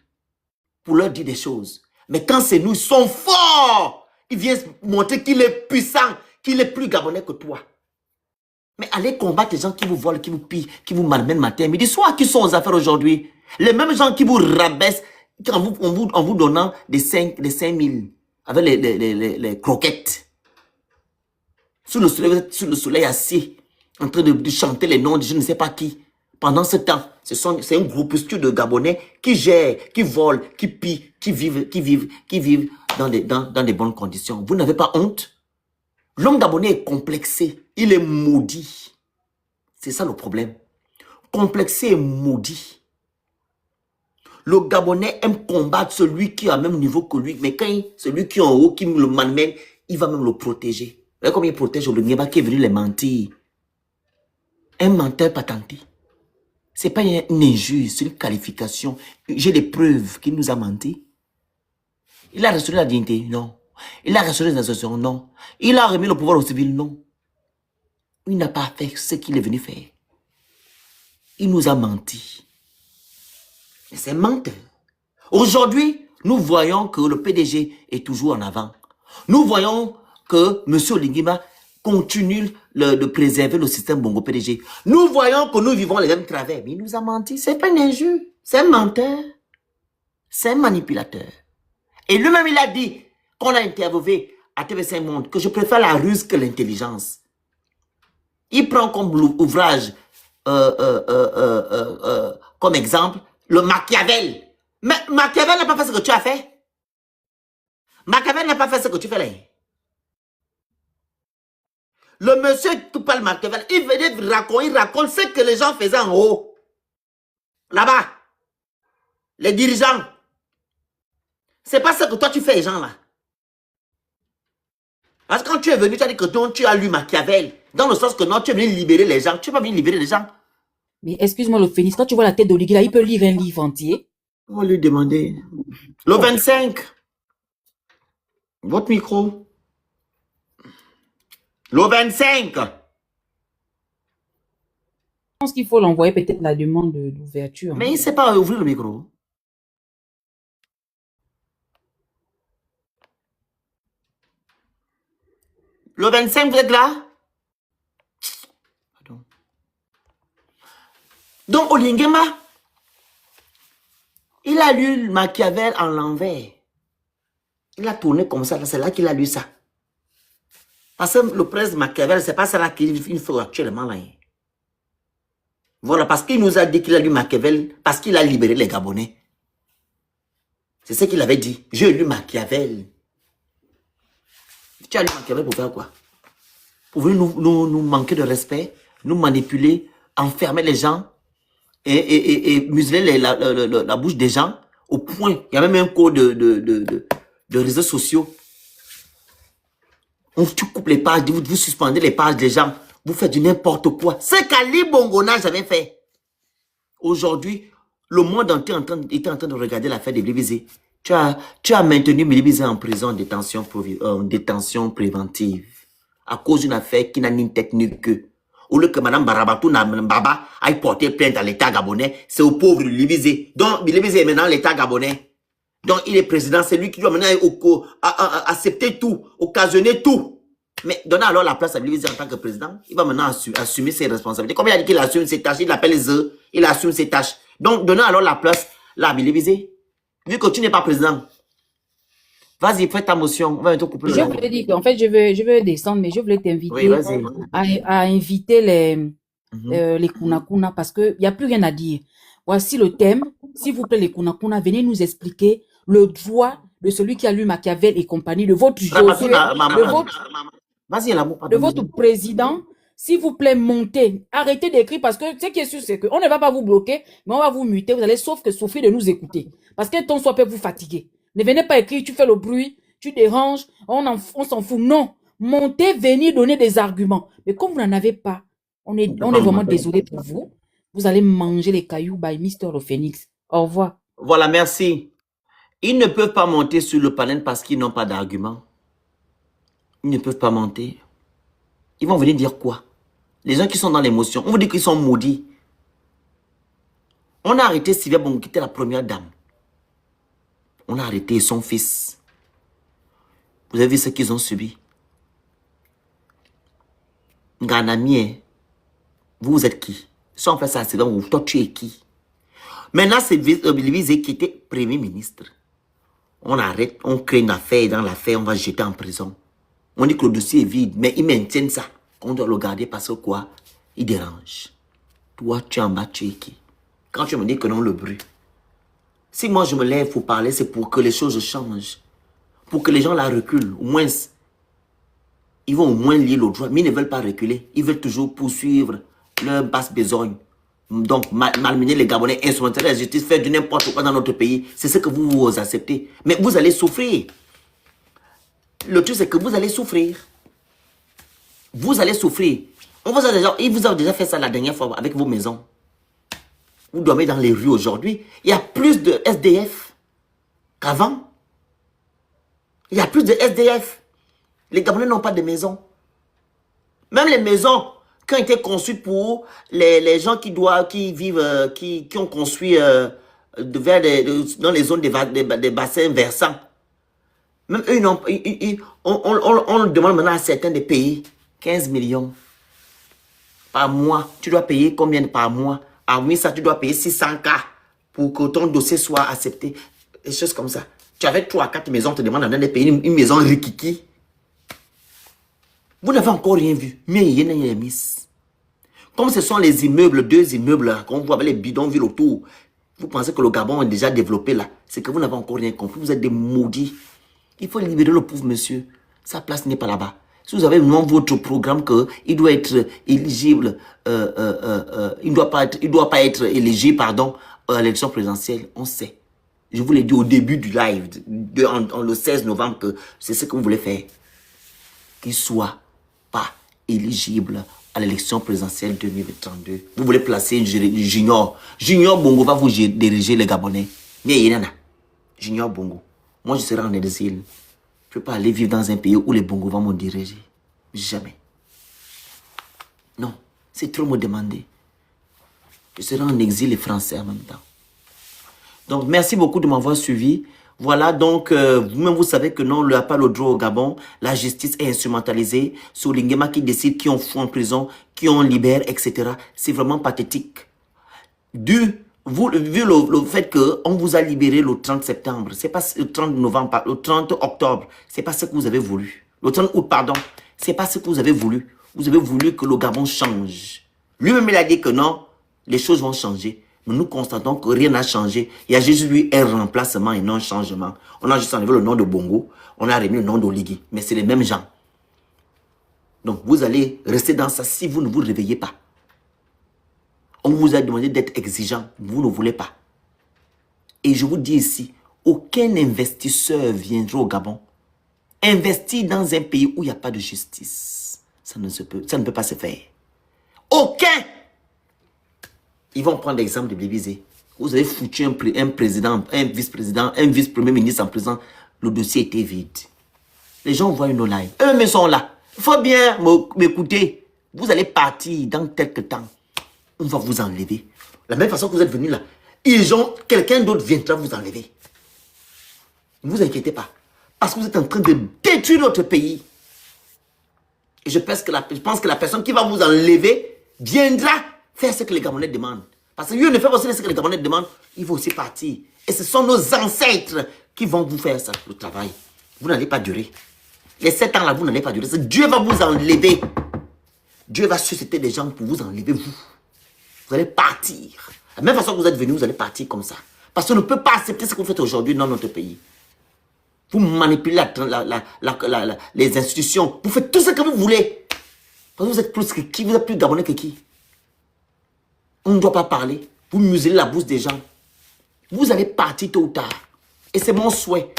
Speaker 1: pour leur dire des choses. Mais quand c'est nous, ils sont forts. Ils viennent montrer qu'il est puissant, qu'il est plus Gabonais que toi. Mais allez combattre les gens qui vous volent, qui vous pillent, qui vous malmènent matin, midi, soir, qui sont aux affaires aujourd'hui. Les mêmes gens qui vous rabaissent, en vous donnant des 5 000 avec les croquettes. Sous le soleil assis, en train de chanter les noms de je ne sais pas qui. Pendant ce temps, c'est un groupuscule de Gabonais qui gèrent, qui volent, qui pillent, qui vivent dans des bonnes conditions. Vous n'avez pas honte? L'homme gabonais est complexé. Il est maudit. C'est ça le problème. Complexé et maudit. Le Gabonais aime combattre celui qui est au même niveau que lui. Mais quand celui qui est en haut, qui le malmène, il va même le protéger. Vous voyez comment il protège le Nguema qui est venu les mentir. Un menteur patenté. Ce n'est pas une injure, c'est une qualification. J'ai des preuves qu'il nous a menti. Il a restauré la dignité? Non. Il a restauré les associations? Non. Il a remis le pouvoir au civil? Non. Il n'a pas fait ce qu'il est venu faire. Il nous a menti. Mais c'est menteur. Aujourd'hui, nous voyons que le PDG est toujours en avant. Nous voyons que M. Oligui continue de préserver le système Bongo PDG. Nous voyons que nous vivons les mêmes travers. Mais il nous a menti. C'est pas une injure. C'est un menteur. C'est un manipulateur. Et lui-même, il a dit qu'on a interviewé à TV5 Monde que je préfère la ruse que l'intelligence. Il prend comme ouvrage, comme exemple, le Machiavel. Mais Machiavel n'a pas fait ce que tu as fait. Machiavel n'a pas fait ce que tu fais là. Le monsieur qui parle Machiavel, il raconte ce que les gens faisaient en haut. Là-bas. Les dirigeants. C'est pas ce que toi tu fais, les gens là. Parce que quand tu es venu, tu as dit que tu as lu Machiavel. Dans le sens que non, tu es venu libérer les gens. Tu n'es pas venu libérer les gens.
Speaker 5: Mais excuse-moi, le Phénix, quand tu vois la tête d'Oligui, là, il peut lire un livre entier.
Speaker 1: On va lui demander. Le 25. Votre micro. Le 25.
Speaker 5: Je pense qu'il faut l'envoyer peut-être la demande d'ouverture.
Speaker 1: Mais il ne sait pas ouvrir le micro. Le 25, vous êtes là? Pardon. Donc, Olingema, il a lu Machiavel en l'envers. Il a tourné comme ça, c'est là qu'il a lu ça. Parce que le prince Machiavel, c'est pas ça là qu'il faut actuellement là. Voilà, parce qu'il nous a dit qu'il a lu Machiavel, parce qu'il a libéré les Gabonais. C'est ce qu'il avait dit. J'ai lu Machiavel. Tu as lu Machiavel pour faire quoi? Pour venir nous manquer de respect, nous manipuler, enfermer les gens et museler la bouche des gens au point. Il y a même un code de réseaux sociaux. Tu coupes les pages, vous suspendez les pages des gens, vous faites du n'importe quoi. C'est qu'Ali Bongo n'a jamais fait. Aujourd'hui, le monde entier était en train de regarder l'affaire de Bilibizé. Tu as maintenu Bilibizé en prison en détention préventive à cause d'une affaire qui n'a ni tête ni queue. Au lieu que Mme Barabatou Baba aille porter plainte à l'État gabonais, c'est au pauvre Bilibizé. Donc Bilibizé est maintenant l'État gabonais. Donc il est président, c'est lui qui doit maintenant accepter tout, occasionner tout. Mais donner alors la place à Bilibizé en tant que président, il va maintenant assumer ses responsabilités. Comme il a dit qu'il assume ses tâches, il appelle les œufs, il assume ses tâches. Donc donner alors la place là à Bilibizé. Vu que tu n'es pas président, vas-y, fais ta motion. On va te couper.
Speaker 5: Je voulais dire qu'en fait, je veux descendre, mais je voulais t'inviter à inviter les Kunakuna parce qu'il n'y a plus rien à dire. Voici le thème. S'il vous plaît, les Kunakuna, venez nous expliquer le droit de celui qui a lu Machiavel et compagnie, de votre Josué, de votre président. S'il vous plaît, montez. Arrêtez d'écrire parce que ce qui est sûr, c'est qu'on ne va pas vous bloquer, mais on va vous muter. Vous allez sauf que souffrir de nous écouter. Parce que ton soit peut vous fatiguer. Ne venez pas écrire, tu fais le bruit, tu déranges, on s'en fout. Non. Montez, venez donner des arguments. Mais comme vous n'en avez pas, on est vraiment désolé pour vous. Vous allez manger les cailloux by Mr. Le Phénix. Au revoir.
Speaker 1: Voilà, merci. Ils ne peuvent pas monter sur le panel parce qu'ils n'ont pas d'arguments. Ils ne peuvent pas monter. Ils vont venir dire quoi? Les gens qui sont dans l'émotion, on vous dit qu'ils sont maudits. On a arrêté Sylvia Bongo, qui était la première dame. On a arrêté son fils. Vous avez vu ce qu'ils ont subi? Nganamie, vous êtes qui? Si on fait ça, c'est donc toi tu es qui? Maintenant, c'est Libizé qui était Premier ministre. On arrête, on crée une affaire, dans l'affaire, on va jeter en prison. On dit que le dossier est vide, mais ils maintiennent ça. On doit le garder parce que quoi? Il dérange. Toi, tu es en bas, tu es qui? Quand tu me dis que non, le bruit. Si moi je me lève pour parler, c'est pour que les choses changent. Pour que les gens la reculent. Au moins, ils vont au moins lire le droit. Mais ils ne veulent pas reculer. Ils veulent toujours poursuivre leur basse besogne. Donc, malmener les Gabonais, instrumentaliser la justice, faire du n'importe quoi dans notre pays. C'est ce que vous acceptez. Mais vous allez souffrir. Le truc, c'est que vous allez souffrir. Vous allez souffrir. Il vous a déjà fait ça la dernière fois avec vos maisons. Vous dormez dans les rues aujourd'hui. Il y a plus de SDF qu'avant. Il y a plus de SDF. Les Gabonais n'ont pas de maison. Même les maisons qui ont été conçues pour les gens qui vivent, qui ont construit dans les zones des bassins versants. Même eux, on demande maintenant à certains de payer 15 millions par mois. Tu dois payer combien par mois? Ah oui, ça, tu dois payer 600K pour que ton dossier soit accepté. Des choses comme ça. Tu avais 3 à 4 maisons, on te demande de payer une maison rikiki. Vous n'avez encore rien vu. Mais il y a une mise. Comme ce sont les immeubles, 2 immeubles, qu'on voit avec les bidonvilles autour, vous pensez que le Gabon est déjà développé là. C'est que vous n'avez encore rien compris. Vous êtes des maudits. Il faut libérer le pauvre monsieur. Sa place n'est pas là-bas. Si vous avez dans votre programme qu'il doit être éligible, il ne doit pas être éligible, pardon, à l'élection présidentielle, on sait. Je vous l'ai dit au début du live, le 16 novembre, que c'est ce que vous voulez faire. Qu'il ne soit pas éligible à l'élection présidentielle 2032. Vous voulez placer Junior. Junior Bongo va vous diriger les Gabonais. Mais il y en a. Junior Bongo. Moi, je serai en exil. Je ne peux pas aller vivre dans un pays où les Bongos vont me diriger. Jamais. Non, c'est trop me demander. Je serai en exil français en même temps. Donc, merci beaucoup de m'avoir suivi. Voilà, donc, vous-même, vous savez que non, il n'y a pas le droit au Gabon. La justice est instrumentalisée. C'est Lingema qui décide qui on fout en prison, qui on libère, etc. C'est vraiment pathétique. Vu le fait qu'on vous a libéré le 30 septembre, c'est pas le 30 novembre, le 30 octobre, c'est pas ce que vous avez voulu. Le 30 août, pardon, c'est pas ce que vous avez voulu. Vous avez voulu que le Gabon change. Lui-même, il a dit que non, les choses vont changer. Mais nous constatons que rien n'a changé. Il y a juste eu un remplacement et non un changement. On a juste enlevé le nom de Bongo, on a remis le nom d'Oligui. Mais c'est les mêmes gens. Donc, vous allez rester dans ça si vous ne vous réveillez pas. On vous a demandé d'être exigeant. Vous ne voulez pas. Et je vous dis ici, aucun investisseur viendra au Gabon investir dans un pays où il n'y a pas de justice. Ça ne peut pas se faire. Aucun. Ils vont prendre l'exemple de Blébizé. Vous avez foutu un président, un vice-président, un vice-premier ministre en prison. Le dossier était vide. Les gens voient une live. Eux-mêmes sont là. Il faut bien m'écouter. Vous allez partir dans quelques temps. On va vous enlever. La même façon que vous êtes venus là. Quelqu'un d'autre viendra vous enlever. Ne vous inquiétez pas. Parce que vous êtes en train de détruire notre pays. Et je pense que la personne qui va vous enlever viendra faire ce que les Gabonais demandent. Parce que lui ne fait pas ce que les Gabonais demandent. Il va aussi partir. Et ce sont nos ancêtres qui vont vous faire ça, le travail. Vous n'allez pas durer. Les 7 ans là, vous n'allez pas durer. Dieu va vous enlever. Dieu va susciter des gens pour vous enlever, vous. Vous allez partir. De la même façon que vous êtes venus, vous allez partir comme ça. Parce qu'on ne peut pas accepter ce que vous faites aujourd'hui dans notre pays. Vous manipulez les institutions. Vous faites tout ce que vous voulez. Parce que vous êtes plus que qui? Vous êtes plus Gabonais que qui? On ne doit pas parler. Vous muselez la bouche des gens. Vous allez partir tôt ou tard. Et c'est mon souhait.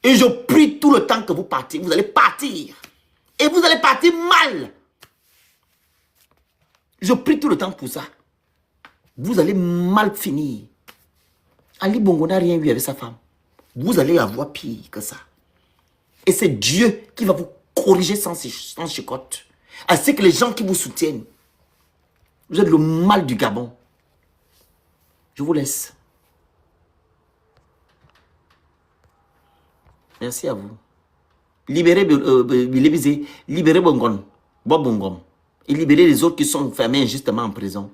Speaker 1: Et je prie tout le temps que vous partiez. Vous allez partir. Et vous allez partir mal. Je prie tout le temps pour ça. Vous allez mal finir. Ali Bongo n'a rien eu avec sa femme. Vous allez avoir pire que ça. Et c'est Dieu qui va vous corriger sans chicotte. Ainsi que les gens qui vous soutiennent. Vous êtes le mal du Gabon. Je vous laisse. Merci à vous. Libérez Bilébizé, libérez Bongon, Bob Bongom. Et libérez les autres qui sont fermés injustement en prison.